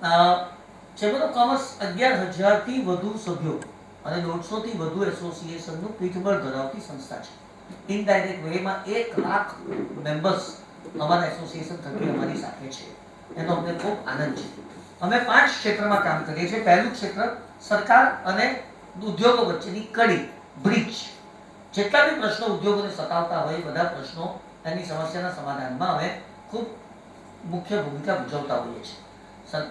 Chamber of commerce 11,000 થી વધુ સભ્યો અને 150 થી વધુ એસોસિએશનનું પીઠબળ ધરાવતી સંસ્થા છે. ઇનડાયરેક્ટ વેમાં 1 લાખ મેમ્બર્સ અમારા એસોસિએશન થકી અમારી સાથે છે. એનો અમને ખૂબ આનંદ છે. અમે 5 ક્ષેત્રમાં કામ કરીએ છીએ. પહેલું ક્ષેત્ર સરકાર અને ઉદ્યોગો વચ્ચેની કડી, બ્રિજ. જેટલા બી પ્રશ્નો ઉદ્યોગોને સતાવતા હોય બધા પ્રશ્નો એની સમસ્યાના સમાધાનમાં અમે ખૂબ મુખ્ય ભૂમિકા ભજવતા હોઈએ છીએ.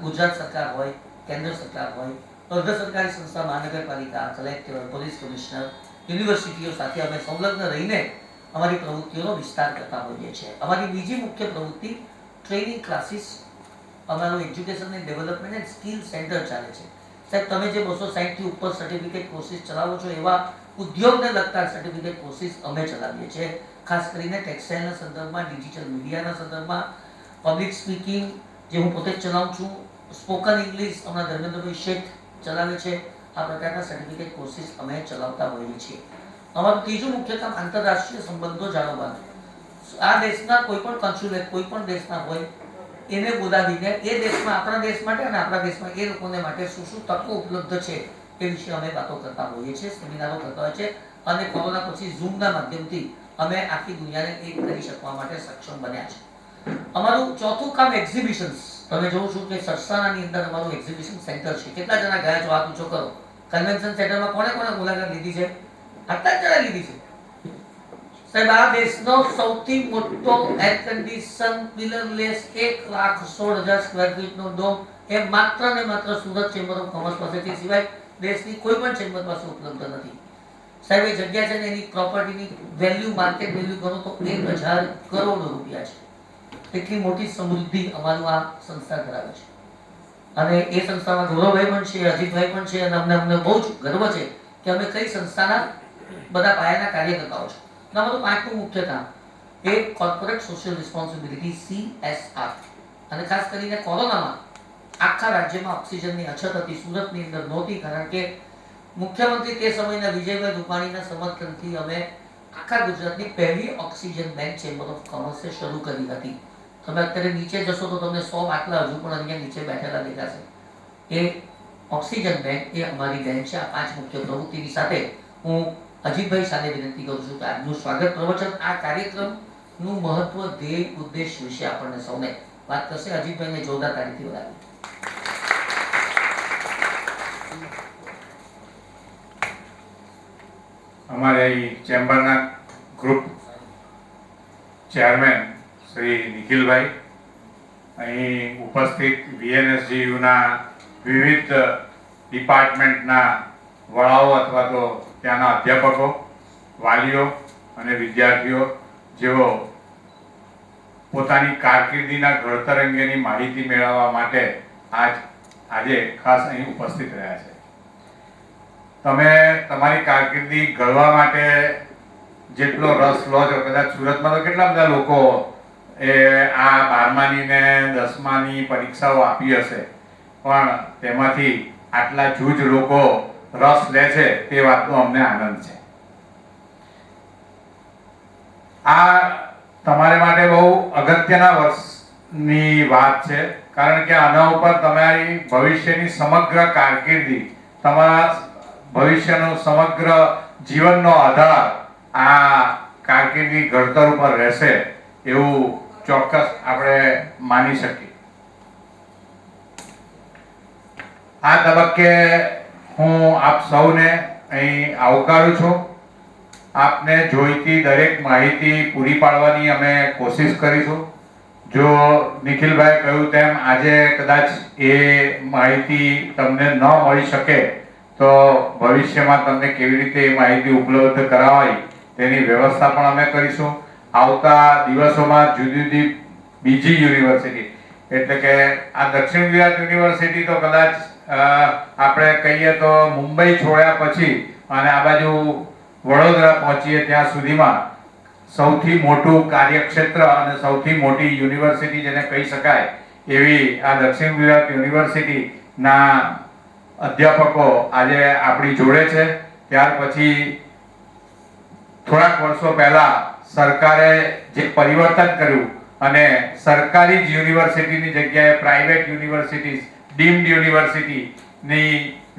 ગુજરાત સરકાર હોય, કેન્દ્ર સરકાર હોય, અર્ધ સરકારી સંસ્થા, મહાનગરપાલિકા, કલેક્ટર, પોલીસ કમિશનર, યુનિવર્સિટીઓ સાથે અમે સંલગ્ન રહીને અમારી પ્રવૃત્તિઓનો વિસ્તાર કરતા હોઈએ છીએ. અમારી બીજી મુખ્ય પ્રવૃત્તિ ટ્રેનિંગ ક્લાસીસ, અમારું education and development and skill centre ચાલે છે. સાહેબ, તમે જે 260 થી ઉપર સર્ટિફિકેટ કોર્સિસ ચલાવો છો એવા ઉદ્યોગને લગતા સર્ટિફિકેટ કોર્સિસ અમે ચલાવીએ છીએ. ખાસ કરીને ટેક્સટાઇલના સંદર્ભમાં, ડિજિટલ મીડિયાના સંદર્ભમાં, પબ્લિક સ્પીકિંગ જે હું પોતે જ ચલાવું છું, સ્પોકન ઇંગ્લિશ હમણાં ધર્મેન્દ્રભાઈ શેઠ ચલાવે છે. આ પ્રકારના સર્ટિફિકેટ કોર્સિસ અમે ચલાવતા હોઈએ છીએ. અમારું ત્રીજું મુખ્ય કામ આંતરરાષ્ટ્રીય સંબંધો જાળવવાનું. આ દેશના કોઈ પણ કોન્સ્યુલેટ કોઈ પણ દેશના હોય એને બોલાવીને એ દેશમાં આપણા દેશ માટે અને આપણા દેશમાં એ લોકોને માટે શું શું તકો ઉપલબ્ધ છે એ વિશે અમે વાતો કરતા હોઈએ છીએ, સેમિનારો કરતા હોય છે. અને કોરોના પછી ઝૂમના માધ્યમથી અમે આખી દુનિયાને એક કરી શકવા માટે સક્ષમ બન્યા છે. અમારું ચોથું કામ એક્ઝિબિશન્સ. તમે જોઉં છું કે સરસાણાની અંદર અમારું એક્ઝિબિશન સેન્ટર છે. કેટલા જણા ગયા છો? હાથ ઊંચો કરો. કન્વેન્શન સેન્ટરમાં કોણે કોણે મુલાકાત લીધી છે? આટલા જ જણા લીધી છે. સાહેબ, આ દેશનો સૌથી મોટો એર કન્ડિશન પિલરલેસ 1,16,000 સ્ક્વેર ફીટનો ડોમ એ માત્ર ને માત્ર સુરત ચેમ્બર ઓફ કોમર્સ પાસે છે. સિવાય દેશની કોઈ પણ ચેમ્બર પાસે ઉપલબ્ધ નથી. સાહેબ, એ જગ્યા છે ને એની પ્રોપર્ટીની વેલ્યુ, માર્કેટ વેલ્યુ ગણો તો 1,000 કરોડ રૂપિયા છે. એટલી મોટી સમૃદ્ધિ અમારું આ સંસ્થા ધરાવે છે. અને એ સંસ્થામાં ગૌરવભાઈ પણ છે, અજીતભાઈ પણ છે. અને અમને બહુ જ ગર્વ છે કે અમે કઈ સંસ્થાના બધા પાયાના કાર્યકર્તાઓ છે. અમારું પાંચમું મુખ્ય કામ એ કોર્પોરેટ સોશિયલ રિસ્પોન્સિબિલિટી, CSR. અને ખાસ કરીને કોરોનામાં આખા રાજ્યમાં ઓક્સિજનની અછત હતી. સુરતની અંદર નહોતી, કારણ કે મુખ્યમંત્રી તે સમયના વિજયભાઈ રૂપાણીના સમર્થનથી અમે આખા ગુજરાતની પહેલી ઓક્સિજન બેંક ચેમ્બર ઓફ કોમર્સે શરૂ કરી હતી. તમે અત્યારે નીચે જશો તો તમને 100 બાટલા હજુ પણ અહીંયા નીચે બેઠેલા દેખાશે. એ ઓક્સિજન બેંક એ અમારી બેંક છે. આ 5 મુખ્ય પ્રવૃત્તિની સાથે હું અજીતભાઈ સાને વિનંતી કરું છું કે આજનું સ્વાગત પ્રવચન, આ કાર્યક્રમનું મહત્વ, ધ્યેય, ઉદ્દેશ વિશે આપણને સૌને વાત કરશે. અજીતભાઈને જોરદાર તાળીથી વધાવીએ. हमारे चेम्बरना ग्रुप चेरमेन श्री निखिल भाई, अहीं उपस्थित VNSGUना विविध डिपार्टमेंटना वड़ाओ अथवा तो त्याना अध्यापको, वालीओ अने विद्यार्थीओ जेओ पोतानी कारकिर्दीना घड़तर अंगेनी माहिती मेळववा माटे આજે ખાસ અહીં ઉપસ્થિત રહ્યા છે. તમે તમારી કારકિર્દી ઘડવા માટે જેટલો રસ લો છો, કદાચ સુરતમાં તો કેટલા બધા લોકો એ આ 12માની ને 10માની પરીક્ષાઓ આપી હશે, પણ તેમાંથી આટલા જૂજ લોકો રસ લે છે તે વાતનો અમને આનંદ છે. આ તમારે માટે બહુ અગત્યના વર્ષની વાત છે, કારણ કે આના ઉપર તમારી ભવિષ્યની સમગ્ર કારકિર્દી, તમારા ભવિષ્યનો સમગ્ર જીવનનો આધાર આ કારકિર્દી ઘડતર ઉપર રહેશે એવું ચોક્કસ આપણે માની શકીએ. આ તબક્કે હું આપ સૌને અહીં આવકારું છું. આપને જોઈતી દરેક માહિતી પૂરી પાડવાની અમે કોશિશ કરીશું. જો નિખિલભાઈ કહ્યું તેમ આજે કદાચ એ માહિતી તમને ન મળી શકે તો ભવિષ્યમાં તમને કેવી રીતે એ માહિતી ઉપલબ્ધ કરાવાય તેની વ્યવસ્થા પણ અમે કરીશું. આવતા દિવસોમાં જુદી જુદી બીજી યુનિવર્સિટી, એટલે કે આ દક્ષિણ ગુજરાત યુનિવર્સિટી તો કદાચ આપણે કહીએ તો મુંબઈ છોડ્યા પછી અને આ બાજુ વડોદરા પહોંચીએ ત્યાં સુધીમાં સૌથી મોટું કાર્યક્ષેત્ર અને સૌથી મોટી યુનિવર્સિટી જેને કહી શકાય એવી આ દક્ષિણ ગુજરાત યુનિવર્સિટીના અધ્યાપકો આજે આપણી જોડે છે. ત્યાર પછી થોડાક વર્ષો પહેલા સરકારે જે પરિવર્તન કર્યું અને સરકારી જ યુનિવર્સિટીની જગ્યાએ પ્રાઇવેટ યુનિવર્સિટીઝ ડીમ્ડ યુનિવર્સિટીની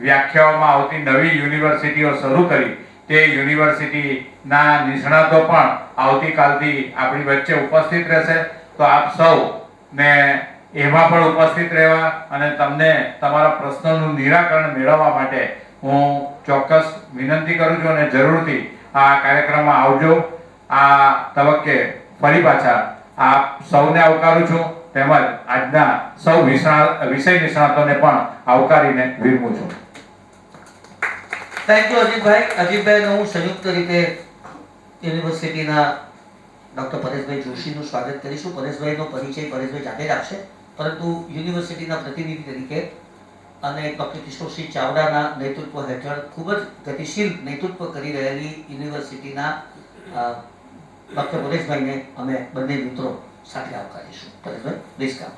વ્યાખ્યાઓમાં આવતી નવી યુનિવર્સિટીઓ શરૂ કરી તે યુનિવર્સિટીના નિષ્ણાતો પણ આવતીકાલથી આપણી વચ્ચે ઉપસ્થિત રહેશે. તો આપ સૌને એમાં પણ ઉપસ્થિત રહેવા અને તમને તમારા પ્રશ્નોનું નિરાકરણ મેળવવા માટે હું ચોક્કસ વિનંતી કરું છું અને જરૂરથી આ કાર્યક્રમમાં આવજો. આ તબક્કે ફરી પાછા આપ સૌને આવકારું છું તેમજ આજના સૌ વિષય નિષ્ણાતોને પણ આવકારીને વિરમું છું. Thank you Ajitbhai. અજીતભાઈનું હું સંયુક્ત રીતે યુનિવર્સિટીના ડૉક્ટર પરેશભાઈ જોશીનું સ્વાગત કરીશું. પરેશભાઈનો પરિચય પરેશભાઈ જાતે જ આપશે, પરંતુ યુનિવર્સિટીના પ્રતિનિધિ તરીકે અને ડૉક્ટર કિશોરસિંહ ચાવડાના નેતૃત્વ હેઠળ ખૂબ જ ગતિશીલ નેતૃત્વ કરી રહેલી યુનિવર્સિટીના ડૉક્ટર પરેશભાઈને અમે બંને મિત્રો સાથે આવકારીશું. પરેશભાઈ, પ્લીઝ કામ.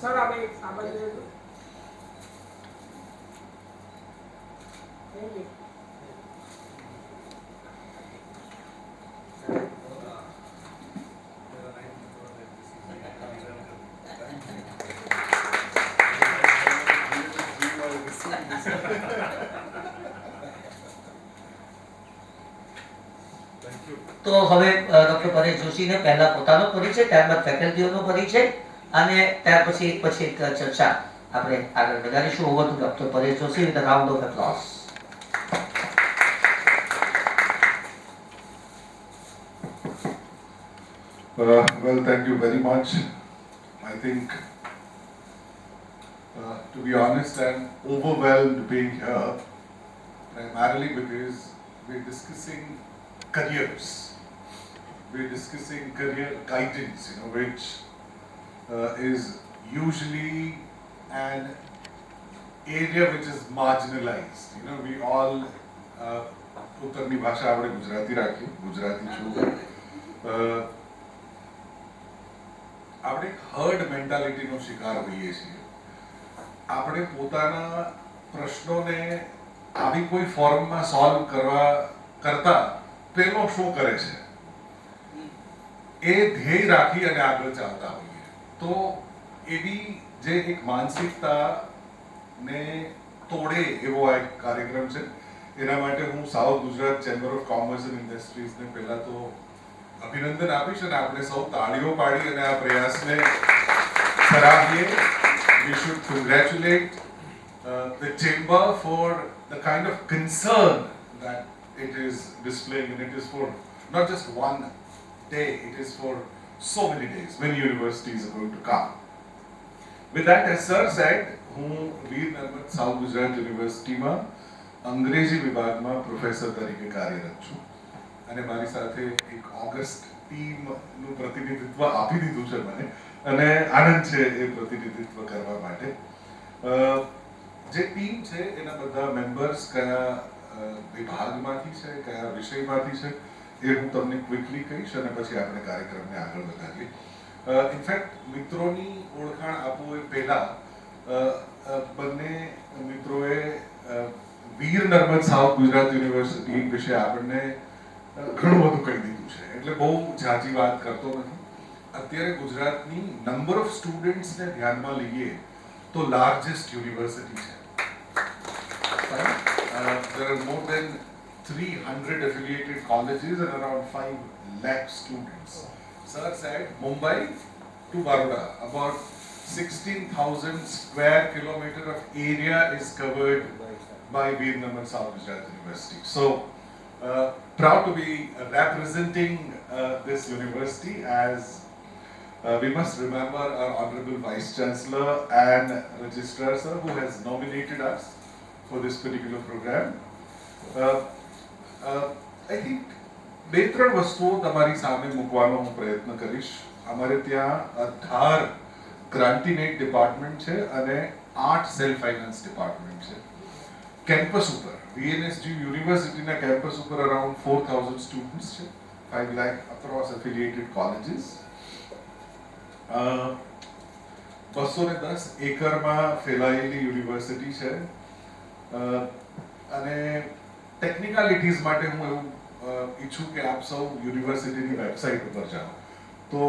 सर आप एक सामान ले लो. તો હવે ડૉક્ટર પરેશ જોશીને પહેલા પોતાનો પરિચય, ત્યારબાદ ફેકલ્ટીઓનો પરિચય અને ત્યાર પછી એક ચર્ચા આપણે આગળ વધારીશું. Over to doctor Paresh Joshi with a round of applause. Well, thank you very much. I think, to be honest, I'm overwhelmed being here, primarily because we're discussing careers. We're discussing career guidance, which is usually an area which is marginalized. We all ઉત્તરની ભાષા આપણે ગુજરાતી રાખી, ગુજરાતી છું. આપણે hard મેન્ટાલિટીનો શિકાર હોઈએ છીએ. આપણે પોતાના પ્રશ્નોને આવી કોઈ ફોર્મમાં સોલ્વ કરતા પેલો શું કરે છે એ ધ્યેય રાખી અને આગળ ચાલતા હોઈએ. તો એવી જે એક માનસિકતાને તોડે એવો આ એક કાર્યક્રમ છે. એના માટે હું south Gujarat chamber of commerce and ઇન્ડસ્ટ્રીઝને પહેલા તો અભિનંદન આપીશ અને આપણે સૌ તાળીઓ પાડી અને આ પ્રયાસને સરાહીએ. We should congratulate the chamber for the kind of concern that it is displaying, and it is for not just one day, it is for so many days. Many universities are going to come. With that, as sir said, હું વીર Narmad south Gujarat યુનિવર્સિટીમાં અંગ્રેજી વિભાગમાં professor તરીકે કાર્યરત છું અને મારી સાથે એક ઓગસ્ટ ટીમનું પ્રતિનિધિત્વ આપી દીધું છે મને અને આનંદ છે એ પ્રતિનિધિત્વ કરવા માટે. જે ટીમ છે એના બધા મેમ્બર્સ કયા વિભાગમાંથી છે, કયા વિષયમાંથી છે એ હું તમને ક્વિકલી કહીશ અને પછી આપણે કાર્યક્રમને આગળ વધારીએ. ઇનફેક્ટ મિત્રોની ઓળખાણ આપવું એ પહેલા બંને મિત્રોએ વીર નર્મદ સાઉથ ગુજરાત યુનિવર્સિટી વિશે આપણને ઘણું બધું કહી દીધું છે, એટલે બહુ ઝાઝી વાત કરતો નથી. અત્યારે ગુજરાતની નંબર ઓફ સ્ટુડન્ટ્સને ધ્યાનમાં લઈએ તો લાર્જેસ્ટ યુનિવર્સિટી છે. There are more than 300 affiliated colleges and around 5 lakh students. Sir said Mumbai to Baroda, about 16,000 square kilometer of area is covered by Veer Nirmal South Gujarat University. So, proud to be representing this university, as we must remember our Honorable Vice Chancellor and Registrar Sir, who has nominated us for this particular program. I think બે ત્રણ વસ્તુઓ તમારી સામે મૂકવાનો હું પ્રયત્ન કરીશ. અમારે ત્યાં 18 ક્રાંતિનેટ ડિપાર્ટમેન્ટ છે અને 8 સેલ્ફ ફાઇનાન્સ ડિપાર્ટમેન્ટ છે. કેમ્પસ ઉપર VNSG યુનિવર્સિટીના કેમ્પસ ઉપર અરાઉન્ડ 4000 સ્ટુડન્ટ્સ છે 5 lakh across affiliated colleges. 210 એકરમાં ફેલાયેલી યુનિવર્સિટી છે અને ટેકનિકાલિટીઝ માટે હું એવું ઈચ્છું કે આપ સૌ યુનિવર્સિટીની વેબસાઇટ ઉપર જાઓ તો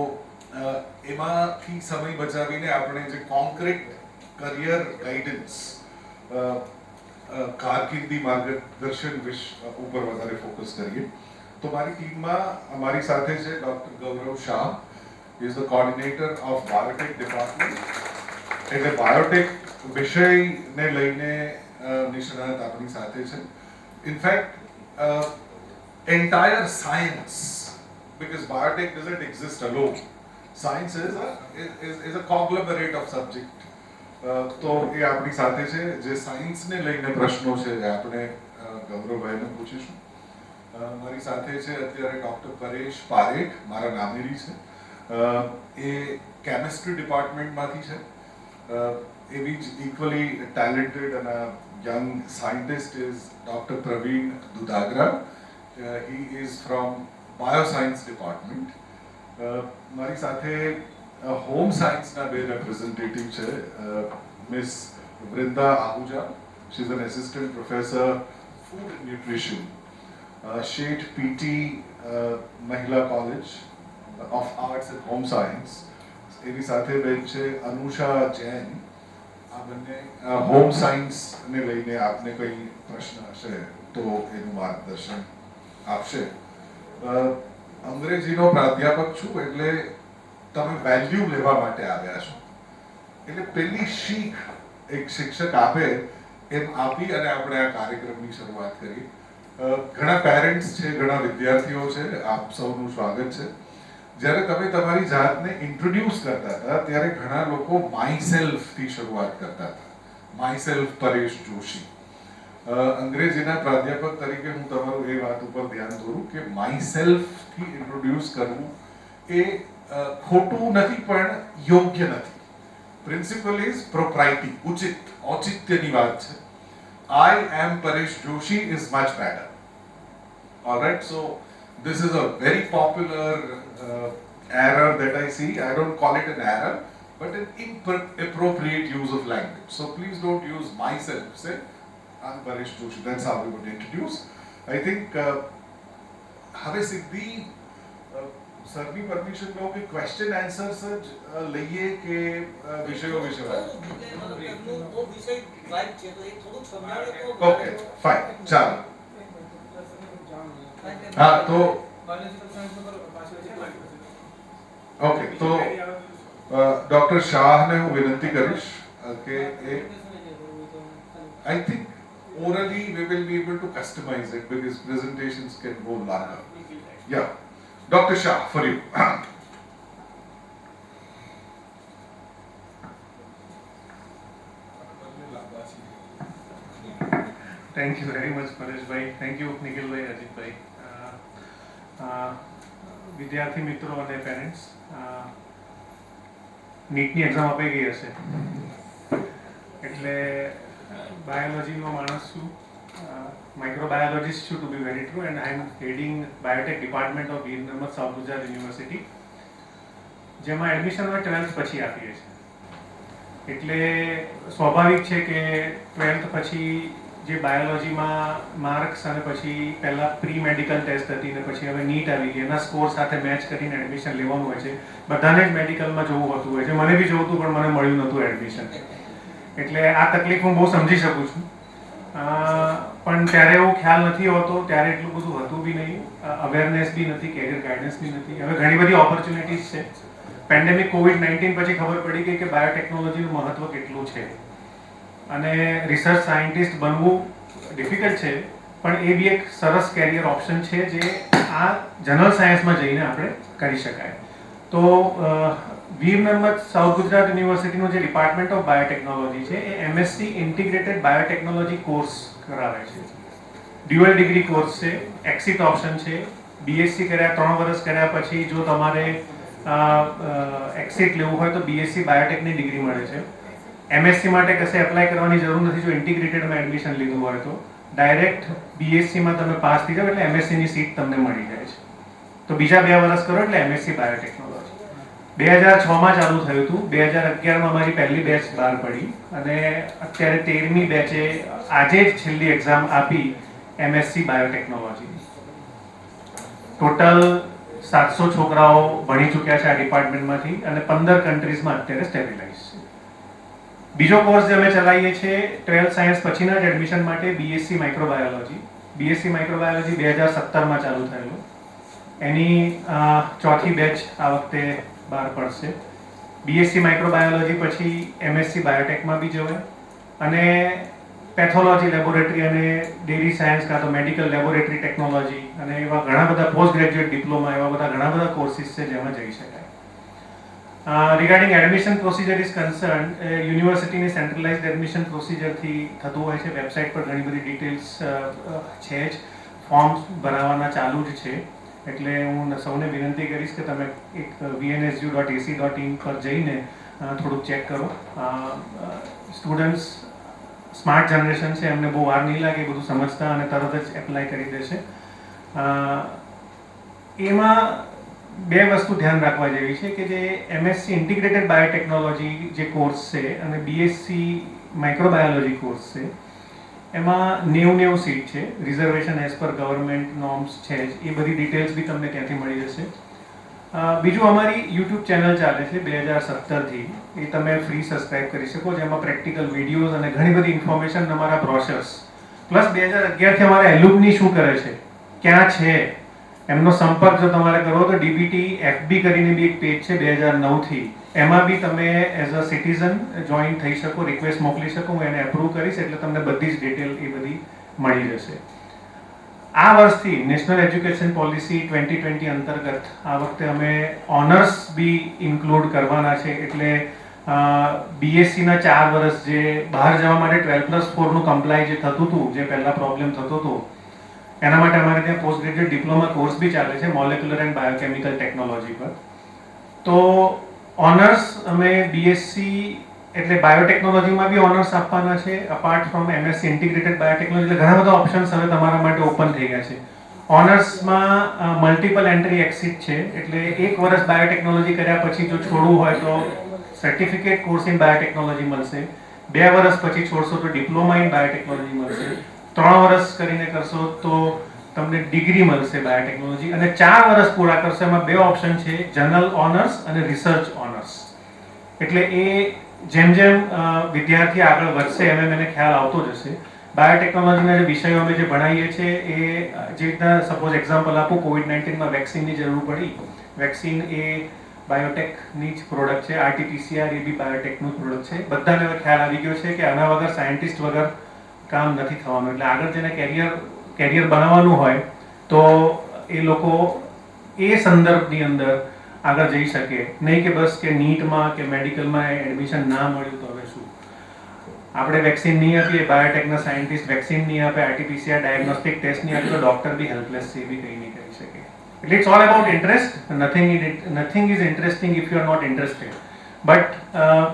એમાંથી સમય બચાવીને આપણે જે કોન્ક્રીટ કરિયર ગાઈડન્સ કારકિર્દી માર્ગદર્શન ઉપર વધારે ફોકસ કરીએ તો મારી ટીમમાં અમારી સાથે છે doctor Gaurav Shah, he is the coordinator of biotech department. એટલે બાયોટેક વિષયને લઈને નિષ્ણાત આપણી સાથે છે. In fact entire science, because biotech doesn't exist alone. Science is a conglomerate of subject. તો એ આપણી સાથે છે. જે સાયન્સને લઈને પ્રશ્નો છે એ આપણે ગૌરવભાઈને પૂછીશું. મારી સાથે છે અત્યારે ડોક્ટર પરેશ પારેખ, મારા નામેરી છે. એ કેમિસ્ટ્રી ડિપાર્ટમેન્ટમાંથી છે. એવી જ ઇક્વલી ટેલેન્ટેડ અને young scientist is doctor Pravin Dudhagara. He is from bioscience department. મારી સાથે હોમ સાયન્સના બે રેપ્રેઝેન્ટેટિવ છે. Miss Vrinda Ahuja, she is an assistant professor food nutrition, Sheth PT Mahila college of Arts and Home Science. એની સાથે બેન છે અનુષા જૈન. આ બંને હોમ સાયન્સને લઈને આપને કંઈ પ્રશ્ન હશે તો એનું માર્ગદર્શન આપશે. અંગ્રેજીનો પ્રાધ્યાપક છું એટલે તમે વેલ્યુ લેવા માટે આવ્યા છો એટલે પહેલી શીખ એક શિક્ષક આપે એમ આપી અને આપણે આ કાર્યક્રમની શરૂઆત કરી. ઘણા પેરેન્ટ્સ છે, ઘણા વિદ્યાર્થીઓ છે, આપ સૌનું સ્વાગત છે. જ્યારે તમે તમારી જાતને ઇન્ટ્રોડ્યુસ કરતા હતા ત્યારે ઘણા લોકો માય સેલ્ફથી શરૂઆત કરતા હતા. Myself Paresh Joshi. અંગ્રેજીના પ્રાધ્યાપક તરીકે હું તમારું એ વાત ઉપર ધ્યાન દોરું કે માય સેલ્ફથી ઇન્ટ્રોડ્યુસ કરવું એ ખોટું નથી પણ યોગ્ય નથી. પ્રિન્સિપલ ઇઝ પ્રોપ્રાઇટી, ઉચિત, ઔચિત્યની વાત છે. I am Paresh Joshi is much better. Alright, so this is a very popular error that I see. I don't call it an error, but an inappropriate use of language. So please don't use myself. Say, I'm Paresh Joshi. That's how we would introduce. I think have a siddhi સરની permission લો કે question answers જ લઈએ કે વિષયો વિશે વાત? Okay fine, ચાલો. હા તો ઓકે, તો ડોક્ટર શાહને હું વિનંતી કરીશ કે એ I think orally we will be able to customize it because presentations can go longer. Yeah, Dr. Shah, for you. Thank you very much, Paresh bhai. Thank you, Nikhil bhai, Ajit bhai. વિદ્યાર્થી મિત્રો અને parents, નીટની exam અપાઈ ગઈ હશે એટલે બાયોલોજીનો માણસ છું, માઇક્રોબાયોલોજીસ્ટ છું to be very true, and I am heading biotech department of Veer Narmad south Gujarat university, જેમાં એડમિશન અમે 12th પછી આપીએ છીએ. એટલે સ્વાભાવિક છે કે 12th પછી જે બાયોલોજીમાં માર્ક્સ અને પછી પહેલાં પ્રી મેડિકલ ટેસ્ટ હતી ને પછી હવે નીટ આવી ગઈ, એના સ્કોર સાથે મેચ કરીને એડમિશન લેવાનું હોય છે. બધાને જ મેડિકલમાં જવું હોતું હોય છે. મને બી જવું હતું પણ મને મળ્યું નહોતું એડમિશન. એટલે આ તકલીફ હું બહુ સમજી શકું છું. પણ ત્યારે એવો ખ્યાલ નથી હોતો, ત્યારે એટલું બધું હતું બી નહીં, અવેરનેસ બી નથી, કેરિયર ગાઈડન્સ બી નથી. હવે ઘણી બધી ઓપોર્ચ્યુનિટીઝ છે. પેન્ડેમિક કોવિડ-19 પછી ખબર પડી ગઈ કે બાયોટેકનોલોજીનું મહત્વ કેટલું છે અને રિસર્ચ સાયન્ટિસ્ટ બનવું ડિફિકલ્ટ છે, પણ એ બી એક સરસ કેરિયર ઓપ્શન છે જે આ જનરલ સાયન્સમાં જઈને આપણે કરી શકાય. તો વીર નર્મદ સાઉથ ગુજરાત યુનિવર્સિટીનું જે ડિપાર્ટમેન્ટ ઓફ બાયોટેકનોલોજી છે એ એમએસસી ઇન્ટિગ્રેટેડ બાયોટેકનોલોજી કોર્સ કરાવે છે. ડ્યુઅલ ડિગ્રી કોર્સ છે, એક્સિટ ઓપ્શન છે. બીએસસી કર્યા 3 વર્ષ કર્યા પછી જો તમારે એક્સિટ લેવું હોય તો બીએસસી બાયોટેકની ડિગ્રી મળે છે. એમએસસી માટે કશે એપ્લાય કરવાની જરૂર નથી. જો ઇન્ટિગ્રેટેડમાં એડમિશન લીધું હોય તો ડાયરેક્ટ બીએસસીમાં તમે પાસ થઈ જાવ એટલે એમએસસીની સીટ તમને મળી જાય છે. તો બીજા 2 વર્ષ કરો એટલે MSc બાયોટેકનોલોજી. 2006માં ચાલુ થયું હતું. 2011માં અમારી પહેલી બેચ બહાર પડી અને અત્યારે 13મી બેચે આજે જ છેલ્લી એક્ઝામ આપી MSc બાયોટેકનોલોજી. ટોટલ 700 છોકરાઓ ભણી ચૂક્યા છે આ ડિપાર્ટમેન્ટમાંથી અને 15 કન્ટ્રીઝમાં અત્યારે સ્ટેબિલાઇઝ છે. બીજો કોર્સ જે અમે ચલાવીએ છીએ 12th સાયન્સ પછીના જ એડમિશન માટે BSc માઇક્રોબાયોલોજી. BSc માઇક્રોબાયોલોજી 2017માં ચાલુ થયેલું. એની ચોથી બેચ આ વખતે બહાર પડશે. BSc માઇક્રોબાયોલોજી પછી MSc બાયોટેકમાં બી જવાય અને પેથોલોજી લેબોરેટરી અને ડેરી સાયન્સ કાં તો મેડિકલ લેબોરેટરી ટેકનોલોજી અને એવા ઘણા બધા પોસ્ટ ગ્રેજ્યુએટ ડિપ્લોમા એવા બધા ઘણા બધા કોર્સિસ છે જેમાં જઈ શકાય. Regarding admission procedure is concern, યુનિવર્સિટીની સેન્ટ્રલાઇઝ્ડ એડમિશન પ્રોસિજરથી થતું હોય છે. વેબસાઇટ પર ઘણી બધી ડિટેલ્સ છે જ, ફોર્મ્સ ભરાવાના ચાલુ જ છે. એટલે હું સૌને વિનંતી કરીશ કે તમે એક vnsu.ac.in પર જઈને થોડુંક ચેક કરો. સ્ટુડન્ટ્સ સ્માર્ટ જનરેશન છે, એમને બહુ વાર નહીં લાગે બધું સમજતા અને તરત જ એપ્લાય કરી દેશે. એમાં 2 વસ્તુ ધ્યાન રાખવા જેવી છે કે જે MSc ઇન્ટિગ્રેટેડ બાયોટેકનોલોજી જે કોર્સ છે અને BSc માઇક્રોબાયોલોજી કોર્સ છે એમાં 90 સીટ છે. Reservation as per government norms છે જ. એ બધી ડિટેલ્સ બી તમને ત્યાંથી મળી જશે. બીજું અમારી YouTube ચેનલ ચાલે છે 2017થી, એ તમે ફ્રી સબસ્ક્રાઇબ કરી શકો, જેમાં પ્રેક્ટિકલ વિડીયોઝ અને ઘણી બધી ઇન્ફોર્મેશન, અમારા બ્રોશર્સ પ્લસ 2011થી અમારા એલ્યુમની શું કરે છે, ક્યાં છે, એમનો સંપર્ક જો તમારે કરવો તો DBT FB કરીને બી એક પેજ છે 2009થી, એમાં બી તમે એઝ અ સિટીઝન જોઈન થઈ શકો, રિક્વેસ્ટ મોકલી શકો. હું એને એપ્રૂવ કરીશ એટલે તમને બધી જ ડિટેલ એ બધી મળી જશે. આ વર્ષથી નેશનલ એજ્યુકેશન પોલિસી 2020 અંતર્ગત આ વખતે અમે ઓનર્સ બી ઇન્ક્લુડ કરવાના છે. એટલે BScના 4 વર્ષ જે બહાર જવા માટે 12+4નું કમ્પ્લાય જે થતું હતું, જે પહેલા પ્રોબ્લેમ થતો હતો, એના માટે અમારે ત્યાં પોસ્ટ ગ્રેજ્યુએટ ડિપ્લોમા કોર્સ બી ચાલે છે મોલેક્યુલર એન્ડ બાયોકેમિકલ ટેકનોલોજી પર. તો ઓનર્સ અમે BSc એટલે બાયોટેકનોલોજીમાં બી ઓનર્સ આપવાના છે. Apart from MSc integrated biotechnology, એટલે ઘણા બધા ઓપ્શન્સ હવે તમારા માટે ઓપન થઈ ગયા છે. ઓનર્સમાં મલ્ટિપલ એન્ટ્રી એક્સિટ છે, એટલે 1 વર્ષ બાયોટેકનોલોજી કર્યા પછી જો છોડવું હોય તો સર્ટિફિકેટ કોર્સ ઇન બાયોટેકનોલોજી મળશે. 2 વર્ષ પછી છોડશો તો ડિપ્લોમા ઇન બાયોટેકનોલોજી મળશે. 3 વર્ષ કરીને કરશો તો તમને ડિગ્રી મળશે બાયોટેકનોલોજી. અને 4 વર્ષ પૂરા કરશો એમાં 2 ઓપ્શન છે, જનરલ ઓનર્સ અને રિસર્ચ ઓનર્સ. એટલે એ જેમ જેમ વિદ્યાર્થી આગળ વધશે એમ એને ખ્યાલ આવતો જશે. બાયોટેકનોલોજીના જે વિષયો અમે જે ભણાવીએ છીએ એ જે રીતના, સપોઝ એક્ઝામ્પલ આપું, COVID-19માં વેક્સિનની જરૂર પડી. વેક્સિન એ બાયોટેકની જ પ્રોડક્ટ છે. RT-PCR એ બી બાયોટેકનું જ પ્રોડક્ટ છે. બધાને હવે ખ્યાલ આવી ગયો છે કે આના વગર સાયન્ટિસ્ટ વગર કામ નથી થવાનું. એટલે આગળ જેને કેરિયર બનાવવાનું હોય તો એ લોકો એ સંદર્ભની અંદર આગળ જઈ શકે, નહીં કે બસ કે નીટમાં કે મેડિકલમાં એડમિશન ના મળ્યું તો હવે શું. આપણે વેક્સિન નહીં આપીએ, બાયોટેકના સાયન્ટિસ્ટ વેક્સિન નહીં આપે, RT-PCR ડાયગ્નોસ્ટિક ટેસ્ટ નહીં આપે તો ડોક્ટર બી હેલ્પલેસ છે, એ બી કંઈ નહીં કરી શકે. એટલે it's all about interest. Nothing is interesting if you are not interested. But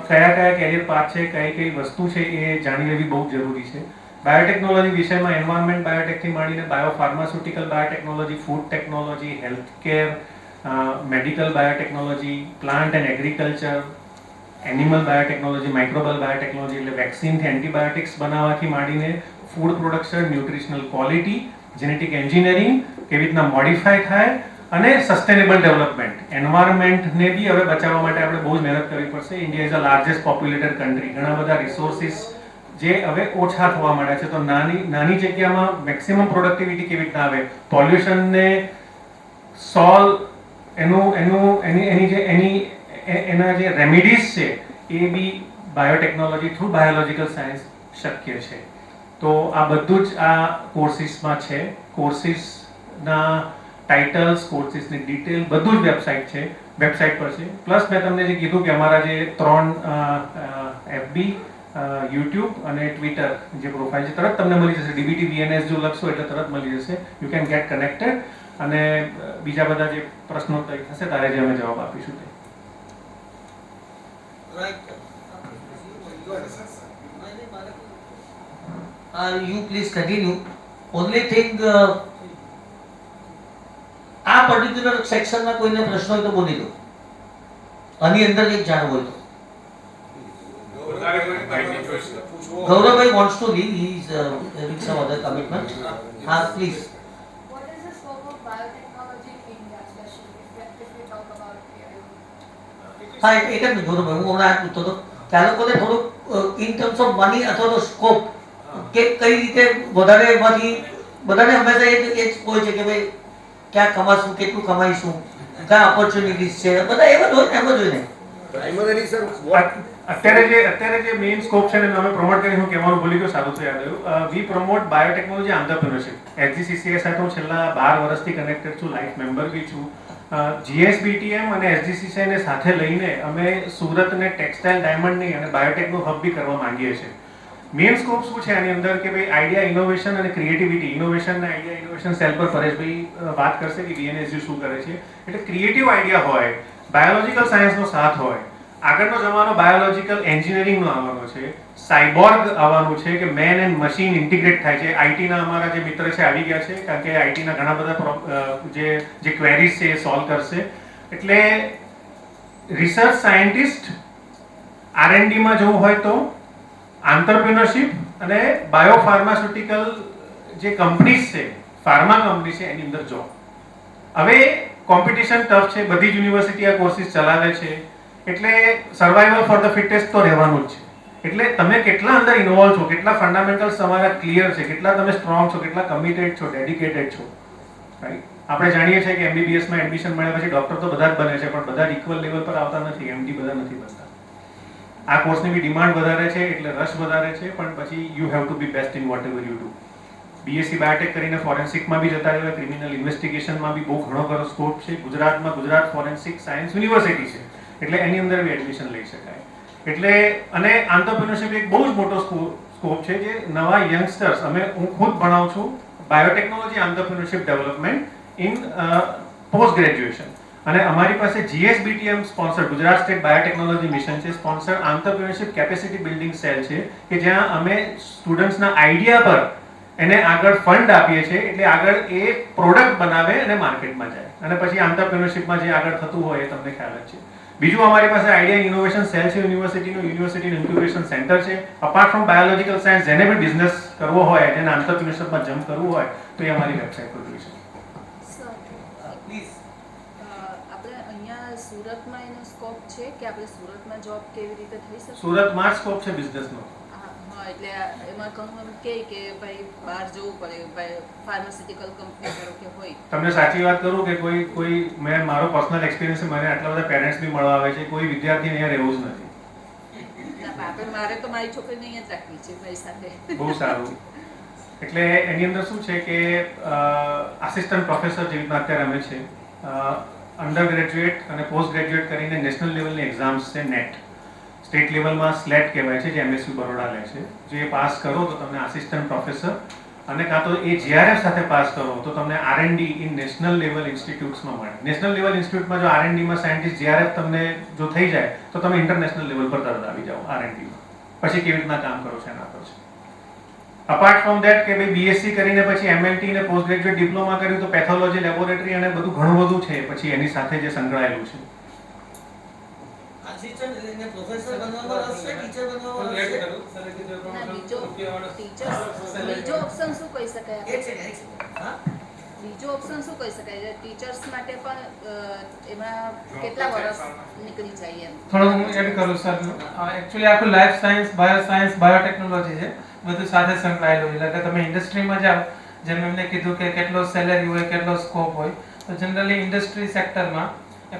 કયા કેરિયર પાથ છે, કઈ વસ્તુ છે એ જાણી લેવી બહુ જરૂરી છે. બાયોટેકનોલોજી વિષયમાં એન્વાયરમેન્ટ બાયોટેકથી માંડીને biopharmaceutical biotechnology, food technology, healthcare, medical biotechnology, plant and agriculture, animal biotechnology, microbial biotechnology, એટલે વેક્સિનથી એન્ટીબાયોટિક્સ બનાવવાથી માંડીને food production, nutritional quality, genetic engineering, કેવી રીતના મોડિફાય થાય અને સસ્ટેનેબલ ડેવલપમેન્ટ. એન્વાયરમેન્ટને બી હવે બચાવવા માટે આપણે બહુ જ મહેનત કરવી પડશે. India is a largest populated country. ઘણા બધા રિસોર્સિસ જે હવે ઓછા થવા માંડ્યા છે, તો નાની જગ્યામાં મેક્સિમમ પ્રોડક્ટિવિટી કેવી રીતના આવે, પોલ્યુશનને સોલ્વ, એના જે રેમિડીઝ છે એ બી બાયોટેકનોલોજી થ્રુ બાયોલોજિકલ સાયન્સ શક્ય છે. તો આ બધું જ આ કોર્સિસમાં છે. કોર્સિસના ટાઇટલ્સ, કોર્સિસની ડિટેલ બધું જ વેબસાઇટ પર છે. પ્લસ મેં તમને જે કીધું કે અમારા જે 3 FB, YouTube અને Twitter જે પ્રોફાઇલ છે, તરત તમને મળી જશે. DBT VNS જો લખશો એટલે તરત મળી જશે. You can get connected. અને બીજા બધા જે પ્રશ્નો થશે તારે જે અમે જવાબ આપીશું તે. You please continue. Only thing, આ પર્ટિક્યુલર સેક્શનના કોઈને પ્રશ્ન હોય તો બોલી દો. આની અંદર એક જાણવું હોય તો. Gaurav wants to leave. He is having some other commitment. Please. What is the scope of biotechnology in India, especially if we talk about AI? એક જ મિનિટ ગૌરવભાઈ, હું હમણાં આ પૂછતો હતો કે આ લોકોને થોડુંક ઇન ટર્મ્સ ઓફ મની અથવા તો સ્કોપ કે કઈ રીતે વધારે એમાંથી બધાને હંમેશા એ જ હોય છે કે ભાઈ ક્યાં કમાશું, કેટલું કમાઈશું, ક્યાં ઓપોર્ચ્યુનિટીઝ છે, બધા એમ જ હોય ને, એમ જ હોય ને. Primarily, sir, અત્યારે જે મેઇન સ્કોપ છે ને અમે પ્રમોટ કરી, હું કહેવાનું ભૂલી ગયો, સારું થયું યાદ આવ્યું. વી પ્રમોટ બાયોટેકનોલોજી એન્ટરપ્રિન્યોરશિપ. એચજીસીસીએ સાથે હું છેલ્લા 12 વર્ષથી કનેક્ટેડ છું, લાઈફ મેમ્બર બી છું. જીએસબીટીએમ અને એચજીસીસીએ ને સાથે લઈને અમે સુરતને ટેક્સટાઇલ, ડાયમંડની અને બાયોટેકનું હબ બી કરવા માંગીએ છીએ. મેઇન સ્કોપ શું છે આની અંદર કે ભાઈ આઈડિયા ઇનોવેશન અને ક્રિએટિવિટી, ઇનોવેશન અને આઈડિયા ઇનોવેશન સેલ પર પરેશભાઈ વાત કરશે કે બીએનએસયુ શું કરે છે. એટલે ક્રિએટિવ આઈડિયા હોય, બાયોલોજીકલ સાયન્સનો સાથ હોય, આગળનો જમાનો બાયોલોજીકલ એન્જિનિયરિંગનો આવવાનો છે, સાયબોર્ગ આવવાનું છે કે મેન એન્ડ મશીન ઇન્ટિગ્રેટ થાય છે. આઈટીના અમારા જે મિત્ર છે આવી ગયા છે, કારણ કે આઈટીના ઘણા બધા જે ક્વેરીઝ છે એ સોલ્વ કરશે. એટલે રિસર્ચ સાયન્ટિસ્ટ, આરએનડીમાં જવું હોય તો આંતરપ્રિન્યોરશિપ અને બાયોફાર્માસ્યુટિકલ જે કંપનીઝ છે, ફાર્મા કંપની છે, એની અંદર જોબ. હવે કોમ્પિટિશન ટફ છે, બધી જ યુનિવર્સિટી આ કોર્સિસ ચલાવે છે, એટલે સર્વાઈવલ ફોર ધ ફિટેસ્ટ તો રહેવાનું જ છે. એટલે તમે કેટલા અંદર ઇન્વોલ્વ છો, કેટલા ફંડામેન્ટલ્સ તમારા ક્લિયર છે, કેટલા તમે સ્ટ્રોંગ છો, કેટલા કમિટેડ છો, ડેડિકેટેડ છો, રાઈટ. આપણે જાણીએ છીએ કે એમબીબીએસમાં એડમિશન મળ્યા પછી ડોક્ટર તો બધા જ બને છે, પણ બધા ઇક્વલ લેવલ પર આવતા નથી, એમડી બધા નથી બનતા. આ કોર્સની બી ડિમાન્ડ વધારે છે એટલે રસ વધારે છે, પણ પછી you have to be best in whatever you do. BSc biotech કરીને ફોરેન્સિકમાં બી જતા રહેવાય, ક્રિમિનલ ઇન્વેસ્ટિગેશનમાં બી બહુ ઘણો ખરો સ્કોપ છે. ગુજરાતમાં ગુજરાત ફોરેન્સિક સાયન્સ યુનિવર્સિટી છે, એટલે એની અંદર બી એડમિશન લઈ શકાય. એટલે અને આંતરપ્રિન્યોરશિપ એક બહુ જ મોટો સ્કોપ છે જે નવા યંગસ્ટર્સ, હું ખુદ ભણાવું છું biotechnology entrepreneurship development in post graduation, અને અમારી પાસે GSBTM sponsor Gujarat state biotechnology mission છે, sponsor entrepreneurship capacity building cell છે કે જ્યાં અમે સ્ટુડન્ટ્સના આઈડિયા પર એને આગળ ફંડ આપીએ છીએ, એટલે આગળ એ પ્રોડક્ટ બનાવે અને માર્કેટમાં જાય, અને પછી આંતરપ્રિન્યોરશિપમાં જે આગળ થતું હોય એ તમને ખ્યાલ જ છે. બીજું અમારી પાસે આઈડિયા ઇનોવેશન સેલ છે, યુનિવર્સિટીનું ઇન્ક્યુબેશન સેન્ટર છે. અપાર્ટ ફ્રોમ બાયોલોજીકલ સાયન્સ, જેને બી બિઝનેસ કરવો હોય, જેને આંતરપ્રિન્યોરશિપમાં જમ્પ કરવું હોય, તો એ અમારી વેબસાઇટ પર જોઈ શકે. પ્લીઝ. આપણે અહીંયા સુરતમાં એનો સ્કોપ છે કે આપણે સુરતમાં જોબ કેવી રીતે થઈ શકે? સુરતમાં જ સ્કોપ છે બિઝનેસનો. હા, એટલે એમાં ઘણું એમ કે ભાઈ બહાર જવું પડે, ભાઈ ફાર્માસ્યુટિકલ કંપની કરો કે હોય. તમને સાચી વાત કરું કે કોઈ મેં મારો પર્સનલ એક્સપિરિયન્સ, મને આટલા બધા પેરેન્ટ્સ બી મળવા આવે છે, કોઈ વિદ્યાર્થી અહીંયા રહેવું જ નથી. મારે તો મારી છોકરીને અહીંયા જ રાખવી છે ભાઈ સાથે. બહુ સારું. એટલે એની અંદર શું છે કે આસિસ્ટન્ટ પ્રોફેસર જેવી રીતના અત્યારે અમે છે, અંડર ગ્રેજ્યુએટ અને પોસ્ટ ગ્રેજ્યુએટ કરીને નેશનલ લેવલની એક્ઝામ્સ છે, નેટ સ્ટેટ લેવલમાં સ્લેટ કહેવાય છે, જે એમએસયુ બરોડા લે છે. જો એ પાસ કરો તો તમને આસિસ્ટન્ટ પ્રોફેસર, અને કાં તો એ જીઆરએફ સાથે પાસ કરો તો તમને આરએનડી ઇન નેશનલ લેવલ ઇન્સ્ટિટ્યૂટ્સમાં મળે. નેશનલ લેવલ ઇન્સ્ટિટ્યૂટમાં જો આરએનડીમાં સાયન્ટિસ્ટ જીઆરએફ તમને જો થઈ જાય તો તમે ઇન્ટરનેશનલ લેવલ પર તરત આવી જાઓ આરએનડીમાં. પછી કેવી રીતના કામ કરો છો એના પર છે. અપાર્ટ ફ્રોમ ધેટ કે ભાઈ બીએસસી કરીને પછી એમએલટી ને પોસ્ટ ગ્રેજ્યુએટ ડિપ્લોમા કર્યું તો પેથોલોજી, લેબોરેટરી અને બધું ઘણું બધું છે પછી એની સાથે જે સંકળાયેલું છે. પ્રોફેસર બનવામાં રસ છે, ટીચર બનવામાં રસ છે? બીજો ઓપ્શન શું કહી શકાય? એક સેકન્ડ. હા, બીજો ઓપ્શન શું કહી શકાય? ટીચર્સ માટે પણ એમાં કેટલા વર્ષ નીકળી જાય એમ? થોડું હું એડ કરું સર. એકચ્યુઅલી આખું life science, bio science, biotechnology છે, બધું સાથે સંકળાયેલું છે. એટલે તમે ઇન્ડસ્ટ્રીમાં જાઓ, જેમ એમને કીધું કે કેટલો સેલેરી હોય, કેટલો સ્કોપ હોય, તો જનરલી ઇન્ડસ્ટ્રી સેક્ટરમાં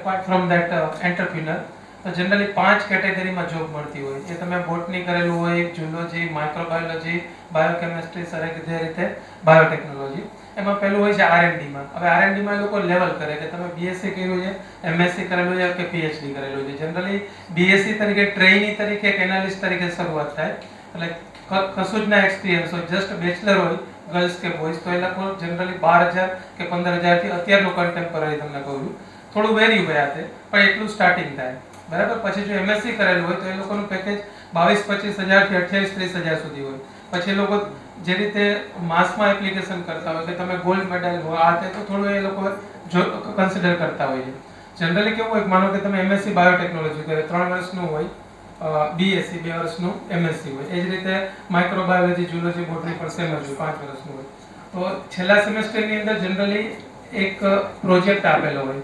એપાર્ટ ફ્રોમ ધેટ એન્ટરપ્રિનર, તો જનરલી 5 કેટેગરીમાં જોબ મળતી હોય. એ તમે બોટની કરેલું હોય, ઝૂલોજી, માઇક્રોબાયોલોજી, બાયોકેમિસ્ટ્રી, સરેકીધે રીતે બાયોટેકનોલોજી. એમાં પહેલું હોય છે આરએનડીમાં. હવે આરએનડીમાં એ લોકો લેવલ કરે કે તમે બીએસસી કર્યું છે, એમએસસી કરેલું છે કે પીએચડી કરેલું છે. જનરલી બીએસસી તરીકે ટ્રેઇની તરીકે એક એનાલિસ્ટ તરીકે શરૂઆત થાય, એટલે કશું જ ના એક્સપિરિયન્સ હોય, જસ્ટ બેચલર હોય, ગર્લ્સ કે બોયઝ, તો એ લોકો જનરલી 12,000 કે 15,000 થી અત્યારનું કન્ટેમ્પરરી તમને કહું છું, થોડું વેરી હોય આ તે, પણ એટલું સ્ટાર્ટિંગ થાય, બરાબર. પછી જો એમએસસી કરેલું હોય તો એ લોકોનું પેકેજ 22-25,000 થી 28-30,000 સુધી હોય. પછી એ લોકો જે રીતે માસમાં એપ્લિકેશન કરતા હોય કે તમે ગોલ્ડ મેડલ હો આ તે, તો થોડું એ લોકો જો કન્સિડર કરતા હોઈએ. જનરલી કેવું હોય, માનો કે તમે એમએસસી બાયોટેકનોલોજી કરે 3 વર્ષનું હોય, બીએસસી 2 વર્ષનું, એમએસસી હોય. એ જ રીતે માઇક્રોબાયોલોજી, ઝૂલોજી, બોટની પણ સેમ જ હોય, 5 વર્ષનું હોય. તો છેલ્લા સેમેસ્ટરની અંદર જનરલી એક પ્રોજેક્ટ આપેલો હોય.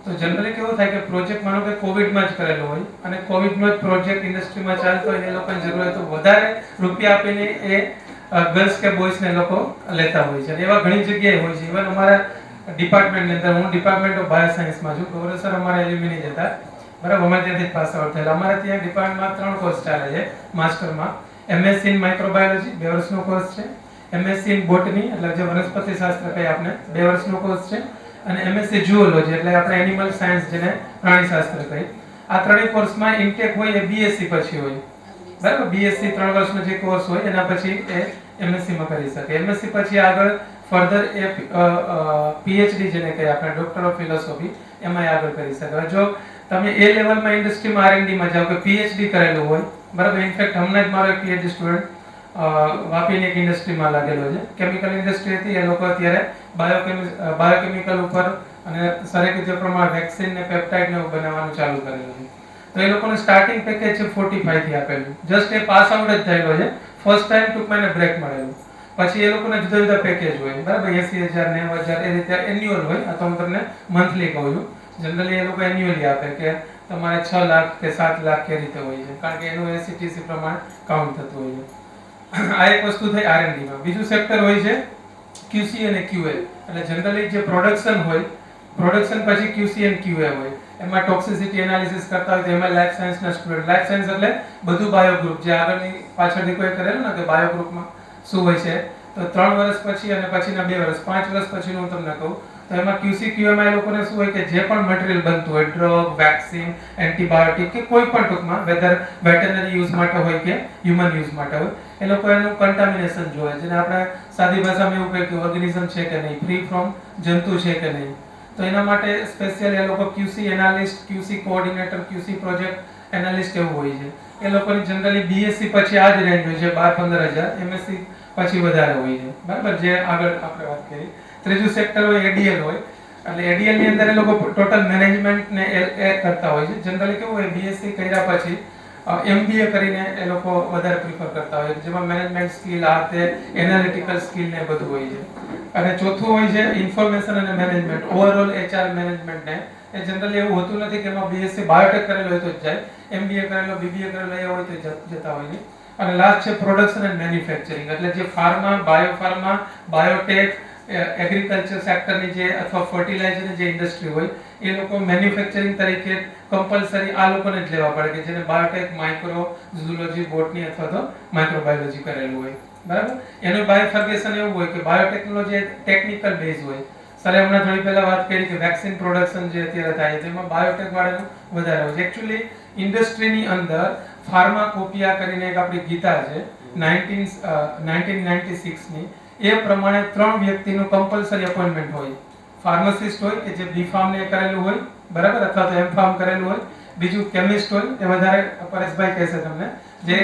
તો જનરલી કેવું થાય કે પ્રોજેક્ટ માનો કે કોવિડમાં જ કરેલો હોય અને કોવિડનો જ પ્રોજેક્ટ ઇન્ડસ્ટ્રીમાં ચાલતો હોય, એ લોકોની જરૂર હોય તો વધારે રૂપિયા આપીને એ ગર્લ્સ કે બોયઝને એ લોકો લેતા હોય છે. એવા ઘણી જગ્યાએ હોય છે. ઇવન અમારા ડિપાર્ટમેન્ટની અંદર, હું ડિપાર્ટમેન્ટ ઓફ બાયો સાયન્સમાં છું, ગૌરવ સર અમારા એલ્યુમિની જ હતા, બરાબર, અમે ત્યાંથી પાસ આઉટ થયેલા. અમારે ત્યાં ડિપાર્ટમેન્ટમાં 3 કોર્સ ચાલે છે માસ્ટરમાં. એમએસસી ઇન માઇક્રોબાયોલોજી 2 વર્ષનો કોર્સ છે, એમએસસી ઇન બોટની એટલે જે વનસ્પતિ શાસ્ત્ર કહે આપણે 2 વર્ષનો કોર્સ છે, અને એમએસસી ઝૂઓલોજી એટલે આપણે એનિમલ સાયન્સ જેને પ્રાણી શાસ્ત્ર કહે. આ ત્રણેય કોર્સમાં ઇન્ટેક હોય એ બીએસસી પછી હોય, બરાબર. બીએસસી 3 વર્ષનો જે કોર્સ હોય એના પછી એ એમએસસી માં કરી શકે. એમએસસી પછી આગળ ફર્ધર એ પીએચડી જેને કહે આપણે ડોક્ટર ઓફ ફિલોસોફી, એમાં આગળ કરી શકે. જો તમે એ લેવલમાં ઇન્ડસ્ટ્રીમાં આરએનડી માં જાઓ કે પીએચડી કરેલું હોય, બરાબર. ઇનફેક્ટ હમણાં જ મારો એક પીએચડી સ્ટુડન્ટ વાપીની એક ઇન્ડસ્ટ્રીમાં લાગેલો છે, કેમિકલ ઇન્ડસ્ટ્રી હતી. એ લોકો અત્યારે બાયોકેમિકલ ઉપર અને સરે કીધું પ્રમાણે વેક્સિન ને પેપ્ટાઇડ ને બનાવવાનું ચાલુ કરેલું છે. તો એ લોકોનું સ્ટાર્ટિંગ પેકેજ છે 45 થી આપેલું. જસ્ટ એ પાસ આઉટ જ થયેલો છે, ફર્સ્ટ ટાઈમ ટૂંકમાં એને બ્રેક મળેલું. પછી એ લોકોના જુદા જુદા પેકેજ હોય, બરાબર. 80,000 90,000 એ રીતે એન્યુઅલ હોય. આ તો હું તમને મંથલી કહું છું. જનરલી એ લોકો એન્યુઅલી આપે કે તમારે 6 લાખ કે 7 લાખ કે રીતે હોય છે, કારણ કે એનું એસીટીસી પ્રમાણે કાઉન્ટ થતું હોય છે. આ એક વસ્તુ થઈ આરએનડી માં. બીજું સેક્ટર હોય છે ક્યુસી અને ક્યુએ. એટલે જનરલી જે પ્રોડક્શન હોય, પ્રોડક્શન પછી ક્યુસી અને ક્યુએ હોય. એમાં ટોક્સિસિટી એનાલિસિસ કરતા હોય તો એમાં લાઈફ સાયન્સના સ્ટુડન્ટ, લાઈફ સાયન્સ એટલે બધું બાયો ગ્રુપ, જે આગળની પાછળથી કોઈ કરેલું ને કે બાયો ગ્રુપમાં શું હોય છે. તો 3 વર્ષ પછી અને પછીના 2 વર્ષ, 5 વર્ષ પછીનું હું તમને કહું તો એમાં ક્યુસી ક્યુએમાં એ લોકોને શું હોય કે જે પણ મટીરિયલ બનતું હોય, ડ્રગ, વેક્સિન, એન્ટીબાયોટિક કે કોઈ પણ ટૂંકમાં, વેધર વેટરનરી યુઝ માટે હોય કે હ્યુમન યુઝ માટે હોય, એ લોકો એનું કન્ટામિનેશન જોવે, જેને આપણે સાદી ભાષામાં એવું કહે કે ઓર્ગેનિઝમ છે કે નહીં, ફ્રી ફ્રોમ જંતુ છે કે નહીં. તો એના માટે સ્પેશિયલ એ લોકો QC analyst, QC coordinator, QC project analyst એવું હોય છે. એ લોકોની જનરલી બીએસસી પછી આ જ રેન્જ હોય છે, 12-15,000. એમએસસી પછી વધારે હોય છે, બરાબર, જે આગળ આપણે વાત કરી. ત્રીજું સેક્ટર હોય એડીએલ હોય. એટલે એડીએલ ની અંદર એ લોકો ટોટલ મેનેજમેન્ટ ને એ કરતા હોય છે. જનરલી કેવું હોય, બીએસસી કર્યા પછી એમબીએ કરીને એ લોકો વધારે પ્રિફર કરતા હોય, જેમાં મેનેજમેન્ટ સ્કિલ, આ તે એનાલિટિકલ સ્કિલ ને બધું હોય છે. અને ચોથું હોય છે ઇન્ફોર્મેશન અને મેનેજમેન્ટ, ઓવરઓલ એચઆર મેનેજમેન્ટ ને. એ જનરલી એવું હોતું નથી કે એમાં બીએસસી બાયોટેક કરેલો હોય તો જ જાય, એમબીએ કરેલો, બીબીએ કરેલો એ હોય તો જતા હોય છે. અને લાસ્ટ છે પ્રોડક્શન એન્ડ મેન્યુફેક્ચરિંગ, એટલે જે ફાર્મા, બાયોફાર્મા, બાયોટેક, એગ્રીકલ્ચર સેક્ટરની જે અથવા ફર્ટિલાઇઝરની જે ઇન્ડસ્ટ્રી હોય, એ લોકો મેન્યુફેક્ચરિંગ તરીકે કમ્પલસરી આ લોકોને જ લેવા પડે કે જેને બાયોટેક, માઇક્રો ઝૂલોજી, બોટની અથવા તો માઇક્રોબાયોલોજી કરેલું હોય, બરાબર. એનું બાયોફર્ગેશન એવું હોય કે બાયોટેકનોલોજી ટેકનિકલ બેઝ હોય. સરે હમણાં થોડી પહેલા વાત કરી કે વેક્સિન પ્રોડક્શન જે અત્યારે થાય છે તેમાં બાયોટેક વાળાનું વધારે હોય છે. એકચ્યુઅલી ઇન્ડસ્ટ્રીની અંદર ફાર્માકોપિયા કરીને એક આપણી ગીતા છે 1996 ની, એ પ્રમાણે 3 વ્યક્તિનું કમ્પલસરી અપોઇન્ટમેન્ટ હોય. ફાર્માસિસ્ટ હોય કે જે બી ફાર્મ ને કરેલું હોય, બરાબર, અથવા તો એમ ફાર્મ કરેલું હોય. બીજું કેમિસ્ટ હોય, એ વધારે પરેશભાઈ કહેશે તમને, જે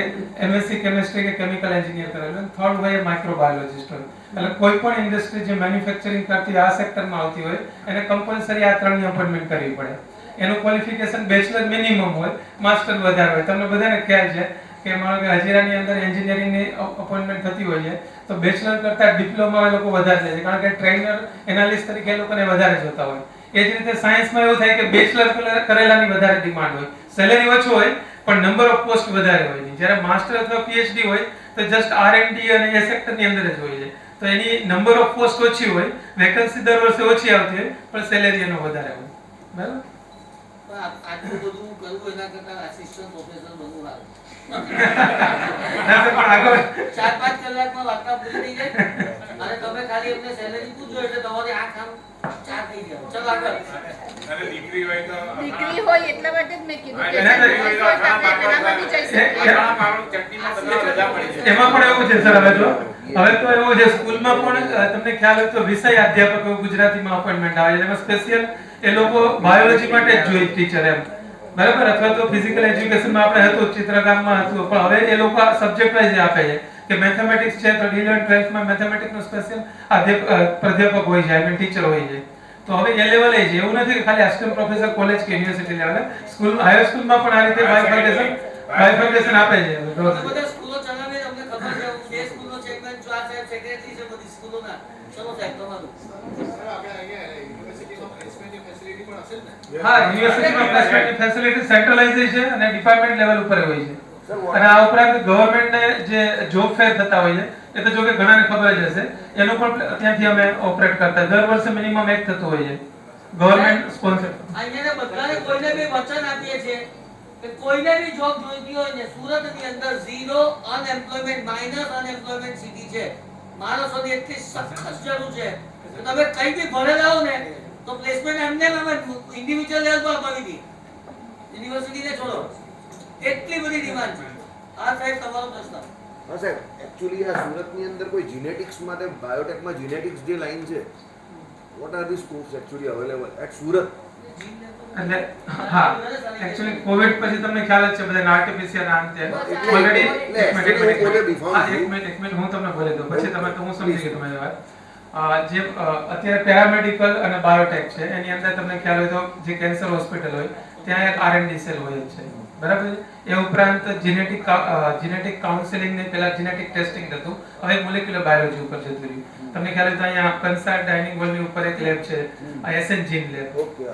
એમએસસી કેમિસ્ટ્રી કે કેમિકલ એન્જિનિયર કરેલું હોય. થર્ડ હોય માઇક્રોબાયોલોજિસ્ટ હોય. એટલે કોઈ પણ ઇન્ડસ્ટ્રી જે મેન્યુફેક્ચરિંગ કરતી આ સેક્ટરમાં આવતી હોય એને કમ્પલસરી આ 3 ની અપોઇન્ટમેન્ટ કરવી પડે. એનું ક્વોલિફિકેશન બેચલર મિનિમમ હોય, માસ્ટર વધારે હોય. તમને બધાને ખ્યાલ છે કે માનો કે હજીરાની અંદર એન્જિનિયરિંગની અપોઇન્ટમેન્ટ થતી હોય છે તો બેચલર કરતા ડિપ્લોમા એ લોકો વધારે લે છે, કારણ કે ટ્રેનર, એનાલિસ્ટ તરીકે એ લોકોને વધારે જોતા હોય. એ જ રીતે સાયન્સમાં એવું થાય કે બેચલર કરેલાની વધારે ડિમાન્ડ હોય, સેલેરી ઓછું હોય પણ નંબર ઓફ પોસ્ટ વધારે હોય છે. જ્યારે માસ્ટર અથવા પીએચડી હોય તો જસ્ટ આરએનડી અને એ સેક્ટરની અંદર જ હોય છે, તો એની નંબર ઓફ પોસ્ટ ઓછી હોય, વેકન્સી દર વર્ષે ઓછી આવતી હોય પણ સેલેરી એનો વધારે હોય, બરાબર. આટલું બધું કરવું એના કરતા આસિસ્ટન્ટ પ્રોફેસર બનવું સારું. 4-5 કલાકમાં વાર્તા પૂરી થઈ જાય અને તમે ખાલી એમને સેલેરી પૂછો એટલે તમારી આંખ આમ 4 થઈ જાય. ચલ આગળ. અને દીકરી હોય તો દીકરી હોય એટલા માટે જ મેં કીધું કે એના boys હોય તો આપણે પેલામાંથી જઈ શકીએ. એમાં પણ એવું છે સર, હવે તો એવું છે સ્કૂલમાં પણ તમને ખ્યાલ હોય તો વિષય અધ્યાપકો ગુજરાતીમાં અપોઇન્ટમેન્ટ આવે છે. એમાં સ્પેશિયલ એ લોકો બાયોલોજી માટે જ જોઈએ ટીચર એમ, બરાબર, અથવા તો ફિઝિકલ એજ્યુકેશનમાં આપણે હતું, ચિત્રકામમાં હતું, પણ હવે એ લોકો સબ્જેક્ટ વાઇઝ આપે છે કે મેથેમેટિક્સ છે તો 11th 12th માં મેથેમેટિક્સનો સ્પેશિયલ પ્રાધ્યાપક હોય છે, આઈ મીન ટીચર હોય છે. તો હવે એ લેવલે છે, એવું નથી કે ખાલી આસિસ્ટન્ટ પ્રોફેસર કોલેજ કે યુનિવર્સિટી લેવલે, સ્કૂલ હાયર સ્કૂલમાં પણ આ રીતે બાયફર્કેશન આપે છે. બધા સ્કૂલો ચલાવે અમને ખબર છે, બે સ્કૂલનો ચેરમેન જો આ સાહેબ સેક્રેટરી છે બધી સ્કૂલોના. ચલો સાહેબ તમારું. હા, યુનિવર્સિટીમાં પ્લેસમેન્ટની ફેસિલિટી સેન્ટ્રલાઇઝ છે અને ડિપાર્ટમેન્ટ લેવલ ઉપર હોય છે. અને આ ઉપરાંત ગવર્નમેન્ટને જે જોબ ફેર થતા હોય છે, એ તો જો કે ઘણાને ખબર જ હશે, એનું પણ ત્યાંથી અમે ઓપરેટ કરતા. દર વર્ષે મિનિમમ એક થતું હોય છે ગવર્નમેન્ટ સ્પોન્સર. અહીંયા બધાને કોઈને બી વચન આપીએ છીએ કે કોઈને બી જોબ જોઈતી હોય ને, સુરતની અંદર zero unemployment, minus unemployment city છે. માણસોની એટલી સખત જરૂર છે કે તમે કઈ બી ભણેલા હો ને તો પ્લેસમેન્ટ એમને અમે ઇન્ડિવિડ્યુઅલ લેવલ પર આપી દી, યુનિવર્સિટીને છોડો, એટલી બધી ડિમાન્ડ છે. આ સાહેબ તમારો પ્રશ્ન. હા સાહેબ, એકચ્યુઅલી આ સુરતની અંદર કોઈ જીનેટિક્સ માટે બાયોટેકમાં જીનેટિક્સ જે લાઈન છે, what are the scopes actually available at Surat? એટલે હા, એકચ્યુઅલી કોવિડ પછી તમને ખ્યાલ જ છે બધા આરટીપીસીઆર આમ તે ઓલરેડી. એક મિનિટ હું તમને બોલી દઉં, પછી તમે તો હું સમજી ગયો તમારી વાત. જે અત્યારે પેરામેડિકલ અને બાયોટેક છે, એની અંદર તમને ખ્યાલ હોય તો જે કેન્સર હોસ્પિટલ હોય ત્યાં એક R&D સેલ હોય જ છે, બરાબર છે. એ ઉપરાંત જેનેટિક કાઉન્સેલિંગ ને પેલા જેનેટિક ટેસ્ટિંગ હતું, હવે મોલેક્યુલર બાયોલોજી ઉપર જતું રહ્યું. તમને ખ્યાલ હોય તો અહીંયા કંસાર ડાઇનિંગ હોલની ઉપર એક લેબ છે, એસએન જીન લેબ,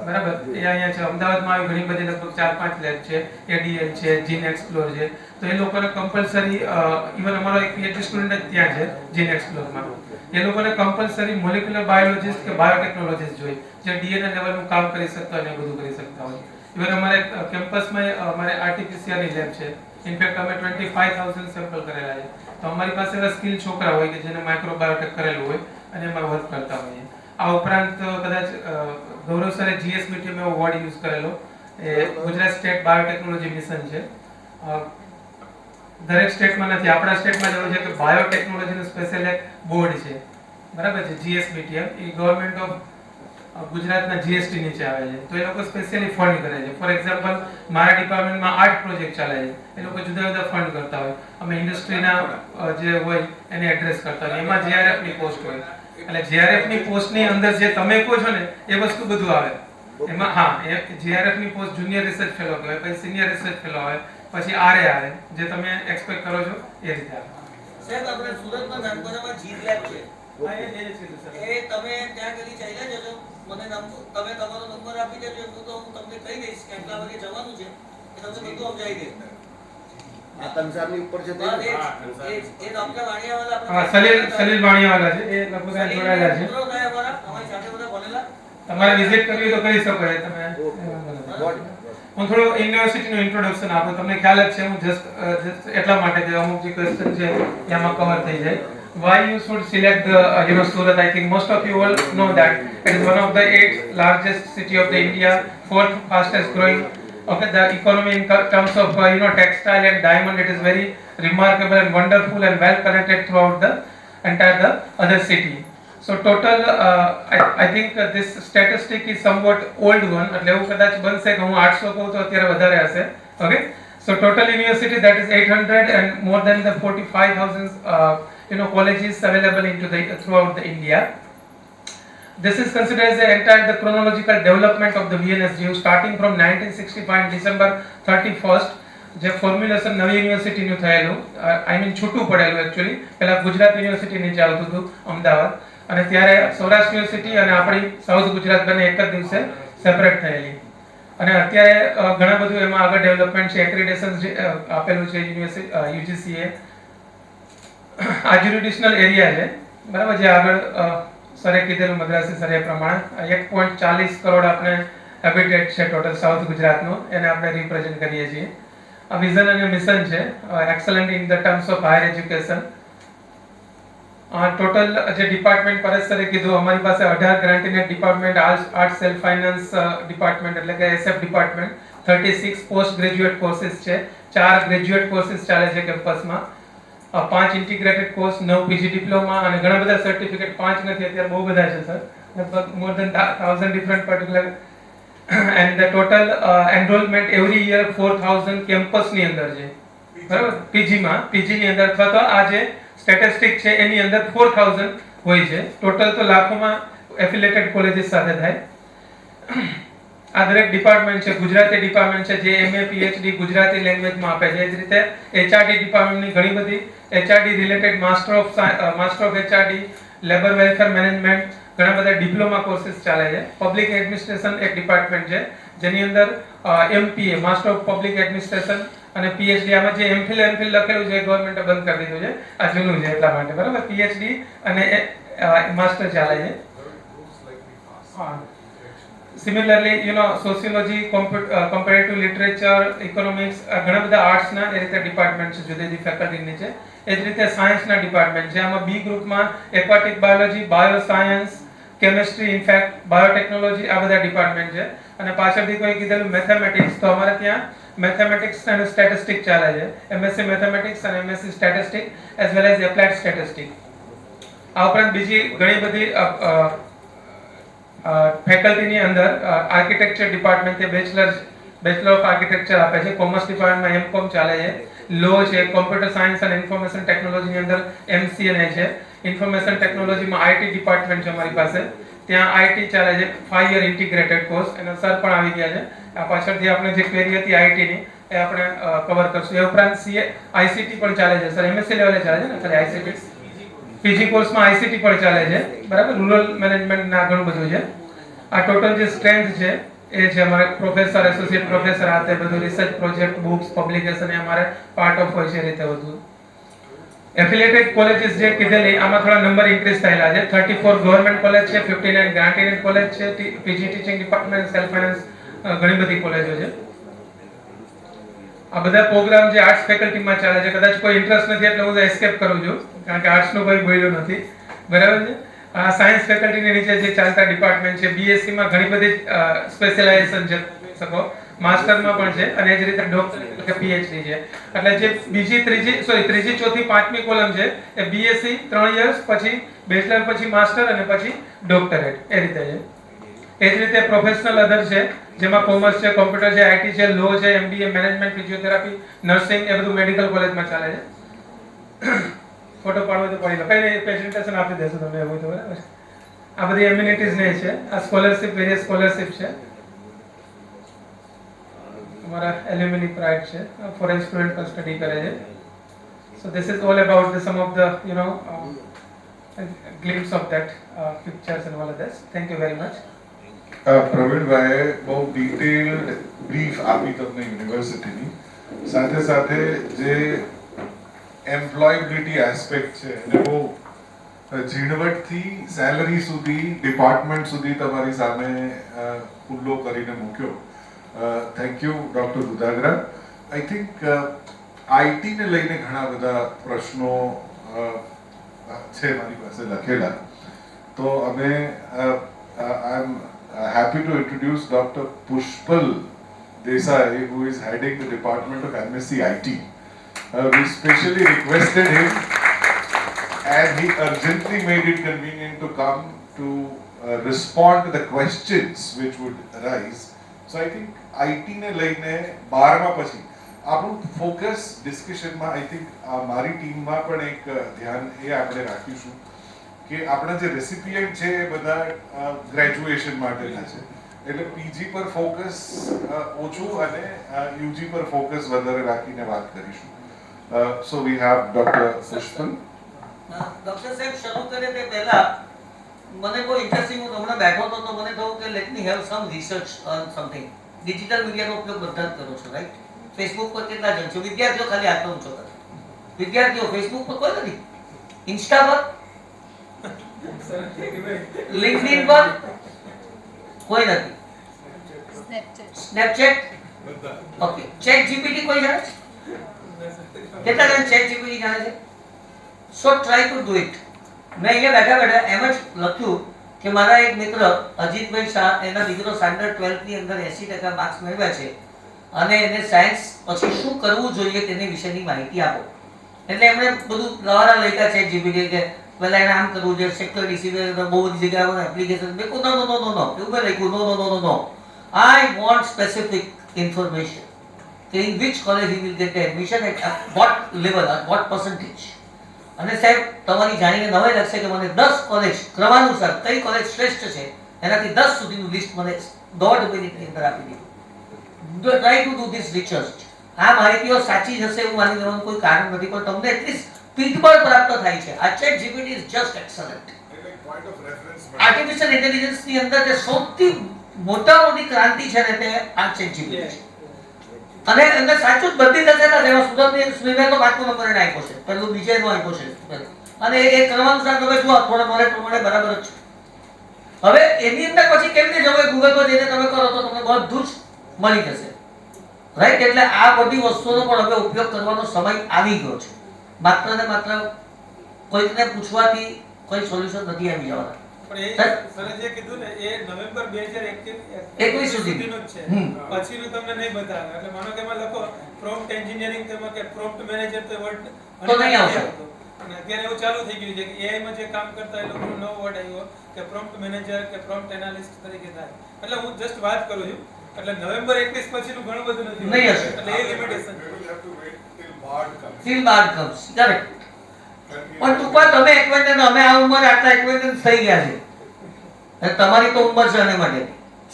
બરાબર. એ અહીંયા છે અમદાવાદમાં આવી ઘણી બધી લગભગ 4-5 લેબ છે, એડીએલ છે, જીન એક્સપ્લોર છે. તો એ લોકોને કમ્પલસરી, ઇવન અમારો એક પીએચડી સ્ટુડન્ટ જ ત્યાં છે જીન એક્સપ્લોરમાં, એ લોકોને કમ્પલસરી મોલેક્યુલર બાયોલોજીસ્ટ કે બાયોટેકનોલોજીસ્ટ જોઈએ જે ડીએનએ લેવલનું કામ કરી શકતા હોય અને બધું કરી શકતા હોય. ઇવન અમારે કેમ્પસમાં અમારે આરટીપીસીઆરની લેબ છે. ઇનફેક્ટ અમે 25,000 સેમ્પલ કરેલા છે. તો અમારી પાસે એવા સ્કિલ છોકરા હોય કે જેને માઇક્રોબાયોટેક કરેલું હોય અને એમાં વર્ક કરતા હોઈએ. આ ઉપરાંત કદાચ ગૌરવ સરે જીએસબીટીમાં એવો વર્ડ યુઝ કરેલો, એ ગુજરાત સ્ટેટ બાયોટેકનોલોજી મિશન છે. દરેક સ્ટેટમાં નથી, આપણા સ્ટેટમાં એવું છે કે બાયોટેકનોલોજીનું સ્પેશિયલ એક બોર્ડ છે, બરાબર છે, જીએસબીટીએમ. એ ગવર્નમેન્ટ ઓફ ગુજરાતના જીએસટી નીચે આવે છે. તો એ લોકો સ્પેશિયલી ફંડ કરે છે. ફોર એક્ઝામ્પલ મારા ડિપાર્ટમેન્ટમાં 8 પ્રોજેક્ટ ચાલે છે, એ લોકો જુદા જુદા ફંડ કરતા હોય. અમે ઇન્ડસ્ટ્રીના જે હોય એને એડ્રેસ કરતા હોય. એમાં જીઆરએફની પોસ્ટ હોય, એટલે જીઆરએફની પોસ્ટની અંદર જે તમે કહો છો ને એ વસ્તુ બધું આવે એમાં. હા, એ જીઆરએફની પોસ્ટ જુનિયર રિસર્ચ ફેલો કહેવાય, પછી સિનિયર રિસર્ચ ફેલો આવે, પછી આરએ આવે, જે તમે એક્સપેક્ટ કરો છો એ રીતે આવે. સાહેબ આપણે સુરતમાં નાનપણમાં જીન લેબ છે, એ તમે ત્યાં ગલી ચાલ્યા જજો, મને તમે તમારો નંબર આપી દેજો, તો હું તમને કહી દઈશ કે આટલા વાગે જવાનું છે, એ તમને બધું સમજાવી દે. આ કંસારની ઉપર છે તે એ ડોક્ટર વાણિયાવાલા હા, સલીલ વાણિયાવાલા છે, એ લગભગ આ જોડાયેલા છે. મિત્રો થાય અમારા, અમારી સાથે બધા ભણેલા. તમારે વિઝિટ કરવી તો કરી શકો છો તમે. હું થોડું યુનિવર્સિટીનું ઇન્ટ્રોડક્શન આપું. તમને ખ્યાલ જ છે, હું જસ્ટ એટલા માટે કે અમુક જે ક્વેશ્ચન છે એમાં કવર થઈ જાય. Why you should select the Surat? I think most of you all know that it is one of the 8th largest city of the India, 4th fastest growing. Okay, the economy in terms of textile and diamond, it is very remarkable and wonderful and well connected throughout the entire other city. So total, I think this statistic is somewhat old one. એટલે એવું કદાચ બનશે કે હું 800 કહું તો અત્યારે વધારે હશે. Okay, so total university that is 800 and more than the 45,000 colleges available throughout the India. This is considered as the chronological development of the VNSGU starting from 1965 December 31st. જે ફોર્મ્યુલેશન નવી યુનિવર્સિટીનું થયેલું, આઈ મીન છૂટું પડેલું actually. પહેલા Gujarat university નીચે આવતું હતું અમદાવાદ, અને ત્યારે સૌરાષ્ટ્ર યુનિવર્સિટી અને આપણી સાઉથ ગુજરાત બંને એક જ દિવસે સેપરેટ થયેલી. અને અત્યારે ઘણા બધું એમાં આગળ ડેવલપમેન્ટ છે, એક્રેડિટેશન આપેલું છે યુજીસીએ. આ જ્યુરિડિશનલ એરિયા છે, બરાબર, જે આગળ સરે કીધેલું મદ્રાસી સરે પ્રમાણે 1.40 કરોડ આપણે હેબિટેટ છે ટોટલ સાઉથ ગુજરાતનું, એને આપણે રિપ્રેઝન્ટ કરીએ છીએ. આ વિઝન અને મિશન છે excellent in the terms of higher education. Total જે ડિપાર્ટમેન્ટ પરેશ સરે કીધું, અમારી પાસે 18 grant in aid department, art self finance department એટલે કે SF department, 36 post graduate courses છે, 4 ગ્રેજ્યુએટ કોર્સિસ ચાલે છે કેમ્પસમાં, 5 ઇન્ટિગ્રેટેડ કોર્સ, 9 પીજી ડિપ્લોમા અને ઘણા બધા સર્ટિફિકેટ. 5 નથી, અત્યારે બહુ બધા છે સર, લગભગ more than 1000 different particular. And the total enrolment every year 4000 કેમ્પસની અંદર છે, બરાબર, પીજીની અંદર, અથવા તો આ જે સ્ટેટિસ્ટિક છે એની અંદર 4000 હોય છે. ટોટલ તો લાખોમાં એફિલેટેડ કોલેજીસ સાથે થાય. આ દરેક ડિપાર્ટમેન્ટ છે, ગુજરાતી ડિપાર્ટમેન્ટ છે જે MA PhD ગુજરાતી લેંગ્વેજમાં આપે છે. એ જ રીતે HRD ડિપાર્ટમેન્ટની ઘણી બધી HRD related master of HRD, labour welfare management, ઘણા બધા ડિપ્લોમા કોર્સીસ ચાલે છે. પબ્લિક એડમિનિસ્ટ્રેશન એક ડિપાર્ટમેન્ટ છે જેની અંદર MPA master of public administration અને PhD, આમાં જે MPhil લખેલું છે ગવર્મેન્ટે બંધ કરી દીધું છે, આ જૂનું છે એટલા માટે, બરાબર. PhD અને માસ્ટર ચાલે છે. Similarly sociology, comparative literature, economics, ઘણા બધા આર્ટ્સના એ રીતે ડિપાર્ટમેન્ટ છે જુદી જુદી ફેકલ્ટીની છે. એ જ રીતે સાયન્સના ડિપાર્ટમેન્ટ છે. આમાં બી ગ્રુપમાં aquatic biology, bio science, chemistry, in fact biotechnology, આ બધા ડિપાર્ટમેન્ટ છે. અને પાછળથી કોઈ કીધેલું મેથેમેટિક્સ, તો અમારે ત્યાં મેથેમેટિક્સ અને સ્ટેટિસ્ટિક ચાલે છે. MSc મેથેમેટિક્સ અને MSc statistic as well as applied statistic. આ ઉપરાંત બીજી ઘણી બધી ફેકલ્ટીની અંદર architecture department bachelor of architecture આપે છે. કોમર્સ ડિપાર્ટમેન્ટમાં MCOM ચાલે છે. લો છે, કોમ્પ્યુટર સાયન્સ અને ઇન્ફોર્મેશન ટેકનોલોજીની અંદર MCNA છે. ઇન્ફોર્મેશન ટેકનોલોજીમાં IT ડિપાર્ટમેન્ટ છે અમારી પાસે, ત્યાં IT ચાલે છે, 5 યર ઇન્ટિગ્રેટેડ કોર્સ. એના સર પણ આવી ગયા છે. આ પાછળથી આપણે જે ક્વેરી હતી IT ની એ આપણે કવર કરશું. એ ઉપરાંત ICT પણ ચાલે છે સર, MSc લેવલે ચાલે છે ને ખાલી ICT. PG કોર્સમાં ICT પણ ચાલે છે, બરાબર. રૂરલ મેનેજમેન્ટના ઘણું બધું છે. આ ટોટલ જે સ્ટ્રેન્થ છે એ છે અમારે પ્રોફેસર, એસોસિએટ પ્રોફેસર, આ તે બધું રિસર્ચ પ્રોજેક્ટ, બુક્સ, પબ્લિકેશન એ અમારે પાર્ટ ઓફ હોય છે એ રીતે બધું. એફિલિએટેડ કોલેજીસ જે કીધેલી આમાં થોડા નંબર ઇન્ક્રીઝ થયેલા છે. 34 ગવર્નમેન્ટ કોલેજ છે, 59 ગ્રાન્ટેડ કોલેજ છે, PG teaching department, self finance, ઘણી બધી કોલેજો છે. આ બધા પ્રોગ્રામ જે આર્ટ્સ ફેકલ્ટીમાં ચાલે છે, કદાચ કોઈ ઇન્ટરેસ્ટ નથી એટલે હું એસ્કેપ કરું છું કારણ કે આર્ટ્સનું કોઈ બોલ્યું નથી, બરાબર છે. આ સાયન્સ ફેકલ્ટીની નીચે જે ચાલતા ડિપાર્ટમેન્ટ છે, BSc માં ઘણી બધી સ્પેશિયલાઇઝેશન છે શકો, માસ્ટરમાં પણ છે અને એ જ રીતે ડોક્ટર કે PhD છે. એટલે જે ત્રીજી, ચોથી, પાંચમી કોલમ છે એ BSc 3 યર્સ, પછી બેચલર, પછી માસ્ટર અને પછી ડોક્ટરેટ, એ રીતે છે. એ જ રીતે પ્રોફેશનલ અધર છે જેમાં કોમર્સ છે, કોમ્પ્યુટર છે, IT છે, લો છે, MBA, મેનેજમેન્ટ, ફિઝિયોથેરાપી, નર્સિંગ, એ બધું મેડિકલ કોલેજમાં ચાલે છે. ફોટો પાડવો તો પડી લો, કઈ નહીં, પ્રેઝન્ટેશન આપી દેશો તમે એવું તો, બરાબર. આ બધી એમ્યુનિટીઝ ને છે. આ સ્કોલરશિપ, વેરિયસ સ્કોલરશિપ છે. અમારા એલ્યુમિની પ્રાઇડ છે, ફોરેન સ્ટુડન્ટ પણ સ્ટડી કરે છે. So this is all about the sum of the glimpse of that pictures and all of this. Thank you very much. પ્રવીણભાઈએ બહુ ડિટેલ્ડ બ્રીફ આપી તમને યુનિવર્સિટીની, સાથે સાથે જે એમ્પ્લોયેબિલિટી એસ્પેક્ટ છે એને બહુ ઝીણવટથી સેલરી સુધી, ડિપાર્ટમેન્ટ સુધી તમારી સામે ખુલ્લો કરીને મૂક્યો. Thank you doctor Dudhagara. I think આઈટીને લઈને ઘણા બધા પ્રશ્નો છે મારી પાસે લખેલા, તો અમે આઈ એમ happy to introduce Dr. Pushpal Desai, who is heading the Department of MSc IT. We specially requested him and he urgently made it convenient to come to respond to the questions which would arise. So I think IT ને લઈને 12મા પછી આપણું focus ડિસ્કશનમાં I think મારી ટીમમાં પણ એક ધ્યાન એ આપણે રાખીશું કે આપણા જે રેસિપિયન્ટ છે એ બધા ગ્રેજ્યુએશન માટેના છે, એટલે પીજી પર ફોકસ ઓછું અને યુજી પર ફોકસ વધારે રાખીને વાત કરીશું. સો વી હેવ ડોક્ટર પુષ્પલ. ડોક્ટર સાહેબ શરૂ કરે તે પહેલા મને બહુ ઇન્ટરેસ્ટિંગ, હું હમણાં બેઠો હતો તો મને થયું કે let me have sum research on something. Digital મીડિયાનો ઉપયોગ બધા જ કરો છો, રાઈટ? ફેસબુક પર કેટલા જણ છો? વિદ્યાર્થીઓ ખાલી હાથ ઊંચો કરે. વિદ્યાર્થીઓ ફેસબુક પર કોઈ નથી, ઇન્સ્ટા પર, LinkedIn પર કોઈ નથી, સ્નેપચેટ, ઓકે, ચેટ જીપીટી કોઈ જાણે છે? કેટલા જણ ચેટ જીપીટી જાણે છે? સો ટ્રાય ટુ ડુ ઇટ. મેં અહીંયા બેઠા બેઠા એમ જ લખ્યું કે મારા એક મિત્ર અજીતભાઈ શાહ, એના દીકરો સ્ટાન્ડર્ડ 12 ની અંદર 80% માર્ક્સ મેળવ્યા છે અને એને સાયન્સ પછી શું કરવું જોઈએ તેની વિશેની માહિતી આપો. એટલે એમણે બધું લવારા લખ્યા ચેટ જીપીટી કે પહેલા એને આમ કરવું જોઈએ, સેક્ટર ડિસિઝન, બહુ બધી જગ્યાએ એપ્લિકેશન. મેં કહ્યું નો એવું મેં લખ્યું નો. I want specific information in which college he will get the admission, at what level, at what percentage. અને સાહેબ તમારી જાણીને નવાઈ લાગશે કે મને 10 કોલેજ ક્રમાનુસાર કઈ કોલેજ શ્રેષ્ઠ છે એનાથી 10 સુધીનું લિસ્ટ મને 1.5 મિનિટની અંદર આપી દીધું. Try to do this research. આ માહિતીઓ સાચી જ હશે એવું માની લેવાનું કોઈ કારણ નથી, પણ તમને એટલીસ્ટ પીઠબળ પ્રાપ્ત થાય છે. આ chat GPT is just excellent. Point of reference artificial intelligence ની અંદર જે સૌથી મોટી ક્રાંતિ છે ને તે આ ચેટ જીપીટી છે. અને અંદર સાચું જ બધી થશે ને એમાં સુરતની સુવિધા તો 5મો નંબર આપ્યો છે, પેલું બીજેનો આપ્યો છે, અને એ ક્રમાનુસાર તમે જુઓ થોડા નોલેજ પ્રમાણે બરાબર જ છે. હવે એની અંદર પછી કેવી રીતે જવું, ગૂગલ પર જઈને તમે કરો તો તમને બધું જ મળી જશે, રાઈટ? એટલે આ બધી વસ્તુઓનો પણ હવે ઉપયોગ કરવાનો સમય આવી ગયો છે. માત્ર ને માત્ર કોઈકને પૂછવાથી કોઈ સોલ્યુશન નથી આવી જવાના. પણ એ સરે જે કીધું ને એ નવેમ્બર 2021 સુધીનું જ છે, પછીનું તમને નહીં બતાવે. એટલે માનો કે એમાં લખો પ્રોમ્પ્ટ એન્જિનિયરિંગ તેમાં કે પ્રોમ્પ્ટ મેનેજર તો વર્ડ તો નહીં આવશે. અને અત્યારે એવું ચાલુ થઈ ગયું છે કે AI માં જે કામ કરતા એ લોકોનો નવો વર્ડ આવ્યો કે પ્રોમ્પ્ટ મેનેજર કે પ્રોમ્પ્ટ એનાલિસ્ટ તરીકે થાય. એટલે હું જસ્ટ વાત કરું છું. એટલે નવેમ્બર 21 પછીનું ઘણું બધું નથી નહીં હશે. એટલે એ લિમિટેશન છે. Till Bard comes. Correct. પણ ટૂંકમાં તમે એક્વેન્ટન્સ, અમે આ ઉંમરે આટલા એક્વેન્ટન્સ થઈ ગયા છે, અને તમારી તો ઉંમર છે આને માટે.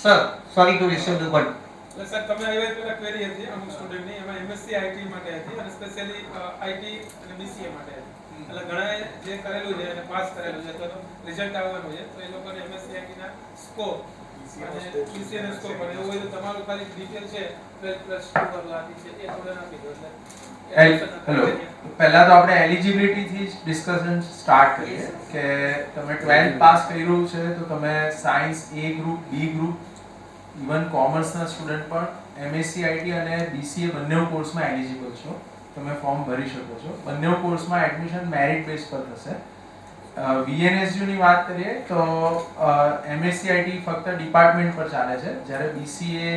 Sir sorry to disturb you, but એટલે સર તમે આવ્યા પેલા ક્વેરી હતી અમુક સ્ટુડન્ટની, એમાં MSc IT માટે હતી અને સ્પેશિયલી IT અને BCA માટે હતી. એટલે ઘણાએ જે કરેલું છે અને પાસ કરેલું છે તો રિઝલ્ટ આવવાનું છે, તો એ લોકોને MSc IT ના સ્કોપ અને BCA ના સ્કોપ અને એવું હોય તો તમારું ખાલી ડિટેલ છે 12+2 પર લાગી છે એ થોડે નાખી દો. હેલો, પહેલા તો આપણે એલિજિબિલિટી થી ડિસ્કશન સ્ટાર્ટ કરીએ કે તમે 12th પાસ કર્યું છે તો તમે science A group, B group, even કોમર્સના સ્ટુડન્ટ પણ MSc IT અને BCA બંને કોર્સમાં એલિજિબલ છો. તમે ફોર્મ ભરી શકો છો. બંને કોર્સમાં એડમિશન મેરિટ બેઝ પર થશે. VNSU ની વાત કરીએ તો MSc IT ફક્ત ડિપાર્ટમેન્ટ પર ચાલે છે, જ્યારે BCA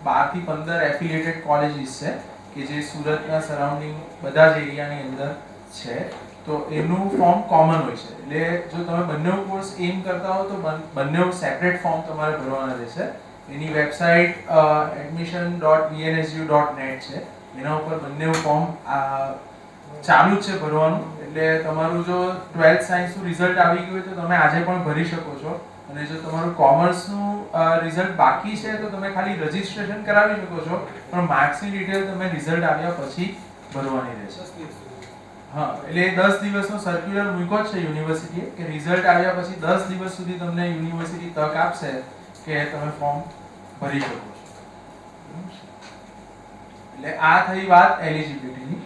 12 થી 15 એફિલિએટેડ કોલેજીસ છે કે જે સુરતના સરાઉન્ડિંગ બધા જ એરિયાની અંદર છે, તો એનું ફોર્મ કોમન હોય છે. એટલે જો તમે બંને કોર્સ એમ કરતા હો તો બંને સેપરેટ ફોર્મ તમારે ભરવાના રહેશે. એની વેબસાઇટ admission.vnsu.net છે, એના ઉપર બંને ફોર્મ ચાલુ જ છે ભરવાનું. એટલે તમારું જો 12th સાયન્સનું રિઝલ્ટ આવી ગયું હોય તો તમે આજે પણ ભરી શકો છો, અને જો તમારું કોમર્સનું રિઝલ્ટ બાકી છે તો તમે ખાલી રજીસ્ટ્રેશન કરાવી શકો છો, પણ માર્ક્સની ડિટેલ તમે રિઝલ્ટ આવ્યા પછી ભરવાની રહેશે. હા, એટલે 10 દિવસનો સર્ક્યુલર મૂક્યો છે યુનિવર્સિટીએ કે રિઝલ્ટ આવ્યા પછી 10 દિવસ સુધી તમને યુનિવર્સિટી તક આપશે કે તમે ફોર્મ ભરી શકો છો. એટલે આ થઈ વાત એલિજિબિલિટીની.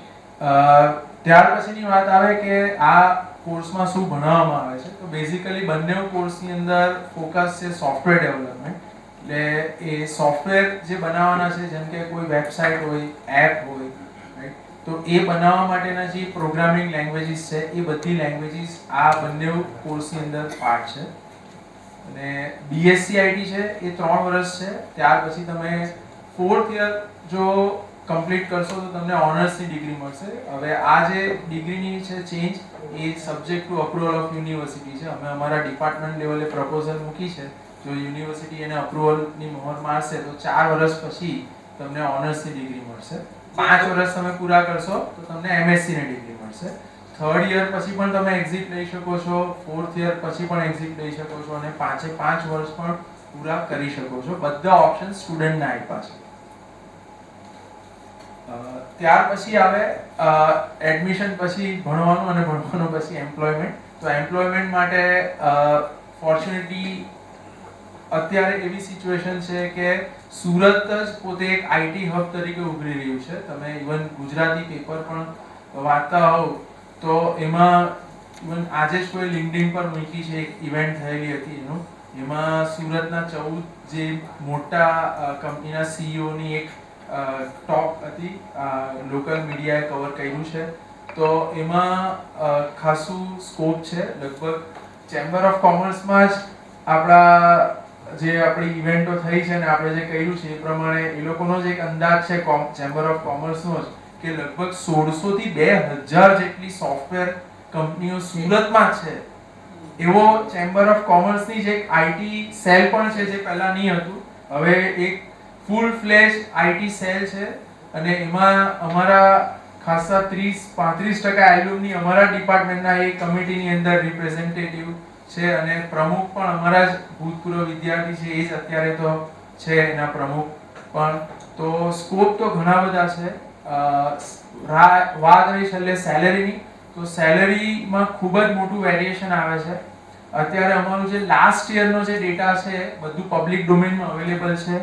ત્યાર પછીની વાત આવે કે આ કોર્સમાં શું ભણાવવામાં આવે છે. તો બેઝિકલી બંને કોર્સની અંદર ફોકસ છે સોફ્ટવેર ડેવલપમેન્ટ. એટલે એ સોફ્ટવેર જે બનાવવાના છે, જેમ કે કોઈ વેબસાઇટ હોય, એપ હોય, રાઈટ, તો એ બનાવવા માટેના જે પ્રોગ્રામિંગ લેંગ્વેજીસ છે એ બધી લેંગ્વેજીસ આ બંને કોર્સની અંદર પાર્ટ છે. અને BSc IT છે એ 3 વર્ષ છે. ત્યાર પછી તમે 4th યર જો કમ્પ્લીટ કરશો તો તમને ઓનર્સની ડિગ્રી મળશે. હવે આ જે ડિગ્રીની છે change A subject to approval of university છે. અમે અમારા ડિપાર્ટમેન્ટ લેવલે પ્રપોઝલ મૂકી છે. જો યુનિવર્સિટી એને અપ્રુવલની મહોર મારશે તો 4 વર્ષ પછી તમને ઓનર્સની ડિગ્રી મળશે. 5 વર્ષ તમે પૂરા કરશો તો તમને MSc ની ડિગ્રી મળશે. 3rd યર પછી પણ તમે એક્ઝિટ લઈ શકો છો, 4th યર પછી પણ એક્ઝિટ લઈ શકો છો, અને 5 વર્ષ પણ પૂરા કરી શકો છો. બધા ઓપ્શન સ્ટુડન્ટને આપ્યા છે. ત્યાર પછી આવે એડમિશન પછી ભણવાનું, અને ભણવાનું પછી એમ્પ્લોયમેન્ટ. તો એમ્પ્લોયમેન્ટ માટે ફોર્ચ્યુનેટલી અત્યારે એવી સિચ્યુએશન છે કે સુરત જ પોતે એક IT હબ તરીકે ઉભરી રહ્યું છે. તમે ઇવન ગુજરાતી પેપર પણ વાંચતા હોવ તો એમાં ઇવન આજે જ કોઈ લિંક્ડઇન પર મૂકી છે, એક ઇવેન્ટ થયેલી હતી એમાં સુરતના 14 જે મોટા કંપનીના CEO ની એક ટોપ હતી, લોકલ મીડિયાએ કવર કર્યું છે. તો એમાં ખાસું સ્કોપ છે. લગભગ ચેમ્બર ઓફ કોમર્સમાં જ આપણી ઇવેન્ટો થઈ છે ને આપણે જે કર્યું છે એ પ્રમાણે એ લોકોનો જ એક અંદાજ છે ચેમ્બર ઓફ કોમર્સનો જ કે લગભગ 1600 થી 2000 જેટલી સોફ્ટવેર કંપનીઓ સુરતમાં છે. એવો ચેમ્બર ઓફ કોમર્સની જ એક IT સેલ પણ છે, જે પહેલા નહીં હતું. હવે એક ફૂલ ફ્લેશ IT સેલ છે, અને એમાં અમારા ખાસા 30-35% એલ્યુમની અમારા ડિપાર્ટમેન્ટના એ કમિટીની અંદર રિપ્રેઝેન્ટેટિવ છે અને પ્રમુખ પણ અમારા જ ભૂતપૂર્વ વિદ્યાર્થી છે, એ જ અત્યારે તો છે એના પ્રમુખ પણ. તો સ્કોપ તો ઘણા બધા છે. વાત રહી છેલ્લે સેલેરીની, તો સેલેરીમાં ખૂબ જ મોટું વેરિએશન આવે છે. અત્યારે અમારું જે લાસ્ટ યરનો જે ડેટા છે બધું પબ્લિક ડોમેનમાં અવેલેબલ છે.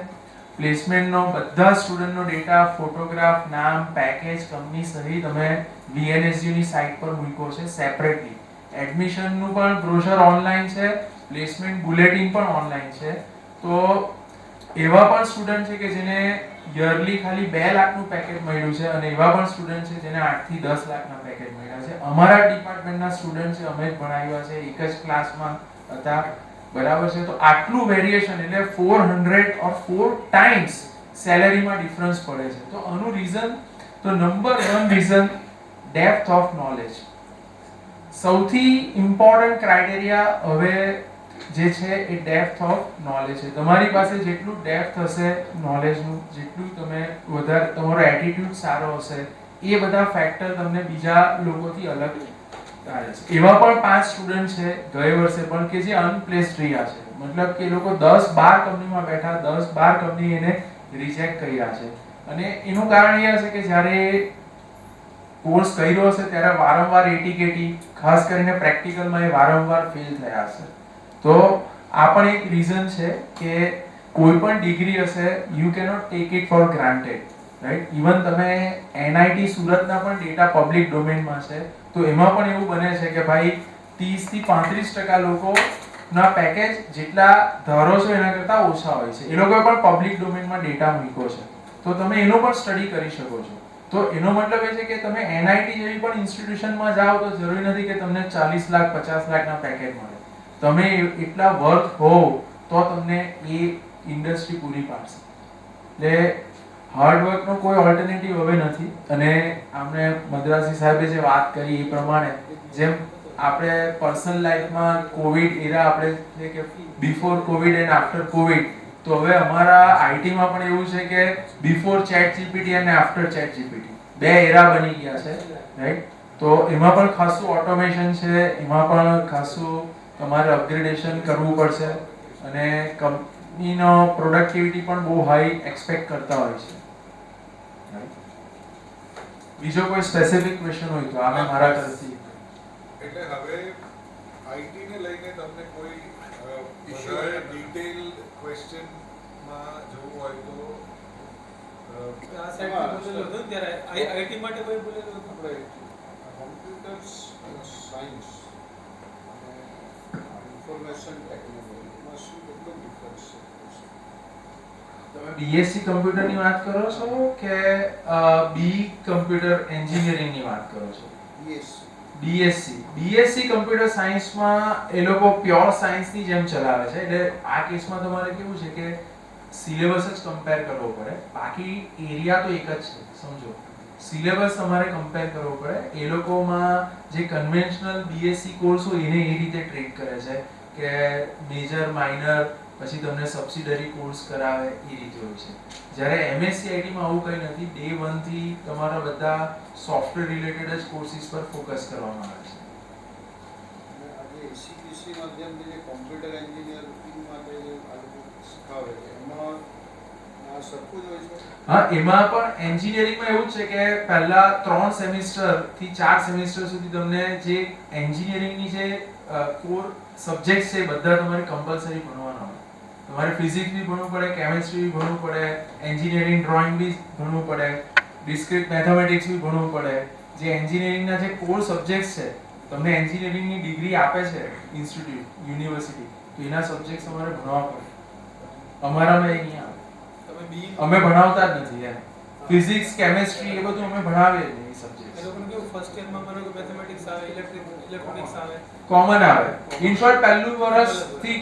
પ્લેસમેન્ટનો બધા સ્ટુડન્ટનો ડેટા, ફોટોગ્રાફ, નામ, પેકેજ, કંપની સહિત અમે VNSU ની સાઇટ પર મૂક્યો છે સેપરેટલી. એડમિશનનું પણ બ્રોશર ઓનલાઈન છે, પ્લેસમેન્ટ બુલેટિન પણ ઓનલાઈન છે. તો એવા પણ સ્ટુડન્ટ છે કે જેને યરલી ખાલી 2 લાખનું પેકેજ મળ્યું છે અને એવા પણ સ્ટુડન્ટ છે જેને 8 થી 10 લાખના પેકેજ મળ્યા છે. અમારા ડિપાર્ટમેન્ટના સ્ટુડન્ટ છે, અમે જ ભણાવ્યા છે, એક જ ક્લાસમાં હતા, બરાબર છે. તો આટલું વેરિએશન એટલે 400 ઓર 4 ટાઈમ્સ સેલેરીમાં ડિફરન્સ પડે છે. તો આનું રીઝન, તો number 1 reason depth of knowledge. સૌથી ઇમ્પોર્ટન્ટ ક્રાઇટેરિયા હવે જે છે એ ડેપ્થ ઓફ નોલેજ છે. તમારી પાસે જેટલું ડેપ્થ હશે નોલેજનું, જેટલું તમે વધારે તમારો એટીટ્યુડ સારો હશે, એ બધા ફેક્ટર તમને બીજા લોકોથી અલગ પાડે છે. એવા પણ 5 સ્ટુડન્ટ છે ગયે વર્ષે પણ કે જે અનપ્લેસ્ડ રહ્યા છે. મતલબ કે એ લોકો 10-12 કંપનીમાં બેઠા, 10-12 કંપની એને રિજેક્ટ કર્યા છે. અને એનું કારણ એ હશે કે જ્યારે કોર્સ કર્યો હશે ત્યારે વારંવાર એટીકેટી, ખાસ કરીને પ્રેક્ટિકલમાં એ વારંવાર ફેલ થયા હશે. તો આ પણ એક રીઝન છે કે કોઈ પણ ડિગ્રી હશે, you cannot take it four granted, right. Even તમે NIT સુરતના પણ ડેટા પબ્લિક ડોમેનમાં છે, તો એમાં પણ એવું બને છે કે ભાઈ 30 થી 35% લોકોના પેકેજ જેટલા ધારો છો એના કરતાં ઓછા હોય છે. એ લોકોએ પણ પબ્લિક ડોમેનમાં ડેટા મૂક્યો છે, તો તમે એનો પણ સ્ટડી કરી શકો છો. તો એનો મતલબ એ છે કે તમે NIT જેવી પણ ઇન્સ્ટિટ્યુશનમાં જાઓ તો જરૂરી નથી કે તમને 40 લાખ 50 લાખના પેકેજ મળે. તમે એટલા વર્થ હો તો તમને એ ઇન્ડસ્ટ્રી પૂરી પાડશે. એટલે હાર્ડવર્કનો કોઈ ઓલ્ટરનેટિવ હવે નથી. અને આપણે મદ્રાસી સાહેબે જે વાત કરી એ પ્રમાણે જેમ આપણે પર્સનલ લાઈફમાં કોવિડ એરા આપણે કે before Covid and after Covid, તો હવે અમારા IT માં પણ એવું છે કે બિફોર ChatGPT અને આફ્ટર ChatGPT 2 એરા બની ગયા છે, રાઈટ. તો એમાં પણ ખાસું ઓટોમેશન છે, એમાં પણ ખાસું તમારે અપગ્રેડેશન કરવું પડશે અને કંપનીનો પ્રોડક્ટિવિટી પણ બહુ હાઈ એક્સપેક્ટ કરતા હોય છે. બીજો કોઈ સ્પેસિફિક ક્વેશ્ચન હોય તો આમે મારા તરફથી. એટલે હવે IT ને લઈને તમને કોઈ વધારે ડિટેલ ક્વેશ્ચનમાં જવું હોય તો આ સાઈડ બોલેલો હતો ત્યારે IT માટે કોઈ બોલેલો હતો. આપણે કોમ્પ્યુટર સાયન્સ અને ઇન્ફોર્મેશન ટેકનોલોજીમાં શું કેટલો ડિફરન્સ છે? તમે BSc કમ્પ્યુટરની વાત કરો છો કે BE કમ્પ્યુટર એન્જિનિયરિંગની વાત કરો છો? BSc કમ્પ્યુટર સાયન્સમાં એ લોકો પ્યોર સાયન્સની જેમ ચલાવે છે. એટલે આ કેસમાં તમારે કેવું છે કે સિલેબસ જ કમ્પેર કરવો પડે, બાકી એરિયા તો એક જ છે, સમજો. સિલેબસ તમારે કમ્પેર કરવો પડે. એ લોકોમાં જે કન્વેન્શનલ BSc કોર્સ હોય એને એ રીતે ટ્રીટ કરે છે કે મેજર, માઇનર, પછી તમને સબસિડરી કોર્સ કરાવે, એ રીતે હોય છે. જ્યારે MSc IT માં આવું કંઈ નથી. ડે 1 થી તમારા બધા સોફ્ટવેર રિલેટેડ જ કોર્સિસ પર ફોકસ કરવામાં આવે છે. આજે ACPC માધ્યમથી જે કોમ્પ્યુટર એન્જિનિયરિંગ માટે જે શીખવાડે છે એમાં આ સરખું જ હોય છે? હા, એમાં પણ એન્જિનિયરિંગમાં એવું છે કે પહેલા 3 સેમિસ્ટર થી 4 સેમિસ્ટર સુધી તમને જે એન્જિનિયરિંગની જે કોર સબ્જેક્ટ્સ છે બધા તમારે કમ્પલસરી ભણવાના હોય. તમારે ફિઝિક્સ બી ભણવું પડે, કેમેસ્ટ્રી બી ભણવું પડે, એન્જિનિયરિંગ ડ્રોઈંગ બી ભણવું પડે, ડિસ્ક્રીટ મેથેમેટિક્સ બી ભણવું પડે. જે એન્જિનિયરિંગના જે કોર સબ્જેક્ટ્સ છે, તમને એન્જિનિયરિંગની ડિગ્રી આપે છે ઇન્સ્ટિટ્યૂટ, યુનિવર્સિટી, તો એના સબ્જેક્ટ્સ તમારે ભણવા પડે. અમારામાં એ નહીં આવે. અમે ભણાવતા જ નથી એમ. ફિઝિક્સ, કેમેસ્ટ્રી એ બધું અમે ભણાવીએ જ નહીં સબ્જેક્ટ. એ લોકોને કેવું ફર્સ્ટ યરમાં માનો કે મેથેમેટિક્સ આવે, ઇલેક્ટ્રોનિક્સ આવે, કોમન આવે. ઇન શોર્ટ પહેલું વર્ષથી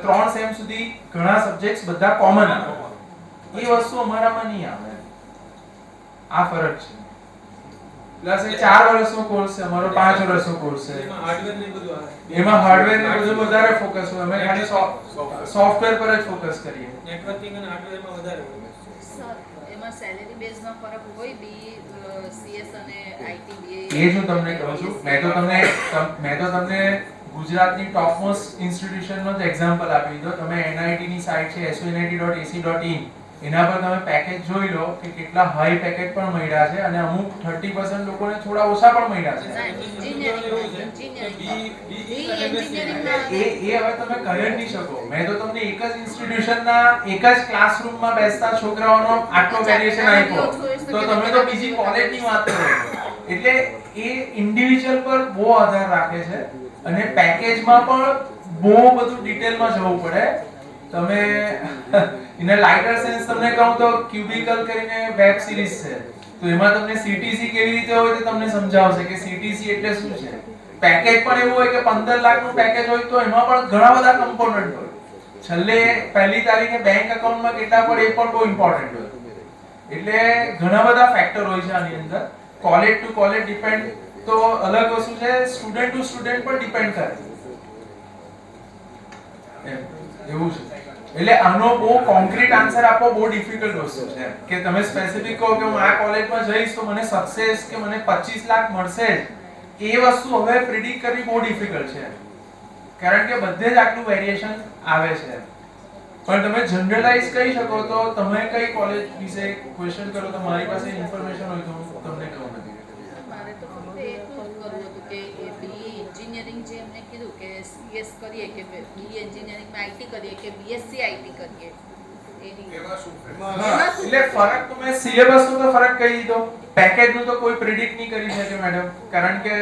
3 સેમ સુધી ઘણા સબ્જેક્ટ્સ બધા કોમન આવે. એ વસ્તુ અમારામાં નહીં આવે. આ ફરક છે. પ્લસ એ 4 વર્ષનો કોર્સ છે, અમારો 5 વર્ષનો કોર્સ છે. એમાં હાર્ડવેર ને બધું આવે. એમાં હાર્ડવેર ને બધું વધારે ફોકસ હોય, અમે ખાલી સોફ્ટવેર પર જ ફોકસ કરીએ. નેટવર્કિંગ અને હાર્ડવેરમાં વધારે હોય. સર એમાં સેલેરી બેઝમાં ફરક હોય બી સીએસ અને આઈટી બે એ જ હું તમને કહું છું. મેં તો તમને ગુજરાતની ટોપમોસ્ટ ઇન્સ્ટિટ્યુશનનો જ એક્ઝામ્પલ આપી દીધો. તમે એનઆઈટી ની સાઇટ છે sonit.ac.in એના પર તમે પેકેજ જોઈ લો કે કેટલા હાઈ પેકેજ પણ મળ્યા છે અને અમુક 30% લોકોને થોડા ઓછા પણ મળ્યા છે. એ હવે તમે કરી નહીં શકો. મેં તો તમને એક જ ઇન્સ્ટિટ્યુશનના એક જ ક્લાસરૂમમાં બેસતા છોકરાઓનો આટલો વેરિએશન આપ્યો તો તમે તો બીજી કોલેજની વાત કરો. એટલે એ ઇન્ડિવિજ્યુઅલ પર બહુ આધાર રાખે છે અને પેકેજમાં પણ બહુ બધું ડિટેલમાં જવું પડે. તમે ઇન અ લાઇટર સેન્સ તમને કહું તો ક્યુબિકલ કરીને વેબ સિરીઝ છે, તો એમાં તમને સીટીસી કેવી રીતે હોય તે તમને સમજાવશે કે સીટીસી એટલે શું છે. પેકેજ પણ એવું હોય કે 15 લાખનું પેકેજ હોય તો એમાં પણ ઘણા બધા કમ્પોનન્ટ હોય. છેલ્લે પહેલી તારીખે બેંક એકાઉન્ટમાં કેટલા પડે એ પણ બહુ ઇમ્પોર્ટન્ટ હોય. એટલે ઘણા બધા ફેક્ટર હોય છે આની અંદર. કોલેજ ટુ કોલેજ ડિપેન્ડ તો અલગ વસ્તુ છે, સ્ટુડન્ટ ટુ સ્ટુડન્ટ પર ડિપેન્ડ કરે. એવું છે. એટલે આનો બહુ કોન્ક્રીટ આન્સર આપવો બહુ ડિફિકલ્ટ વસ્તુ છે કે તમે સ્પેસિફિક કહો કે હું આ કોલેજમાં જઈશ તો મને સક્સેસ કે મને 25 લાખ મળશે એ વસ્તુ હવે પ્રિડિક્ટ કરવી બહુ ડિફિકલ્ટ છે, કારણ કે બધે જ આટલું વેરિએશન આવે છે. પણ તમે જનરલાઇઝ કહી શકો તો તમે કઈ કોલેજ વિશે ક્વેશ્ચન કરો તો મારી પાસે ઇન્ફોર્મેશન હોય તો હું તમને કહું. મારે તો ફક્ત એટલું જ કરવું હતું કે એ બી એન્જિનિયરિંગ જે એમને કીધું કે સીએસ કરીએ કે બી એન્જિનિયરિંગમાં આઈટી કરીએ કે બીએસસી આઈટી કરીએ એટલે ફરક તો મેં સિલેબસનો તો ફરક કહી દીધો. પેકેજનું તો કોઈ પ્રિડિક્ટ નહીં કરી શકે મેડમ, કારણ કે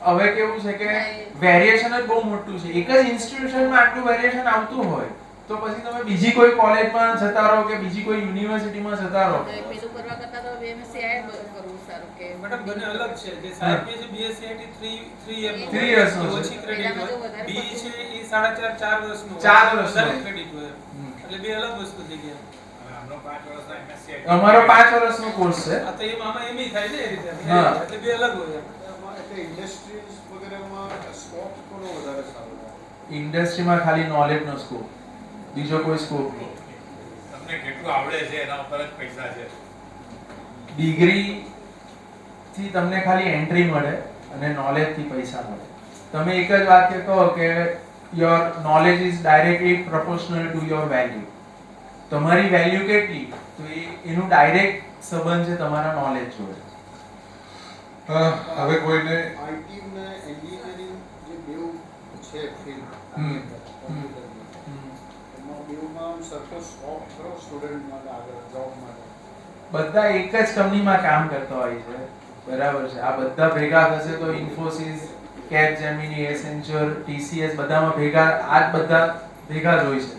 હવે કેવું છે કે વેરિએશન જ બહુ મોટું છે. એક જ ઇન્સ્ટિટ્યુશનમાં આટલું વેરિએશન આવતું હોય તો પછી તમે બીજી કોઈ કોલેજમાં જતા રહો કે બીજી કોઈ યુનિવર્સિટીમાં જતા રહો. પેલું કરવા કરતા તો બીએમસી આય કરવું સારું કે મેડમ બંને અલગ છે. જે સાહેબ કે છે બીએસસી આઈટી 3 years નો ઓછી ક્રેડિટ હોય, બી છે એ 4.5 વર્ષનો 4 વર્ષનો ક્રેડિટ હોય. એટલે બે અલગ વસ્તુ થઈ ગયા. અમારો 5 વર્ષનો કોર્સ છે. આ તો આમાં એમ થાય ને એ રીતે. એટલે બે અલગ હોય. એટલે ઇન્ડસ્ટ્રીઝ વગેરેમાં સ્કોપ કોનો વધારે સારો છે? ઇન્ડસ્ટ્રીમાં ખાલી નોલેજનો સ્કોપ, બીજો કોઈ સ્કોપ નહીં. તમને કેટલું આવડે છે એના ઉપર જ પૈસા છે. ડિગ્રી થી તમને ખાલી એન્ટ્રી મળે અને નોલેજ થી પૈસા મળે. તમે એક જ વાક્ય કહો કે your knowledge is directly proportional to your value. તમારી વેલ્યુ કેટલી તો એનું ડાયરેક્ટ સંબંધ છે તમારા નોલેજ જોડે. હવે કોઈને આઈટી ને એન્જિનિયરિંગ જે બેઉ છે ફિલ્ડ એમાં બેઉમાં સરખો સ્કોપ ખરો સ્ટુડન્ટ માટે આગળ જોબ માટે? બધા એક જ કંપનીમાં કામ કરતા હોય છે, બરાબર છે. આ બધા ભેગા થશે તો ઇન્ફોસિસ, કેપજેમિની, એસેન્ચર, ટીસીએસ બધામાં ભેગા આ જ બધા ભેગા જ હોય છે.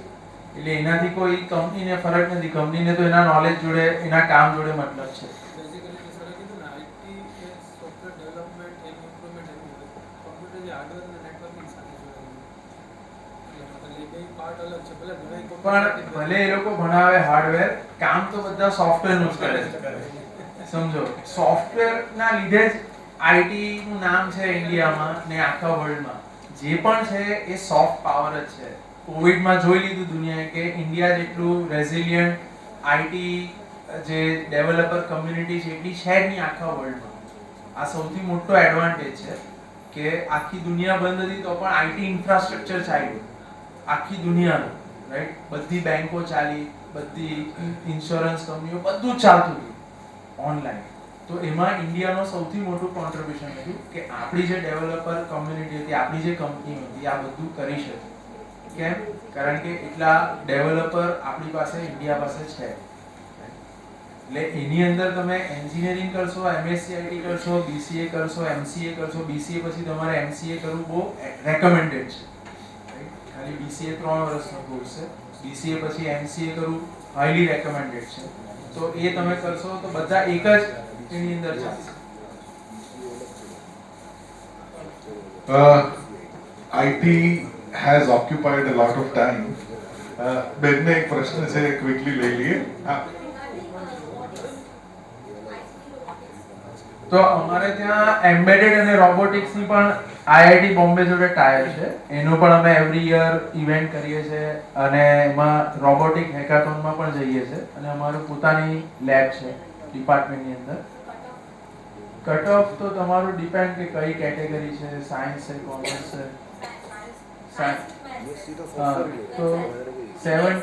એટલે એનાથી કોઈ કંપનીને ફરક નથી. કંપનીને તો એના નોલેજ જોડે એના કામ જોડે મતલબ છે. બેઝિકલી સર કીધું ને આઈટી એ સોફ્ટવેર ડેવલપમેન્ટ એન્ડ ઇમ્પ્રુવમેન્ટ એમ કમ્પ્યુટર જે હાર્ડવેર અને નેટવર્કિંગ સાથે જોડાયેલું એટલે બે પાર્ટ અલગ છે. ભલે ઘણા પણ ભલે એ લોકો ભણાવે હાર્ડવેર, કામ તો બધા સોફ્ટવેરનું જ કરે છે. સમજો, સોફ્ટવેરના લીધે જ આઈટી નું નામ છે ઇન્ડિયામાં ને આખા વર્લ્ડમાં. જે પણ છે એ સોફ્ટ પાવર જ છે. કોવિડમાં જોઈ લીધું દુનિયાએ કે ઇન્ડિયા જેટલું રેઝિલિયન્ટ આઈટી જે ડેવલપર કમ્યુનિટી છે એટલી છે જ નહીં આખા વર્લ્ડમાં. આ સૌથી મોટો એડવાન્ટેજ છે કે આખી દુનિયા બંધ હતી તો પણ આઈટી ઇન્ફ્રાસ્ટ્રક્ચર ચાલ્યું આખી દુનિયાનું, રાઈટ. બધી બેંકો ચાલી, બધી ઇન્સ્યોરન્સ કંપનીઓ, બધું જ ચાલતું હતું ઓનલાઈન. તો એમાં ઇન્ડિયાનો સૌથી મોટું કોન્ટ્રીબ્યુશન હતું કે આપણી જે ડેવલપર કમ્યુનિટી હતી, આપણી જે કંપની હતી, આ બધું કરી શકે. કેમ? કારણ કે એટલા ડેવલપર આપણી પાસે ઇન્ડિયા પાસે છે. એટલે એની અંદર તમે એન્જિનિયરિંગ કરશો, એમએસસી આઈટી કરશો, બીસીએ કરશો, એમસીએ કરશો. બીસીએ પછી તમારે એમસીએ કરવું બહુ રેકમેન્ડેડ છે. ખાલી બીસીએ 3 વર્ષનો કોર્સ છે. બીસીએ પછી એમસીએ કરવું હાઈલી રેકમેન્ડેડ છે. તો એ તમે કરશો તો બધા એક જ એની અંદર ચાલશે. IT has occupied a lot of time. બેનને એક પ્રશ્ન છે, ક્વિકલી લઈ લઈએ. તો અમારે ત્યાં એમ્બેડેડ અને રોબોટિક્સની પણ આઈઆઈટી બોમ્બે જોડે ટાયર છે. એનું પણ અમે એવરી યર ઇવેન્ટ કરીએ છીએ અને એમાં રોબોટિક હેકાથોનમાં પણ જઈએ છીએ અને અમારું પોતાની લેબ છે ડિપાર્ટમેન્ટની અંદર. કટ ઓફ તો તમારું ડિપેન્ડ કે કઈ કેટેગરી છે, સાયન્સ છે, કોમર્સ છે. BSc તો software તો 7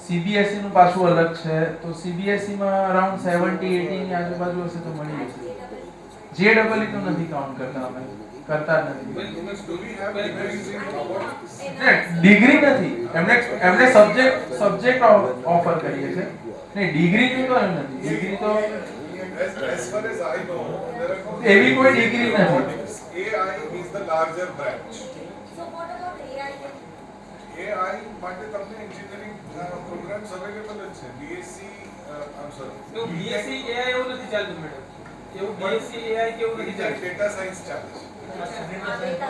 CBSE નું પાછું અલગ છે. તો CBSE માં અરાઉન્ડ 70-80 ની આજુબાજુ હશે તો મળી જશે. JEE તો નથી કાઉન્ટ કરતા, અમે કરતા જ નથી. ડિગ્રી નથી, એમને સબ્જેક્ટ ઓફર કરીએ છે. નહીં, ડિગ્રી નું તો એમ નથી. ડિગ્રી તો As far as I know, there are no એવી કોઈ ડિગ્રી નથી. AI is the larger branch. So what about AI? AI માટે તમને engineering programs available જ છે. BSc I'm sorry. તો BSc AI એવું નથી ચાલતું મેડમ. એવું BSc AI કેવું નથી ચાલતું. Data science ચાલે છે. Data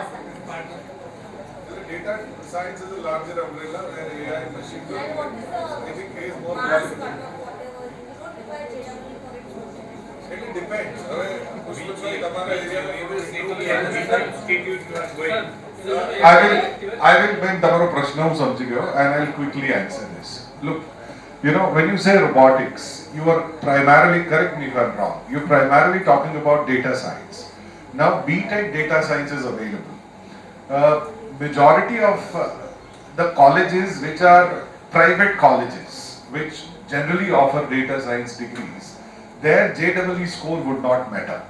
science. Data science is a larger umbrella where AI, machine And learning, what is the I think is more mass valuable. cut of whatever? You don't require JEE for it. It depends. હવે પુષ્પભાઈ તમારા I will when તમારો પ્રશ્ન હું સમજી ગયો and I'll quickly answer this. Look, you know, when you say robotics, you are primarily, correct me if I'm wrong, you're primarily talking about data science. Now, BTech data science is available. Majority of the colleges which are private colleges, which generally offer data science degrees, their JEE score would not matter.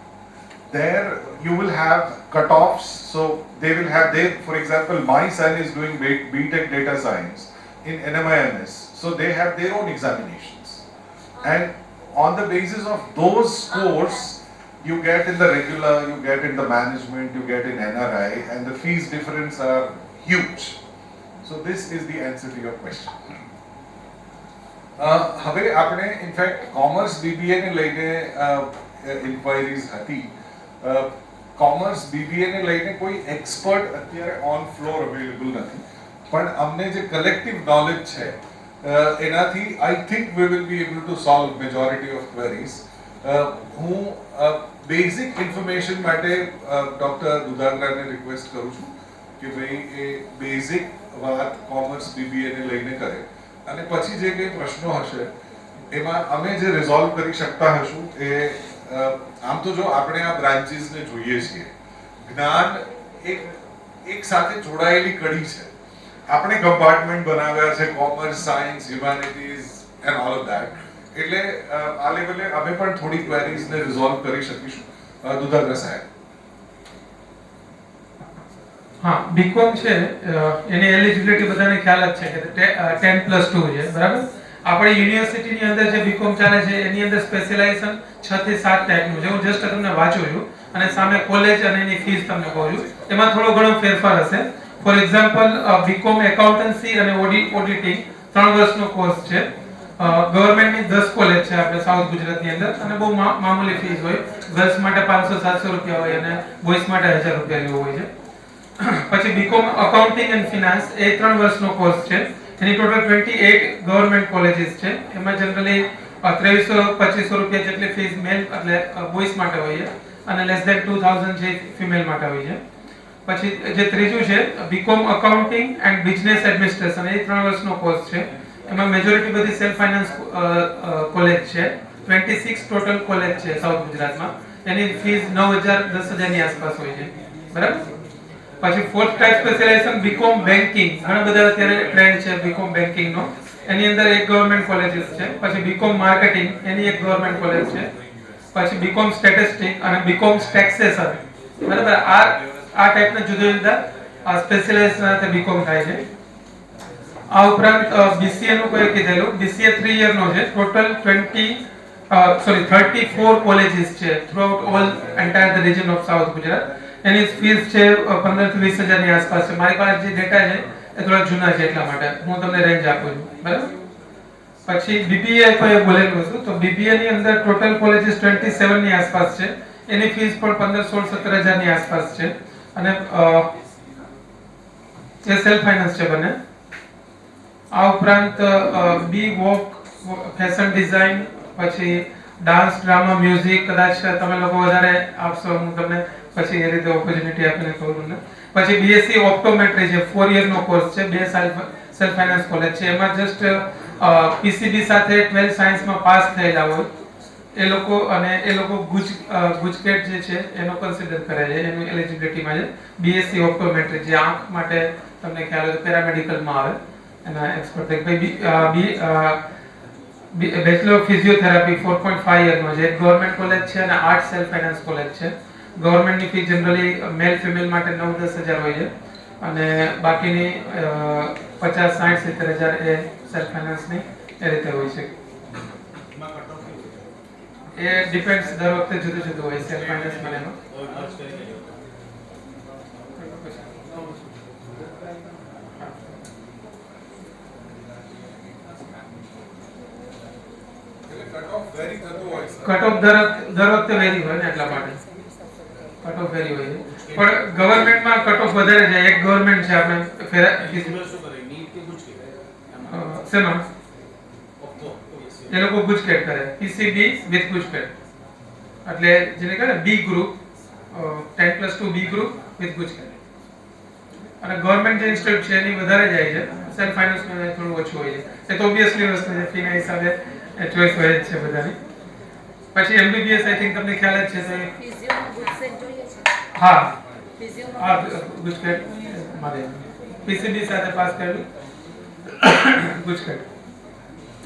There you will have cutoffs, so they will have their, for example, my son is doing BTech data science in NMIMS, so they have their own examinations. And on the basis of those scores, you get in the regular, you get in the management, you get in NRI, and the fees difference are huge. So this is the answer to your question. હવે આપણે in fact commerce BBA ને લઈને enquiries હતી. Commerce BBA ને લઈને કોઈ expert અત્યારે on floor available નથી, પણ અમને જે કલેક્ટિવ નોલેજ છે એનાથી I think we will be able to solve majority of queries. હું બેઝિક ઇન્ફોર્મેશન માટે ડૉક્ટર દુધાંગરાને રિક્વેસ્ટ કરું છું કે ભાઈ એ બેઝિક વાત કોમર્સ બીબીએ ને લઈને કરે અને પછી જે કંઈ પ્રશ્નો હશે એમાં અમે જે રિઝોલ્વ કરી શકતા હશું એ આમ તો જો આપણે આ બ્રાન્ચીસને જોઈએ છીએ, જ્ઞાન એક સાથે જોડાયેલી કડી છે. આપણે કમ્પાર્ટમેન્ટ બનાવ્યા છે, commerce, science, humanities and all of that. એટલે આ લેવલે અમે પણ થોડી ક્વેરીઝને રિઝોલ્વ કરી શકીશું. દુધાંગરા સાહેબ. હા, બીકોમ છે એની એલિજિબિલિટી બધાને ખ્યાલ જ છે કે 10+2 છે, બરાબર. આપણી યુનિવર્સિટીની અંદર જે બીકોમ ચાલે છે એની અંદર સ્પેશિયલાઇઝેશન 6 થી 7 ટાઈપનું છે. હું જસ્ટ તમને વાંચું છું અને સામે કોલેજ અને એની ફીસ તમને કહું છું. એમાં થોડો ઘણો ફેરફાર હશે. ફોર એક્ઝામ્પલ, બીકોમ એકાઉન્ટન્સી અને ઓડિટિંગ 3 વર્ષનો કોર્સ છે. ગવર્મેન્ટની 10 કોલેજ છે આપણે સાઉથ ગુજરાતની અંદર અને બહુ મામૂલી ફીસ હોય. ગર્લ્સ માટે 500-700 રૂપિયા હોય અને બોયઝ માટે 1000 રૂપિયા જેવું હોય છે. પછી બીકોમ અકાઉન્ટિંગ એન્ડ ફિનાન્સ એ 3 વર્ષનો કોર્સ છે. એની ટોટલ 28 ગવર્મેન્ટ કોલેજીસ છે. એમાં જનરલી 2300-2500 રૂપિયા જેટલી ફીસ મેલ એટલે બોયઝ માટે હોય છે અને લેસ ધેન 2000 જે ફિમેલ માટે હોય છે. પછી જે ત્રીજું છે BCom accounting and business administration, એ 3 વર્ષનો કોર્સ છે. એમાં મેજોરિટી બધી સેલ્ફ ફાઇનાન્સ કોલેજ છે. 26 ટોટલ કોલેજ છે સાઉથ ગુજરાતમાં. એની ફીસ 9000-10000 ની આસપાસ હોય છે, બરાબર. પછી fourth type specialization BCom banking, ઘણા બધા અત્યારે ટ્રેન્ડ છે બીકોમ બેન્કિંગ નો. એની અંદર એક ગવર્મેન્ટ કોલેજીસ છે. પછી બીકોમ માર્કેટિંગ, એની એક ગવર્મેન્ટ કોલેજ છે. પછી બીકોમ સ્ટેટિસ્ટિક અને બીકોમ ટેક્સેશન, બરાબર. આ ટાઈપના જુદા જુદા સ્પેશિયલાઇઝેશન સાથે બીકોમ થાય છે. આ ઉપરાંત બીસીએ નું કોઈ કીધેલું, બીસીએ 3 યરનો છે. ટોટલ 34 કોલેજીસ છે throughout all entire the region of south Gujarat. Any fees છે 15 થી 20000 ની આસપાસ છે. મારી પાસે જે ડેટા છે એ થોડા જૂના છે એટલા માટે હું તમને રેન્જ આપું છું, બરાબર. પછી બીબીએ કોઈ બોલેલું હતું, તો બીબીએ ની અંદર ટોટલ કોલેજીસ 27 ની આસપાસ છે. એની ફીસ પણ 15-16-17000 ની આસપાસ છે અને એ સેલ્ફ ફાઇનાન્સ છે બંને. આ ઉપરાંત બી વોક ફેશન ડિઝાઇન, પછી ડાન્સ, ડ્રામા, મ્યુઝિક કદાચ તમે લોકો વધારે આપશો, હું તમને પછી એ રીતે ઓપોર્ચ્યુનિટી આપીને કહું તમને. પછી બીએસસી ઓપ્ટોમેટ્રી છે, 4 યરનો કોર્સ છે, 2 સેલ્ફ ફાઇનાન્સ કોલેજ છે. એમાં જસ્ટ પીસીબી સાથે 12 સાયન્સમાં પાસ થયેલા હોય એ લોકો, અને એ લોકો ગુજકેટ જે છે એનો કન્સિડર કરે છે, એનું એલિજિબિલિટીમાં છે. બીએસસી ઓપ્ટોમેટ્રી જે આંખ માટે તમને ખ્યાલ હોય તો પેરામેડિકલમાં આવે એના એક્સપર્ટ. બેચલર ઓફ ફિઝિયોથેરાપી 4.5 યરનો છે, ગવર્મેન્ટ કોલેજ છે અને 8 સેલ્ફ ફાઇનાન્સ કોલેજ છે. ગવર્મેન્ટની ફી જનરલી મેલ ફિમેલ માટે 9-10 હજાર હોય છે અને બાકીની 50, 60, 70 હજાર એ સેલ્ફ ફાઇનાન્સની એ રીતે હોય છે. એ ડિપેન્ડ્સ, દર વખતે જુદું જુદું હોય સેલ્ફ ફાઇનાન્સ માટેનું. કટ ઓફ દર વખતે વેરી હોય ને એટલા માટે કટ ઓફ વેરી હોય છે. પણ ગવર્મેન્ટમાં કટ ઓફ વધારે જાય. એક ગવર્મેન્ટ છે આપણે શેમાં એ લોકો ગુજકેટ કરે, પીસીબી વિથ ગુજકેટ, એટલે જેને કહે ને B group, 10+2 B group with GUJCET. અને ગવર્મેન્ટ જે ઇન્સ્ટિટ્યૂટ છે એની વધારે જાય છે, સેલ્ફ ફાઇનાન્સમાં થોડું ઓછું હોય છે. એ તો ઓબ્વિયસલી વસ્તુ છે, ફીના હિસાબે ચોઈસ હોય જ છે બધાની. પછી એમબીબીએસ આઈ થિંક તમને ખ્યાલ જ છે તો ફિઝિયોમાં ગુજકેટ જોઈએ છે. હા ફિઝિયોમાં ગુજકેટ મારે પીસીબી સાથે પાસ કરેલું ગુજકેટ.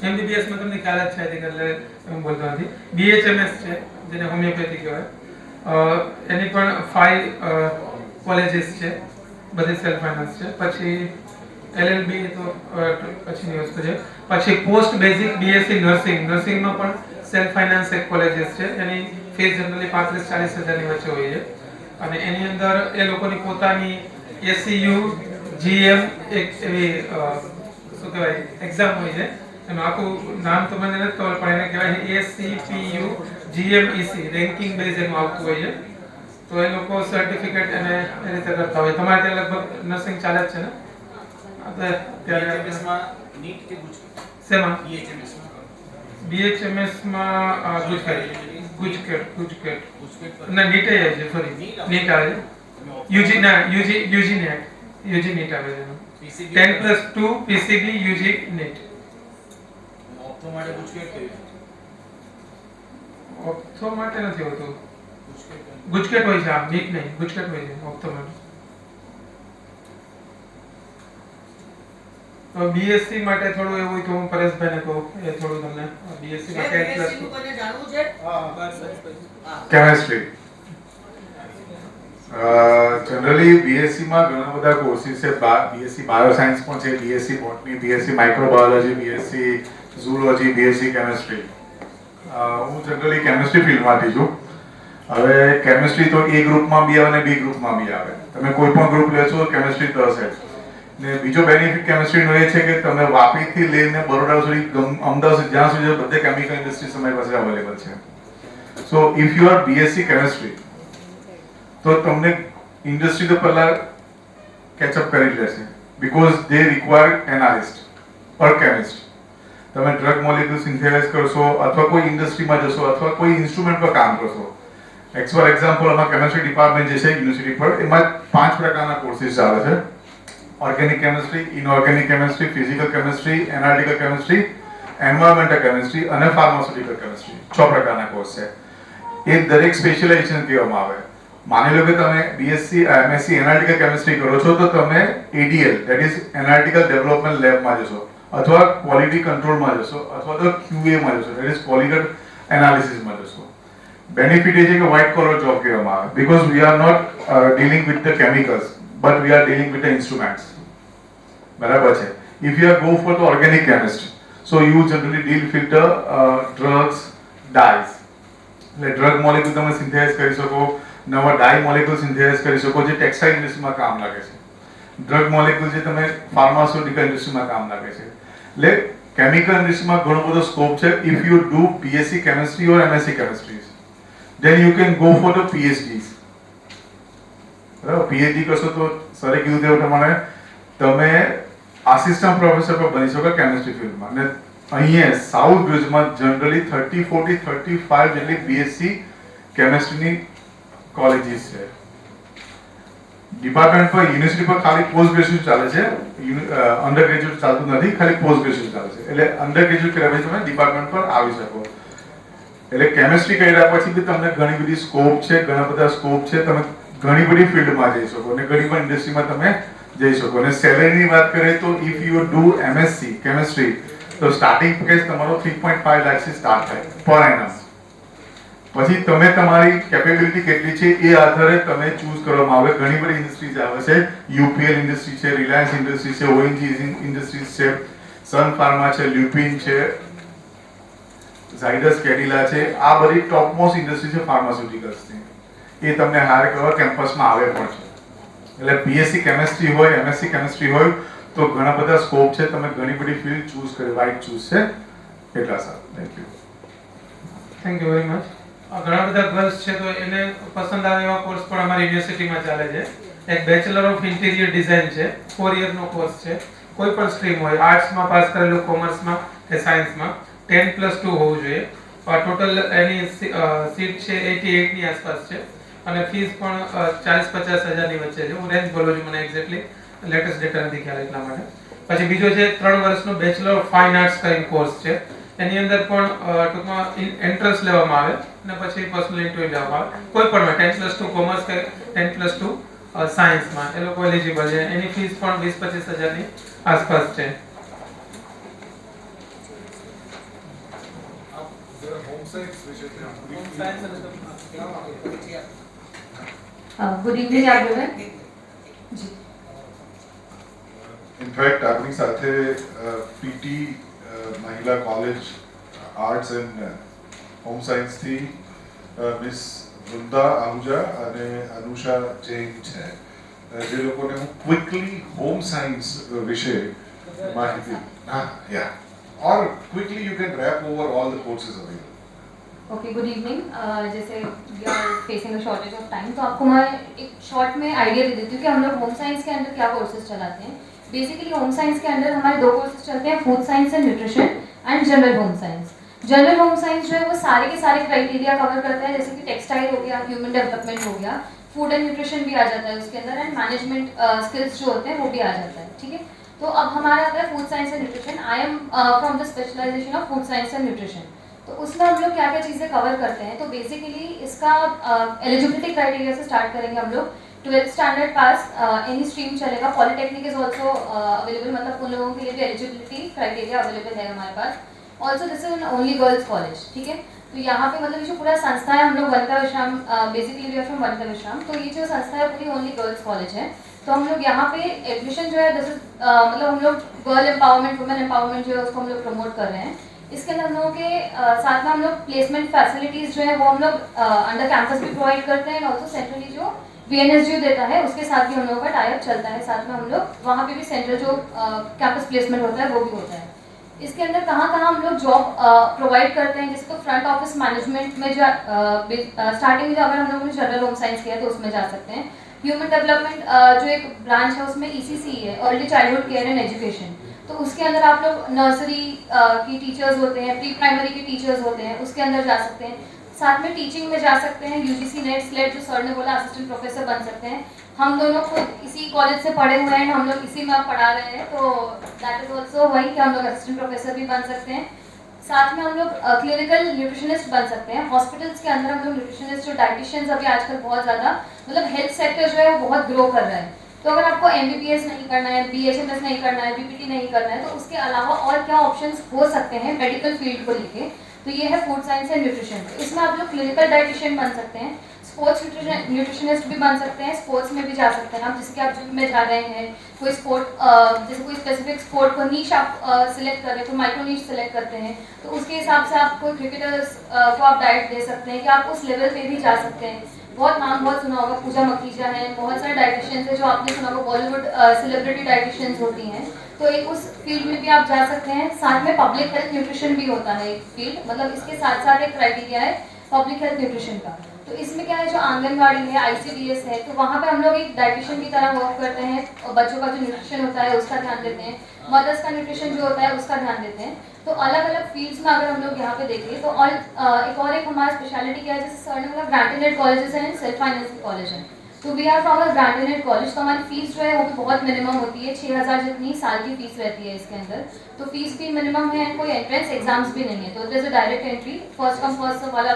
એમબીબીએસ માં તમને ખ્યાલ જ છે એટલે હું બોલતો નથી. બીએચએમએસ છે જેને હોમિયોપેથી કહેવાય, એની પણ 5 કોલેજીસ છે, બધી સેલ્ફ ફાઇનાન્સ છે. પછી એલએલબી તો પછીની વસ્તુ છે. પછી પોસ્ટ બેઝિક બીએસસી નર્સિંગમાં પણ સેલ્ફ ફાઇનાન્સ એક કોલેજીસ છે, એની ફીસ જનરલી 35-40 હજારની વચ્ચે હોય છે. અને એની અંદર એ લોકોની પોતાની એસીયુ જીએમ એક એવી શું કહેવાય એક્ઝામ હોય છે. એનું આખું નામ તો મને નથી ખબર પણ એને કહેવાય એસીપીયુ જીએમઈસી, રેન્કિંગ બેઝ એનું આવતું હોય છે. તો એ લોકો સર્ટિફિકેટ અને એ રીતે કરતા હોય. તમારે ત્યાં લગભગ નર્સિંગ ચાલે જ છે ને? શેમાં? બીએચએમએસ માં ગુજકેટ ના નીટ આવે છે, સોરી નીટ આવે છે. યુજી ના યુજી નીટ આવે છે. 10+2 પીસીબી યુજી નીટ. ઓપ્થો માટે નથી હોતું, ગુજકેટ હોય છે. આમ નીટ નહીં, ગુજકેટ હોય છે ઓપ્થો માટે. તો બીએસસી માટે થોડું એવું હોય તો હું પરેશભાઈને કહું, એ થોડું તમને બીએસસી માટે જાણવું છે. કેમેસ્ટ્રી જનરલી બીએસસી માં ઘણા બધા કોર્સિસ છે. બીએસસી બાયોસાયન્સ પણ છે, BSc botany, BSc microbiology, BSc zoology, BSc chemistry. હું જનરલી કેમેસ્ટ્રી ફિલ્ડમાંથી છું. હવે કેમેસ્ટ્રી તો એ ગ્રુપમાં બી આવે અને બી ગ્રુપમાં બી આવે. તમે કોઈ પણ ગ્રુપ લેશો કેમેસ્ટ્રી તો હશે. ને બીજો બેનિફિટ કેમેસ્ટ્રીનો એ છે કે તમે વાપીથી લઈને બરોડા સુધી, અમદાવાદ જ્યાં સુધી બધે કેમિકલ ઇન્ડસ્ટ્રી તમારી પાસે અવેલેબલ છે. સો if you R BSc chemistry તો તમને ઇન્ડસ્ટ્રી તો પહેલા કેચઅપ કરી જ લેશે, because they require analyst or chemist. તમે ડ્રગ મોલિક્યુલ સિન્થેસાઇઝ કરશો અથવા કોઈ ઇન્ડસ્ટ્રીમાં જશો અથવા કોઈ ઇન્સ્ટ્રુમેન્ટ પર કામ કરશો. ફોર એક્ઝામ્પલ અમારા કેમેસ્ટ્રી ડિપાર્ટમેન્ટ જે છે યુનિવર્સિટી પર, એમાં 5 પ્રકારના કોર્સિસ ચાલે છે. Organic chemistry, inorganic chemistry, physical chemistry, analytical chemistry, environmental chemistry અને ફાર્માસ્યુટિકલ કેમિસ્ટ્રી. 6 પ્રકારના કોર્સ છે. એ દરેક સ્પેશિયલાઇઝેશન કહેવામાં આવે. માની લો કે તમે બીએસસી એમએસસી એનાલિટિકલ કેમિસ્ટ્રી કરો છો તો તમે એડીએલ, ધેટ ઇઝ એનાલિટિકલ ડેવલપમેન્ટ લેબમાં જશો, અથવા ક્વોલિટી કંટ્રોલમાં જશો, અથવા તો ક્યુએમાં જશો, ધેટ ઇઝ ક્વોલિટી એનાલિસિસમાં જશો. બેનિફિટ એ છે કે વ્હાઇટ કોલર જોબ કહેવામાં આવે, because we are not dealing with the chemicals but we are dealing with the instruments. બરાબર છે. If you are go for the organic chemist, so you generally deal with the drugs, dyes. એટલે drug molecule તમે synthesise કરી શકો, નવા ડાય molecule synthesise કરી શકો જે ટેક્સટાઇલ ઇન્ડસ્ટ્રીમાં કામ લાગે છે. ડ્રગ મોલેક્યુલ જે તમે ફાર્માસ્યુટિકલ ઇન્ડસ્ટ્રીમાં કામ લાગે છે. એટલે કેમિકલ ઇન્ડસ્ટ્રીમાં ઘણો બધો સ્કોપ છે. If you do BSc chemistry or MSc chemistry, then you can go for the PhDs. બરાબર, પીએચડી કરશો તો સરે કીધું તેવું પ્રમાણે તમે આસિસ્ટન્ટ પ્રોફેસર પણ બની શકો કેમિસ્ટ્રી ફિલ્ડમાં. અને અહીંયા સાઉથ ભુજમાં જનરલી 30, 40, 35 જેટલી બીએસસી કેમેસ્ટ્રીની કોલેજીસ છે. ડિપાર્ટમેન્ટ પર યુનિવર્સિટી પર ખાલી પોસ્ટ ગ્રેજ્યુએશન ચાલે છે, અંડર ગ્રેજ્યુએટ ચાલતું નથી, ખાલી પોસ્ટ ગ્રેજ્યુએશન ચાલે છે. એટલે અંડર ગ્રેજ્યુએટ કર્યા પછી તમે ડિપાર્ટમેન્ટ પર આવી શકો. એટલે કેમેસ્ટ્રી કર્યા પછી બી તમને ઘણી બધી સ્કોપ છે, ઘણા બધા સ્કોપ છે, તમે ઘણી બધી ફિલ્ડમાં જઈ શકો અને ઘણી બધી ઇન્ડસ્ટ્રીમાં તમે જઈ શકો. અને સેલેરીની વાત કરીએ તો if you do MSc chemistry તો સ્ટાર્ટિંગ પેકેજ તમારો 3.5 લાખ થી સ્ટાર્ટ થાય પર એનમ. પછી તમે તમારી કેપેબિલિટી કેટલી છે એ આધારે તમે ચૂઝ કરવામાં આવે. ઘણી બધી ઇન્ડસ્ટ્રીઝ આવે છે, યુપીએલ ઇન્ડસ્ટ્રી છે, રિલાયન્સ ઇન્ડસ્ટ્રી છે, ઓએનજીસી ઇન્ડસ્ટ્રીઝ છે, સન ફાર્મા છે, લ્યુપિન છે, ઝાયડસ કેડિલા છે. આ બધી ટોપ મોસ્ટ ઇન્ડસ્ટ્રી છે ફાર્માસ્યુટિકલ્સની. એ તમને હાયર કરવા કેમ્પસમાં આવે પણ છે. એટલે બીએસસી કેમેસ્ટ્રી હોય, એમએસસી કેમેસ્ટ્રી હોય તો ઘણા બધા સ્કોપ છે. તમે ઘણી બધી ફિલ્ડ ચૂઝ કરી, વાઇટ ચૂઝ છે. એટલા સારું. Thank you very much. ઘણા બધા ગર્લ્સ છે તો એને પસંદ આવે એવા કોર્સ પણ અમારી યુનિવર્સિટીમાં ચાલે છે. એક બેચલર ઓફ ઇન્ટિરિયર ડિઝાઇન છે, 4 યરનો કોર્સ છે. કોઈ પણ સ્ટ્રીમ હોય, આર્ટ્સમાં પાસ કરેલું, કોમર્સમાં કે સાયન્સમાં 10+2 હોવું જોઈએ. ટોટલ એની સીટ છે 88 ની આસપાસ છે અને ફીસ પણ 40-50 હજારની વચ્ચે છે. હું રેન્જ બોલું છું, મને એક્ઝેક્ટલી લેટેસ્ટ ડેટા નથી ખ્યાલ એટલા માટે. પછી બીજો છે 3 વર્ષનો બેચલર ઓફ ફાઇન આર્ટ્સ કરીને કોર્સ છે. એની અંદર પણ ટૂંકમાં એન્ટ્રન્સ લેવામાં આવે અને પછી પર્સનલ ઇન્ટરવ્યુ લેવામાં આવે. કોઈ પણ 10+2 કોમર્સ કે 10+2 સાયન્સમાં એ લોકો એલિજિબલ છે. એની ફીસ પણ 20-25 હજારની આસપાસ છે. Good evening everyone. ઇનફેક્ટ આપની સાથે PT Mahila college arts and home સાયન્સથી મિસ વૃંદા આહુજા અને અનુષા જૈન છે, જે લોકોને હું ક્વિકલી હોમ સાયન્સ વિશે માહિતી or quickly you can wrap over all the courses available. Okay, good evening. जैसे we are facing a shortage of time, तो आपको मैं एक शॉर्ट में आइडिया दे देती हूँ कि हम लोग होम साइंस के अंदर क्या कोर्सेज चलाते हैं. बेसिकली होम साइंस के अंदर हमारे 2 कोर्सेज चलते हैं, food science and nutrition and general home science. General home science जो है वो सारे के सारे क्राइटेरिया कवर करता है, जैसे कि टेक्सटाइल हो गया, ह्यूमन डेवलपमेंट हो गया, फूड एंड न्यूट्रिशन भी आ जाता है उसके अंदर, एंड मैनेजमेंट स्किल्स जो होते हैं वो भी आ जाता है. ठीक है, तो अब हमारा आता है food science and nutrition. I am from the specialization of food science and nutrition. तो उसमें हम लोग क्या क्या चीज़ें कवर करते हैं. तो बेसिकली इसका एलिजिबिलिटी क्राइटेरिया से स्टार्ट करेंगे हम लोग. 12th स्टैंडर्ड पास एनी स्ट्रीम चलेगा. पॉलिटेक्निक इज ऑल्सो अवेलेबल, मतलब उन लोगों के लिए भी एलिजिबिलिटी क्राइटेरिया अवेलेबल है हमारे पास. Also this is only girls college. ठीक है, तो यहाँ पे मतलब ये जो पूरा संस्था है, हम लोग Vanita Vishram, basically we are from Vanita Vishram. तो ये जो संस्था है पूरी ओनली गर्ल्स कॉलेज है. तो हम लोग यहाँ पे एडमिशन जो है दिस इज मतलब हम लोग गर्ल एम्पावरमेंट, वुमेन एम्पावरमेंट जो है उसको हम लोग प्रमोट कर रहे हैं. इसके अंदर हम लोगों के साथ में हम लोग प्लेसमेंट फैसिलिटीज़ जो है वो हम लोग अंडर कैंपस भी प्रोवाइड करते हैं. ऑल्सो सेंट्रली जो VNSGU देता है उसके साथ भी हम लोगों का टाइप चलता है. साथ में हम लोग वहाँ पे भी सेंट्रल जो कैंपस प्लेसमेंट होता है वो भी होता है. इसके अंदर कहाँ कहाँ हम लोग जॉब प्रोवाइड करते हैं, जैसे तो फ्रंट ऑफिस मैनेजमेंट में जो स्टार्टिंग में अगर हम लोगों ने जनरल होम साइंस किया तो उसमें जा सकते हैं. ह्यूमन डेवलपमेंट जो एक ब्रांच है उसमें ECC है, early childhood care and education. तो उसके अंदर आप लोग नर्सरी की टीचर्स होते हैं, प्री प्राइमरी के टीचर्स होते हैं, उसके अंदर जा सकते हैं. साथ में टीचिंग में जा सकते हैं. UGC नेट स्लेट जो सर ने बोला, असिस्टेंट प्रोफेसर बन सकते हैं. हम दोनों खुद इसी कॉलेज से पढ़े हुए हैं, हम लोग इसी में पढ़ा रहे हैं, तो दैट इज ऑल्सो वही कि हम लोग असिस्टेंट प्रोफेसर भी बन सकते हैं. साथ में हम लोग क्लिनिकल न्यूट्रिशनिस्ट बन सकते हैं. हॉस्पिटल्स के अंदर हम लोग न्यूट्रिशनिस्ट, जो डाइटिशियंस अभी आजकल बहुत ज़्यादा मतलब हेल्थ सेक्टर जो है वो बहुत ग्रो कर रहा है. तो अगर आपको MBBS नहीं करना है, BHMS नहीं करना है, BPT नहीं करना है, तो उसके अलावा और क्या ऑप्शंस हो सकते हैं मेडिकल फील्ड को लेके, तो ये है फूड साइंस एंड न्यूट्रिशन. तो इसमें आप लोग क्लिनिकल डाइटिशियन बन सकते हैं, स्पोर्ट्स न्यूट्रिशनिस्ट भी बन सकते हैं, स्पोर्ट्स में भी जा सकते हैं आप, जिसके आप जिम में जा रहे हैं, कोई स्पोर्ट जैसे कोई स्पेसिफिक स्पोर्ट को नीश आप सिलेक्ट कर रहे हैं तो माइक्रो नीश सिलेक्ट करते हैं, तो उसके हिसाब से आप कोई क्रिकेटर्स को आप डाइट दे सकते हैं कि आप उस लेवल पे भी जा सकते हैं. बहुत नाम बहुत सुना होगा, पूजा मखीजा है, बहुत सारे डाइटिशियंस है जो आपने सुना होगा, बॉलीवुड सेलिब्रिटी डाइटिशियंस होती हैं. तो एक उस फील्ड में भी आप जा सकते हैं. साथ में पब्लिक हेल्थ न्यूट्रिशन भी होता है एक फील्ड, मतलब इसके साथ साथ एक क्राइटेरिया है पब्लिक हेल्थ न्यूट्रिशन का. तो इसमें क्या है, जो आंगनवाड़ी है, ICDS है, तो वहाँ पे हम लोग एक डाइटिशियन की तरह वर्क करते हैं और बच्चों का जो न्यूट्रिशन होता है उसका ध्यान देते हैं, मदर्स का न्यूट्रिशन जो होता है उसका ध्यान देते हैं। तो अलग अलग फील्ड्स में अगर हम लोग यहाँ पे देखें तो एक हमारा स्पेशलिटी क्या है, जैसे सर ने बोला ग्रांटेड कॉलेजेस हैं, सेल्फ फाइनेंसिंग कॉलेज हैं, तो we are from a granted college, तो हमारी फीस जो है वो भी बहुत मिनिमम होती है, 6000 जितनी साल की फीस रहती है इसके अंदर, तो फीस भी मिनिमम है, कोई एंट्रेंस एग्जाम्स भी नहीं है, तो it is a direct entry, first come first serve वाला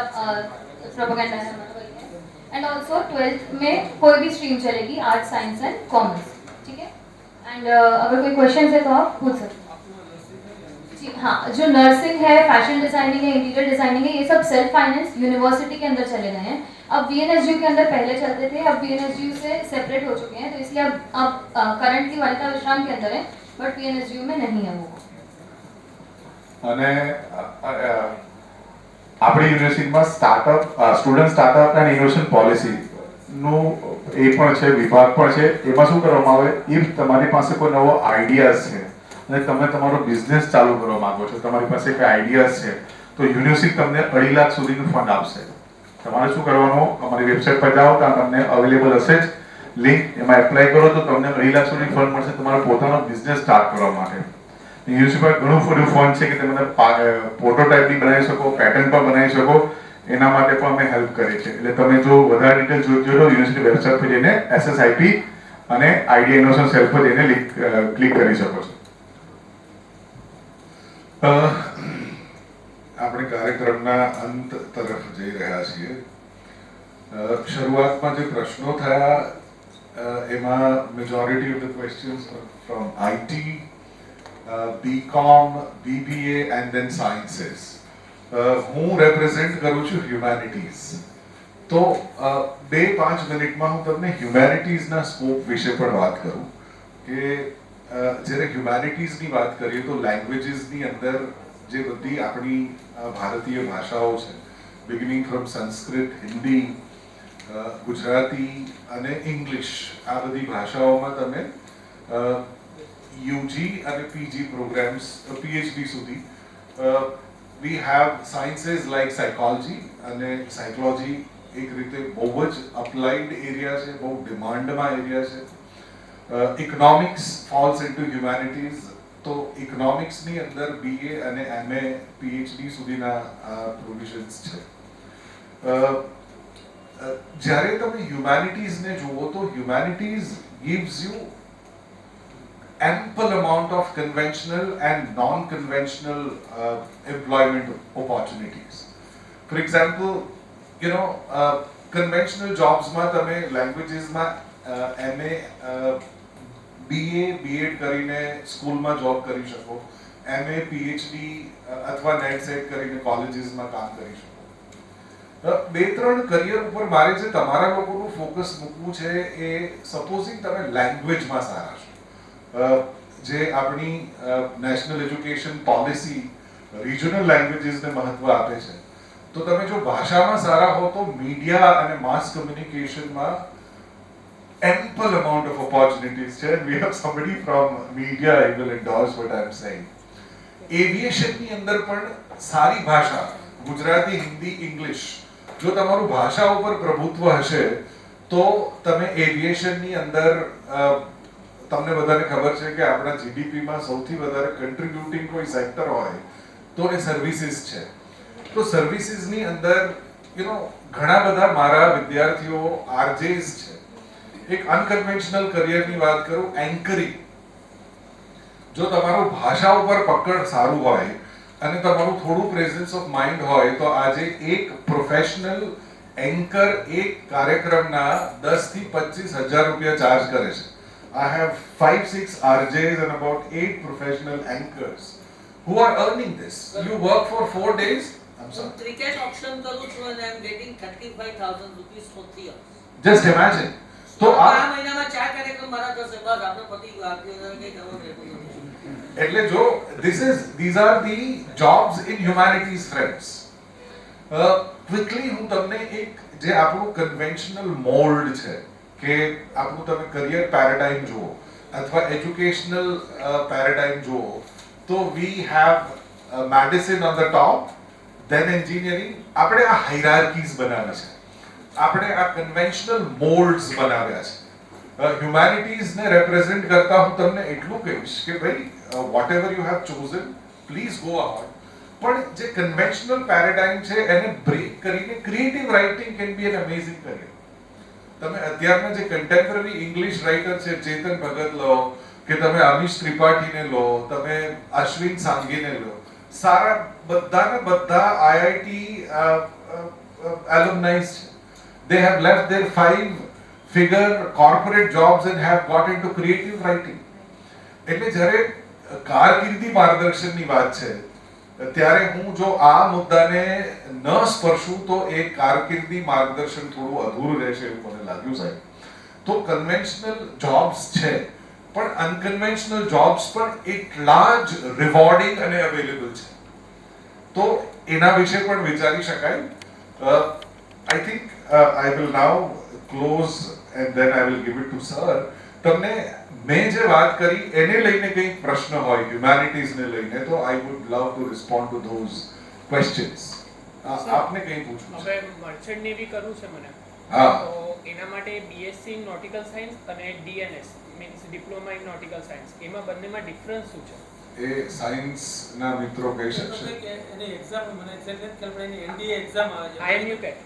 प्रोपेगेंडा है हमारा। एंड ऑल्सो 12th में कोई भी स्ट्रीम चलेगी, आर्ट, साइंस एंड कॉमर्स, ठीक है। एंड अगर कोई क्वेश्चन है तो आप पूछ सकते हैं। जी हाँ, जो नर्सिंग है, फैशन डिजाइनिंग है, इंटीरियर डिजाइनिंग है, ये सब सेल्फ फाइनेंस यूनिवर्सिटी के अंदर चले गए हैं। अब VNSGU के अंदर पहले चलते थे, अब VNSGU से सेपरेट हो चुके हैं, तो इसलिए अब करंटली वनिता विश्राम के अंदर है, बट VNSGU में नहीं है वो। અને આપણી યુનિવર્સિટીમાં student startup and innovation policy નું એ પણ છે, વિભાગ પણ છે। એમાં શું કરવામાં આવે, ઇફ તમારી પાસે કોઈ નવો આઈડિયાઝ છે અને તમે તમારો બિઝનેસ ચાલુ કરવા માંગો છો, તમારી પાસે કોઈ આઈડિયાઝ છે, તો યુનિવર્સિટી તમને 2.5 લાખ સુધીનું ફંડ આપશે। તમારે શું કરવાનું, અમારી વેબસાઇટ પર જાઓ, ત્યાં તમને અવેલેબલ હશે જ લિંક, એમાં એપ્લાય કરો તો તમને 2.5 લાખ સુધી ફંડ મળશે તમારો પોતાનો બિઝનેસ સ્ટાર્ટ કરવા માટે। યુનિવર્સિટી પર ઘણું બધું ફંડ છે કે તમે પ્રોટોટાઇપ બી બનાવી શકો, પેટર્ન પણ બનાવી શકો, એના માટે પણ અમે હેલ્પ કરીએ છીએ। એટલે તમે જો વધારે ડિટેલ જોઈતી હોય તો યુનિવર્સિટી વેબસાઇટ પર જઈને SSIP અને આઈડિયા ઇનોવેશન સેલ પર જઈને ક્લિક કરી શકો છો। આપણે કાર્યક્રમના અંત તરફ જઈ રહ્યા છીએ। શરૂઆતમાં જે પ્રશ્નો થયા એમાં majority of the questions from IT, BCom, BBA and then sciences. હું રેપ્રેઝેન્ટ કરું છું હ્યુમેનિટીઝ, તો 2-5 મિનિટમાં હું તમને હ્યુમેનિટીઝના સ્કોપ વિશે પણ વાત કરું કે જ્યારે હ્યુમેનિટીઝની વાત કરીએ તો લેંગ્વેજીસની અંદર જે બધી આપણી ભારતીય ભાષાઓ છે, બિગિનિંગ ફ્રોમ સંસ્કૃત, હિન્દી, ગુજરાતી અને ઇંગ્લિશ, આ બધી ભાષાઓમાં તમે UG and PG programs, PhD સુધી. We have sciences like psychology and psychology એક રીતે બહુ જ અપ્લાઇડ એરિયા છે, બહુ ડિમાન્ડમાં એરિયા છે। ઇકોનોમિક્સ ફોલ્સ ઇન્ટુ હ્યુમેનિટીઝ, તો ઇકોનોમિક્સની અંદર BA અને MA PhD સુધીના પ્રોવિઝન્સ છે। જ્યારે તમે હ્યુમેનિટીઝને જુઓ તો humanities gives you ample amount of conventional and non-conventional employment opportunities. For example, you know, conventional jobs માં તમે languages માં MA, BA, B.Ed કરીને સ્કૂલમાં જોબ કરી શકો, MA, PhD અથવા નેટ સેટ કરીને કોલેજીસમાં કામ કરી શકો। 2-3 કરિયર ઉપર મારે જે તમારા લોકોનું ફોકસ મૂકવું છે એ સપોઝિંગ તમે લેંગ્વેજમાં સારા છો, જે આપણી નેશનલ એજ્યુકેશન પોલિસી રિજનલ લેંગ્વેજીસને મહત્વ આપે છે, તો તમે જો ભાષામાં સારા હો તો મીડિયા અને માસ કમ્યુનિકેશનમાં ample amount of opportunities છે। We have somebody from media who will endorse what I am saying. એવિએશનની અંદર પણ સારી ભાષા, ગુજરાતી, હિન્દી, ઇંગ્લિશ, જો તમારું ભાષા ઉપર પ્રભુત્વ હશે તો તમે એવિએશનની અંદર તમને બધાને ખબર છે કે આપણા જીડીપીમાં સૌથી વધારે કન્ટ્રીબ્યુટિંગ કોઈ સેક્ટર હોય તો એ સર્વિસીસ છે। તો સર્વિસીસની અંદર ઘણા બધા મારા વિદ્યાર્થીઓ RJs છે। એક અનકન્વેન્શનલ કરિયરની વાત કરું, એન્કરિંગ, જો તમારું ભાષા ઉપર પકડ સારું હોય અને તમારું થોડું પ્રેઝન્સ ઓફ માઇન્ડ હોય તો આજે એક પ્રોફેશનલ એન્કર એક કાર્યક્રમના 10 થી 25 હજાર રૂપિયા ચાર્જ કરે છે। I have 5-6 RJs and about 8 professional anchors who are earning this. You work for 4 days. I'm sorry. Cricket auction करूँ છું and I'm getting 35,000 rupees for 3 years. Just imagine. तो આ મહિનામાં 4 કાર્યક્રમ મારા થશે, બસ આપણે પતી ગયું, આટલી કઈ કરવું નથી। એટલે જો these are the jobs in humanities, friends. Quickly હું તમને એક જે આપણું કન્વેન્શનલ મોલ્ડ છે કે આપણું તમે કરિયર પેરાડાઇમ જુઓ અથવા એજ્યુકેશનલ પેરાડાઇમ જુઓ તો we have medicine on the top, then engineering, આપણે આ હાયરાર્કીઝ બનાવે છે। આપણે આ કન્વેન્શનલ મોલ્ડ્સ બનાવ્યા છે. હ્યુમેનિટીઝને રેપ્રેઝેન્ટ કરતા હું તમને એટલું કહીશ કે ભાઈ whatever you have chosen please go ahead, પણ જે કન્વેન્શનલ પેરેડાઇમ છે એને બ્રેક કરીને creative writing can be an amazing career. તમે અત્યારના જે કન્ટેમ્પરરી ઇંગ્લિશ રાઇટર છે, ચેતન ભગત લો કે તમે અમીશ ત્રિપાઠીને લો, તમે અશ્વિન સાંઘીને લો, સારા બધાને બધા IIT alumnis. They have left their 5-figure corporate jobs and have got into creative writing. એટલે જ્યારે કારકિર્દી માર્ગદર્શનની વાત છે ત્યારે હું જો આ મુદ્દાને ન સ્પર્શું તો એ કારકિર્દી માર્ગદર્શન થોડું અધૂરું રહેશે એવું મને લાગ્યું સાહેબ. તો કન્વેન્શનલ જોબ્સ છે પણ અનકન્વેન્શનલ જોબ્સ પણ એટલા જ રિવોર્ડિંગ અને અવેલેબલ છે, તો એના વિશે પણ વિચારી શકાય. I think I will now close and then I will give it to sir. તમને મેં જે વાત કરી એને લઈને કંઈક પ્રશ્ન હોય હ્યુમેનિટીઝને લઈને તો I would love to respond to those questions. આપને કંઈ પૂછવું છે? હવે મર્ચન્ટ નેવી કરવું છે મને. હા, તો એના માટે બીએસસી ઇન નોટિકલ સાયન્સ અને DNS means diploma in nautical science, એમાં બંનેમાં ડિફરન્સ શું છે? એ સાયન્સના મિત્રો કહી શકશે. એની એક્ઝામ મને એક્ઝેક્ટ ખ્યાલ પડે એની એનડીએ એક્ઝામ આવે છે, આઈએમયુ કેટ.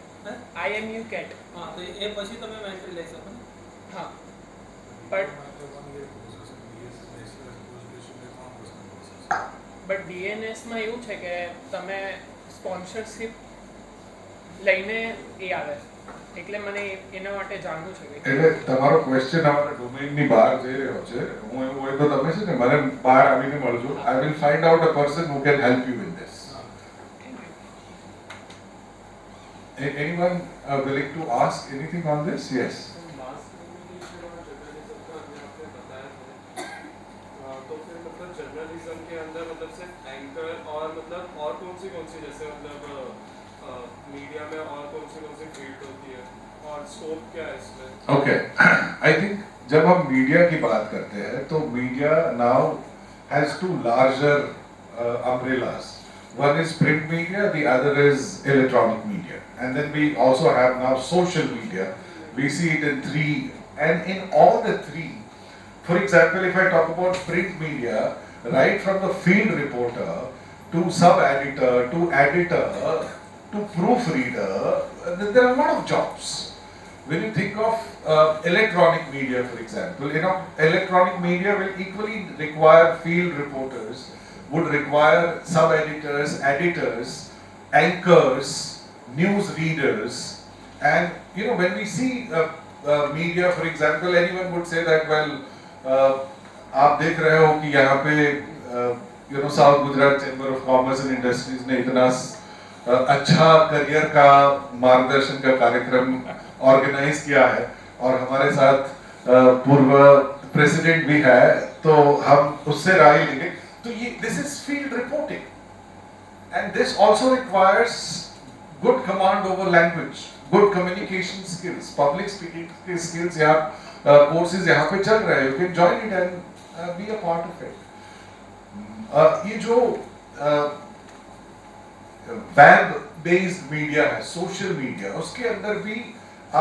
આઈએમયુ કેટ. હા, તો એ પછી તમે એન્ટ્રી લઈ શકો. હા, બટ ડીએનએસમાં એવું છે કે તમે સ્પોન્સરશિપ લઈને એ આવે, એટલે મને એના માટે જાણવું છે. એટલે તમારો ક્વેશ્ચન અમારા ડોમેઇનની બહાર જઈ રહ્યો છે. હું એવું હોય તો તમે છે ને મને બહાર આવીને મળજો. I will find out a person who can help you in this. Anyone willing to ask anything on this? Yes. तो फिर मतलब जर्नलिज्म के अंदर मतलब सिर्फ एंकर और मतलब और कौन सी जैसे मतलब मीडिया में और कौन सी फील्ड होती है और स्कोप क्या है इसमें? Okay. I think जब हम मीडिया की बात करते हैं तो media now has two larger umbrellas. One is print media, the other is electronic media. And then we also have now social media. We see it in three, and in all the three, for example, if I talk about print media, right from the field reporter to sub-editor to editor to proofreader, there are a lot of jobs. When you think of electronic media, for example, electronic media will equally require field reporters, would require sub-editors, editors, anchors, news readers, and when we see media, for example, anyone would say that, well, आप देख रहे हो कि यहाँ पे south Gujarat chamber of commerce and industries ने इतना अच्छा करियर का मार्गदर्शन का कार्यक्रम ऑर्गेनाइज किया है और हमारे साथ पूर्व प्रेसिडेंट भी है, तो हम उससे राय लेंगे. तो ये this is field reporting and this also requires good command over language, good communication skills, public speaking skills. यहाँ courses यहाँ पे चल रहे हैं, you can join it and be a part of it. ये जो web based media है, social media, उसके अंदर भी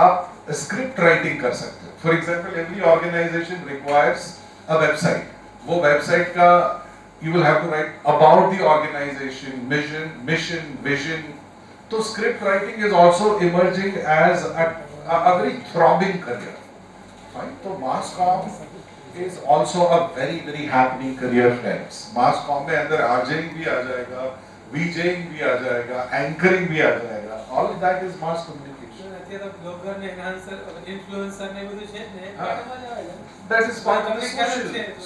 आप script writing कर सकते हो. For example, every organization requires a website. वो website का you will have to write about the organization, mission, vision. So script writing is also emerging as a very throbbing career. Right? So mass comm is also a very happening career, friends. Mass comm में अंदर RJing भी आ जाएगा, VJing भी आ जाएगा, anchoring भी आ जाएगा. All of that is mass communication. અત્યારે blogger ને એન્હાન્સર ઇન્ફ્લુએન્સર ને બધું છે ને એમાં જ આવે છે. That is part of the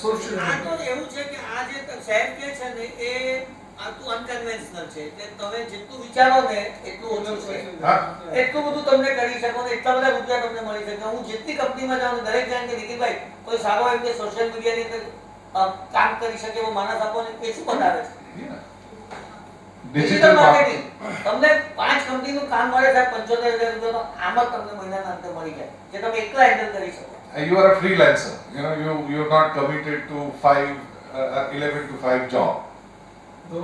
social આ તો એવું છે કે આ જે સાહેબ કે છે ને એ આ તો અનકન્વેન્શનલ છે, એટલે તમે જેટલું વિચારો ને એટલું ઓછું છે. એટલું બધું તમને કરી શકો ને એટલા બધા રૂપિયા તમને મળી શકે. હું જેટલી કંપનીમાં જાઉં દરેક જાણ કે નિખિલભાઈ કોઈ સારો એમ કે સોશિયલ મીડિયાની અંદર કામ કરી શકે એવો માણસ આપો ને એ શું બતાવે છે? Digital marketing. તમને 5 કંપનીનું કામ મળે છે 75,000 રૂપિયાનો, આમાં તમને મહિનાના અંતે મળી જાય જે તમે એકલા હેન્ડલ કરી શકો. You are a freelancer. You're not committed to 11 to 5 job. So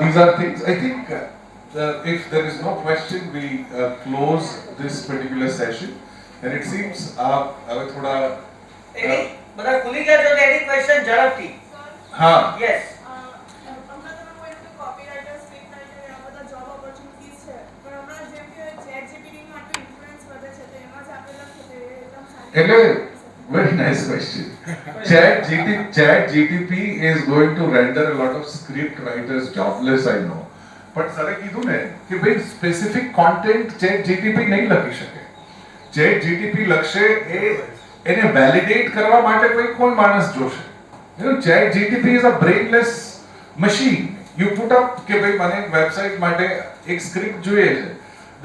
these are things. I think if there is no question, we close this particular session. And it seems હવે થોડા બધા ખુલી ગયા છો એની ક્વેશ્ચન ઝડપથી. હા yes. એટલે very nice question. Chat GTP is going to render a lot of script writers jobless, I know. But સરે કીધું ને કે ભાઈ સ્પેસિફિક કોન્ટેન્ટ ચેટ જીટીપી નહીં લખી શકે. ચેટ જીટીપી લખશે એને વેલિડેટ કરવા માટે કોઈ કોણ માણસ જોશે? You know, chat GTP is a brainless machine. You put up કે ભાઈ મને એક વેબસાઇટ માટે એક સ્ક્રિપ્ટ જોઈએ છે.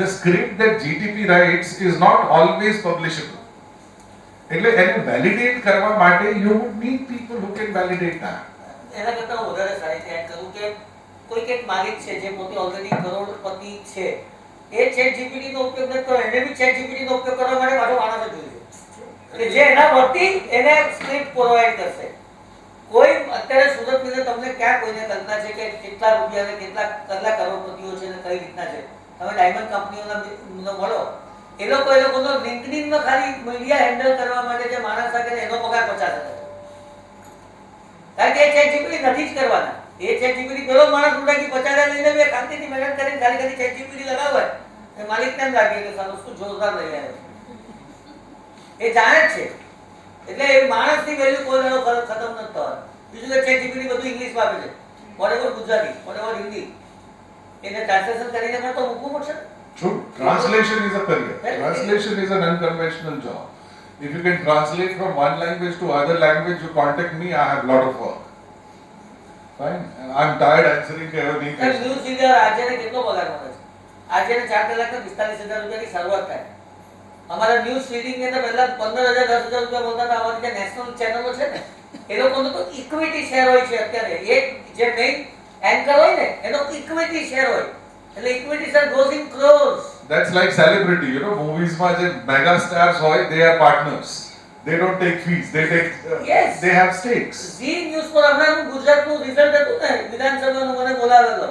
The script that GTP writes is not always publishable. એટલે એને વેલિડેટ કરવા માટે you would need people who can validate that. એના કરતા હું વધારે સારી એડ કરું કે કોઈક એક માલિક છે જે પોતે ઓલરેડી કરોડપતિ છે, એ ચેટ જીપીટી નો ઉપયોગ ન કરે, એને બી ચેટ જીપીટી નો ઉપયોગ કરવા માટે મારો માણસ જ જોઈએ કે જે એના વતી એને સ્ક્રિપ્ટ પ્રોવાઈડ કરશે. કોઈ અત્યારે સુરતની અંદર તમને ક્યાં કોઈને કલ્પના છે કે કેટલા રૂપિયા ને કેટલા કરોડપતિઓ છે ને કઈ રીતના છે? તમે ડાયમંડ કંપનીઓના મળો, એ લોકોનો લિંકડિન માં ખાલી મીડિયા હેન્ડલ કરવા માટે જે માણસ રાખે એનો પગાર 50,000. કારણ કે ચેટ જીપીટી નથી જ કરવાના. એ ચેટ જીપીટી પેલો માણસ ઉઠા કે 50,000 લઈને બે શાંતિથી મહેનત કરીને ખાલી ચેટ જીપીટી લગાવે એ માલિકને એમ લાગે કે સારું શું જોરદાર લઈ આવ્યો. એ જાણે જ છે. એટલે એ માણસની વેલ્યુ કોઈ દાડો ખતમ નથી થવાનો. બીજું કે ચેટ જીપીટી બધું ઇંગ્લિશમાં આપે છે, વોટેવર ગુજરાતી, વોટેવર હિન્દી, એને ટ્રાન્સલેશન કરીને પણ તો મૂકવું પડશે. True. Translation is a career. Translation is an unconventional job. If you can translate from one language to other language, you contact me, I have a lot of work. Fine. I'm tired answering everything. News reader આજેને કેટલો પગાર મળે છે? આજેને 4,45,000 રૂપિયાની શરૂઆત થાય. અમારા news reading ની અંદર પહેલા 15,000 10,000 રૂપિયા મળતા હતા. અમારી જે નેશનલ ચેનલો છે ને એ લોકોનો તો ઇક્વિટી શેર હોય છે. અત્યારે એક જે મેઇન એન્કર હોય ને એનો ઇક્વિટી શેર હોય. એટલે equity share goes in crores. That's like celebrity, you know, movies માં જે mega stars હોય, they are partners. They don't take fees. They take Yes. they have stakes. Zee news પર હમણાં ગુજરાતનું રિઝલ્ટ હતું ને, વિધાનસભાનું મને બોલાવેલો.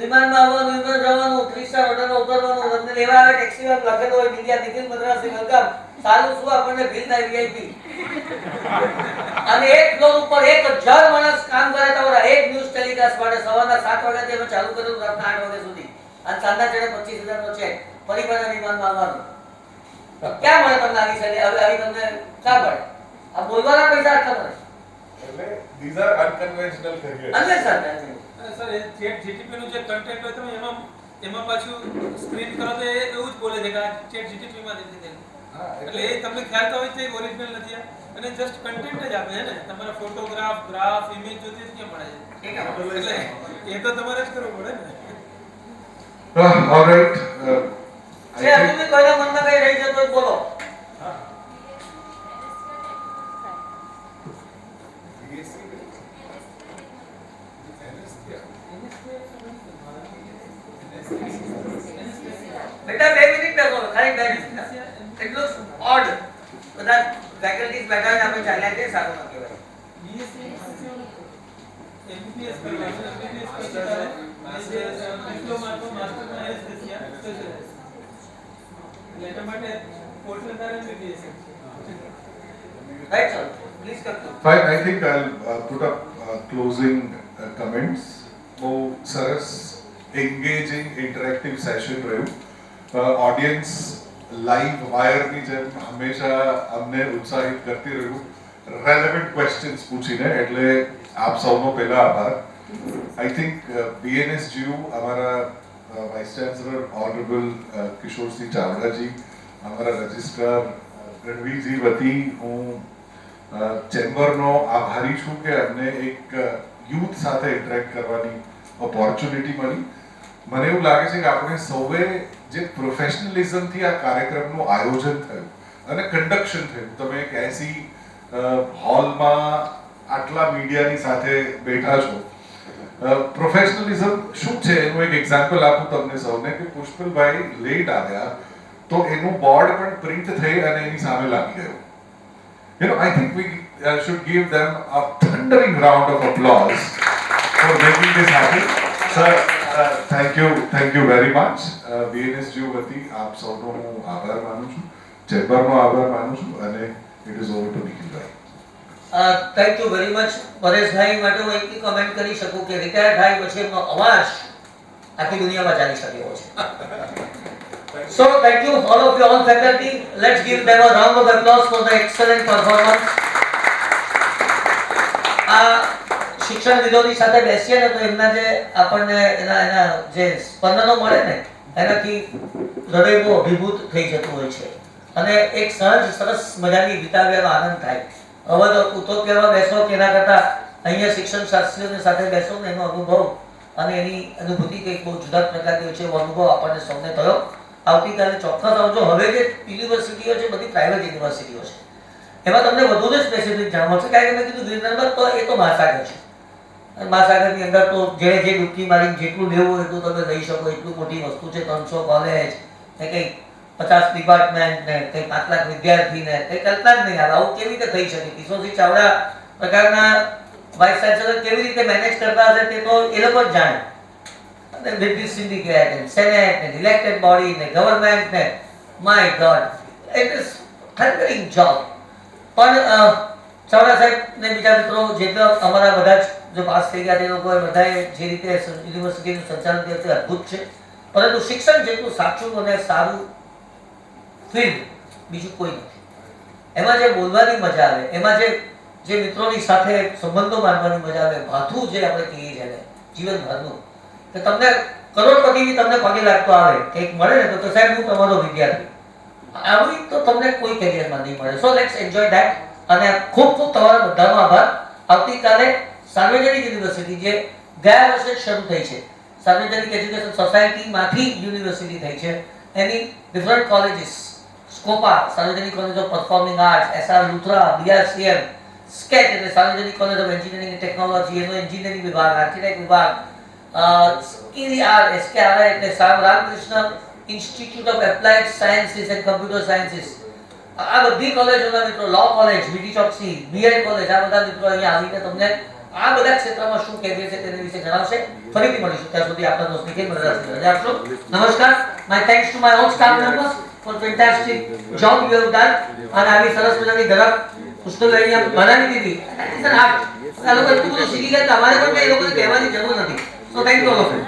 વિમાનમાં આવવાનું, વિમાન જવાનું, 3 સ્ટાર હોટલમાં ઉતરવાનું, તમને લેવા આવે ટેક્સીમાં લખેલું હોય ઇન્ડિયા નિખિલ મદ્રાસી વેલકમ. સારું શું આપણને બિલ થાય વીઆઈપી. અને એક ફ્લોર ઉપર 1,000 માણસ કામ કરે તમારા એક ન્યૂઝ ટેલિકાસ્ટ માટે. સવારના 7 વાગ્યાથી અમે ચાલુ કરેલું રાતના 8 વાગ્યા સુધી. અને સાંજના ચડે 25,000 નો ચેક. ફરી પાછા વિમાનમાં આવવાનું. ક્યાં મળે તમને આવી તમને ક્યાં મળે? આ બોલવાના પૈસા આટલા મળે. એટલે these are unconventional careers. અને સર સર એ ચેટ જીટીપી નું જે કન્ટેન્ટ હોય તમે એમાં પાછું સ્ક્રીન કરો તો એ એવું જ બોલે છે કે આ ચેટ જીટીપી માં દીધી. એટલે એ તમને ખ્યાલ તો હોય છે ઓરિજિનલ નથી આ, અને જસ્ટ કન્ટેન્ટ જ આપે છે ને. તમારા ફોટોગ્રાફ, ગ્રાફ, ઇમેજ જોતી જ કેમ મળે છે? એટલે એ તો તમારે જ કરવું પડે ને. All right. જે હજુ બી કોઈના મનમાં કઈ રહી જતો હોય બોલો. બેટા 2 મિનિટ બેસો, ખાલી 2 મિનિટ. It looks odd. બધા ફેકલ્ટીઝ બેઠા હોય આપણે ચાલ્યા જઈએ, સારું ન કહેવાય. એમબીબીએસ કરવાનું, એમબીબીએસ પછી તારે ડિપ્લોમામાં માસ્ટરમાં એનેસ્થેસિયા સ્પેશિયાલિસ્ટ. એટલે એના માટે પોર્ટલ તારે એમબીબીએસ છે. રાઈટ સર, પ્લીઝ કરજો. Fine, I think I'll put up closing comments. બહુ સરસ એન્ગેજિંગ ઇન્ટરેક્ટિવ સેશન રહ્યું. ઓડિયન્સ લાઈવ વાયરની જેમ હંમેશા અમને ઉત્સાહિત કરતી રહ્યું રેલેવન્ટ ક્વેશ્ચન્સ પૂછીને. એટલે આપ સૌનો પહેલા આભાર. આઈ થિંક બીએનએસજીયુ અમારા વાઇસ ચાન્સલર ઓનરેબલ કિશોરસિંહ ચાવડાજી, અમારા રજિસ્ટ્રાર રણવીરજી વતી હું ચેમ્બરનો આભારી છું કે અમને એક યુથ સાથે ઇન્ટરેક્ટ કરવાની ઓપોર્ચ્યુનિટી મળી. મને એવું લાગે છે કે આપણે સૌએ જે પ્રોફેશનલિઝમથી આ કાર્યક્રમનું આયોજન થયું અને કન્ડક્શન થયું, તમે એક એસી હોલમાં આટલા મીડિયાની સાથે બેઠા છો. પ્રોફેશનલિઝમ શું છે એનું એક એક્ઝામ્પલ આપું તમને સૌને કે પુષ્પલભાઈ લેટ આવ્યા તો એનું બોર્ડ પણ પ્રિન્ટ થઈ અને એની સામે લાગી ગયું. You know, I think we should give them a thundering round of applause for making this happen. Sir, thank you very much. BNSU વતી આપ સૌનો હું આભાર માનું છું, ચેમ્બરનો આભાર માનું છું અને ઇટ ઇઝ ઓવર ટુ નિખિલભાઈ. Thank you very much. પરેશભાઈ માટે હું એટલી કમેન્ટ કરી શકું કે રિટાયર થાય પછી એમનો અવાજ આખી દુનિયામાં ચાલી શક્યો છે. So thank you all of you, all faculty. Let's give them a round of applause for the excellent performance. શિક્ષણવિદોની સાથે બેસીએ ને તો એમના જે આપણને એના જે સ્પંદનો મળે ને એનાથી હૃદય બહુ અભિભૂત થઈ જતું હોય છે અને એક સહજ સરસ મજાની વિતાવ્યાનો આનંદ થાય. હવે તો ઉતો કહેવા બેસો કે એના કરતાં અહીંયા શિક્ષણ શાસ્ત્રીઓની સાથે બેસો ને એનો અનુભવ અને એની અનુભૂતિ કંઈક બહુ જુદા પ્રકારની હોય છે. એવો અનુભવ આપણને સૌને થયો. આવતીકાલે ચોક્કસ આવજો. હવે જે યુનિવર્સિટીઓ છે બધી પ્રાઇવેટ યુનિવર્સિટીઓ છે, એમાં તમને વધુ જ સ્પેસિફિક જાણવા છે. કારણ કે મેં કીધું વીરનર્મદ તો એ તો મહાસાગર છે. મહાસાગરની અંદર તો જે ડૂબકી મારીને જેટલું લેવું હોય એટલું તમે લઈ શકો, એટલું મોટી વસ્તુ છે. 300 કોલેજ ને કંઈક 50 ડિપાર્ટમેન્ટ ને કંઈક 5 લાખ વિદ્યાર્થી ને કંઈ કલ્પના જ નહીં આવે. આવું કેવી રીતે થઈ શકે? કિશોરસિંહ ચાવડા પ્રકારના વાઇસ ચાન્સેલર કેવી રીતે મેનેજ કરતા હશે તે તો એ લોકો જ જાણે. With this syndicate and senate and elected body and government and my god, it is thundering job. પણ ચાવડા સાહેબ ને બીજા મિત્રો જેટલા અમારા બધા જ જો પાસ થઈ ગયા તે લોકોએ બધાએ જે રીતે યુનિવર્સિટીનું સંચાલન કર્યું તે અદ્ભુત છે. પરંતુ શિક્ષણ જેટલું સાચું અને સારું ફિલ્ડ બીજું કોઈ નથી. એમાં જે બોલવાની મજા આવે, એમાં જે મિત્રોની સાથે સંબંધો બાંધવાની મજા આવે, ભાથું જે આપણે કહીએ છીએ જીવનભરનું, કે તમને કરોડપતિની તમને પગે લાગતો આવે કંઈક મળે ને તો સાહેબ હું તમારો વિદ્યાર્થી, આવી તો તમને કોઈ કેરિયરમાં નહીં મળે. So let's enjoy that. અને ખૂબ ખૂબ તમારા બધાનો આભાર. આવતીકાલે સાર્વજનિક યુનિવર્સિટી જે ગયા વર્ષે શરૂ થઈ છે, સાર્વજનિક એજ્યુકેશન સોસાયટીમાંથી યુનિવર્સિટી થઈ છે, એની different colleges, SCOPA Sarvajanik college of performing arts, SR Luthra, BRCM, SCET એટલે Sarvajanik college of engineering and technology, એનો એન્જિનિયરિંગ વિભાગ, આર્કિટેક્ટ વિભાગ, SKR એટલે સામ Ramkrishna institute of applied sciences and computer sciences, આ બધી કોલેજોના મિત્રો, law college, BT Choksi, BEd college, આ બધા મિત્રો અહીંયા આવીને તમને આ બધા ક્ષેત્રમાં શું કહેવાય છે તેના વિશે જણાવશે. ફરીથી મળીશું. ત્યાં સુધી આપણા દોસ્ત નિખિલ મદ્રાસથી રજા આપશો. નમસ્કાર. My thanks to my all staff members for fantastic job you have done. અને આવી સરસ મજાની ઘરક પુસ્તક અહીંયા બનાવી દીધી. It's an art. આ લોકો એટલું બધું શીખી ગયા, અમારે પણ એ લોકોને કહેવાની જરૂર નથી. So thank you all of you.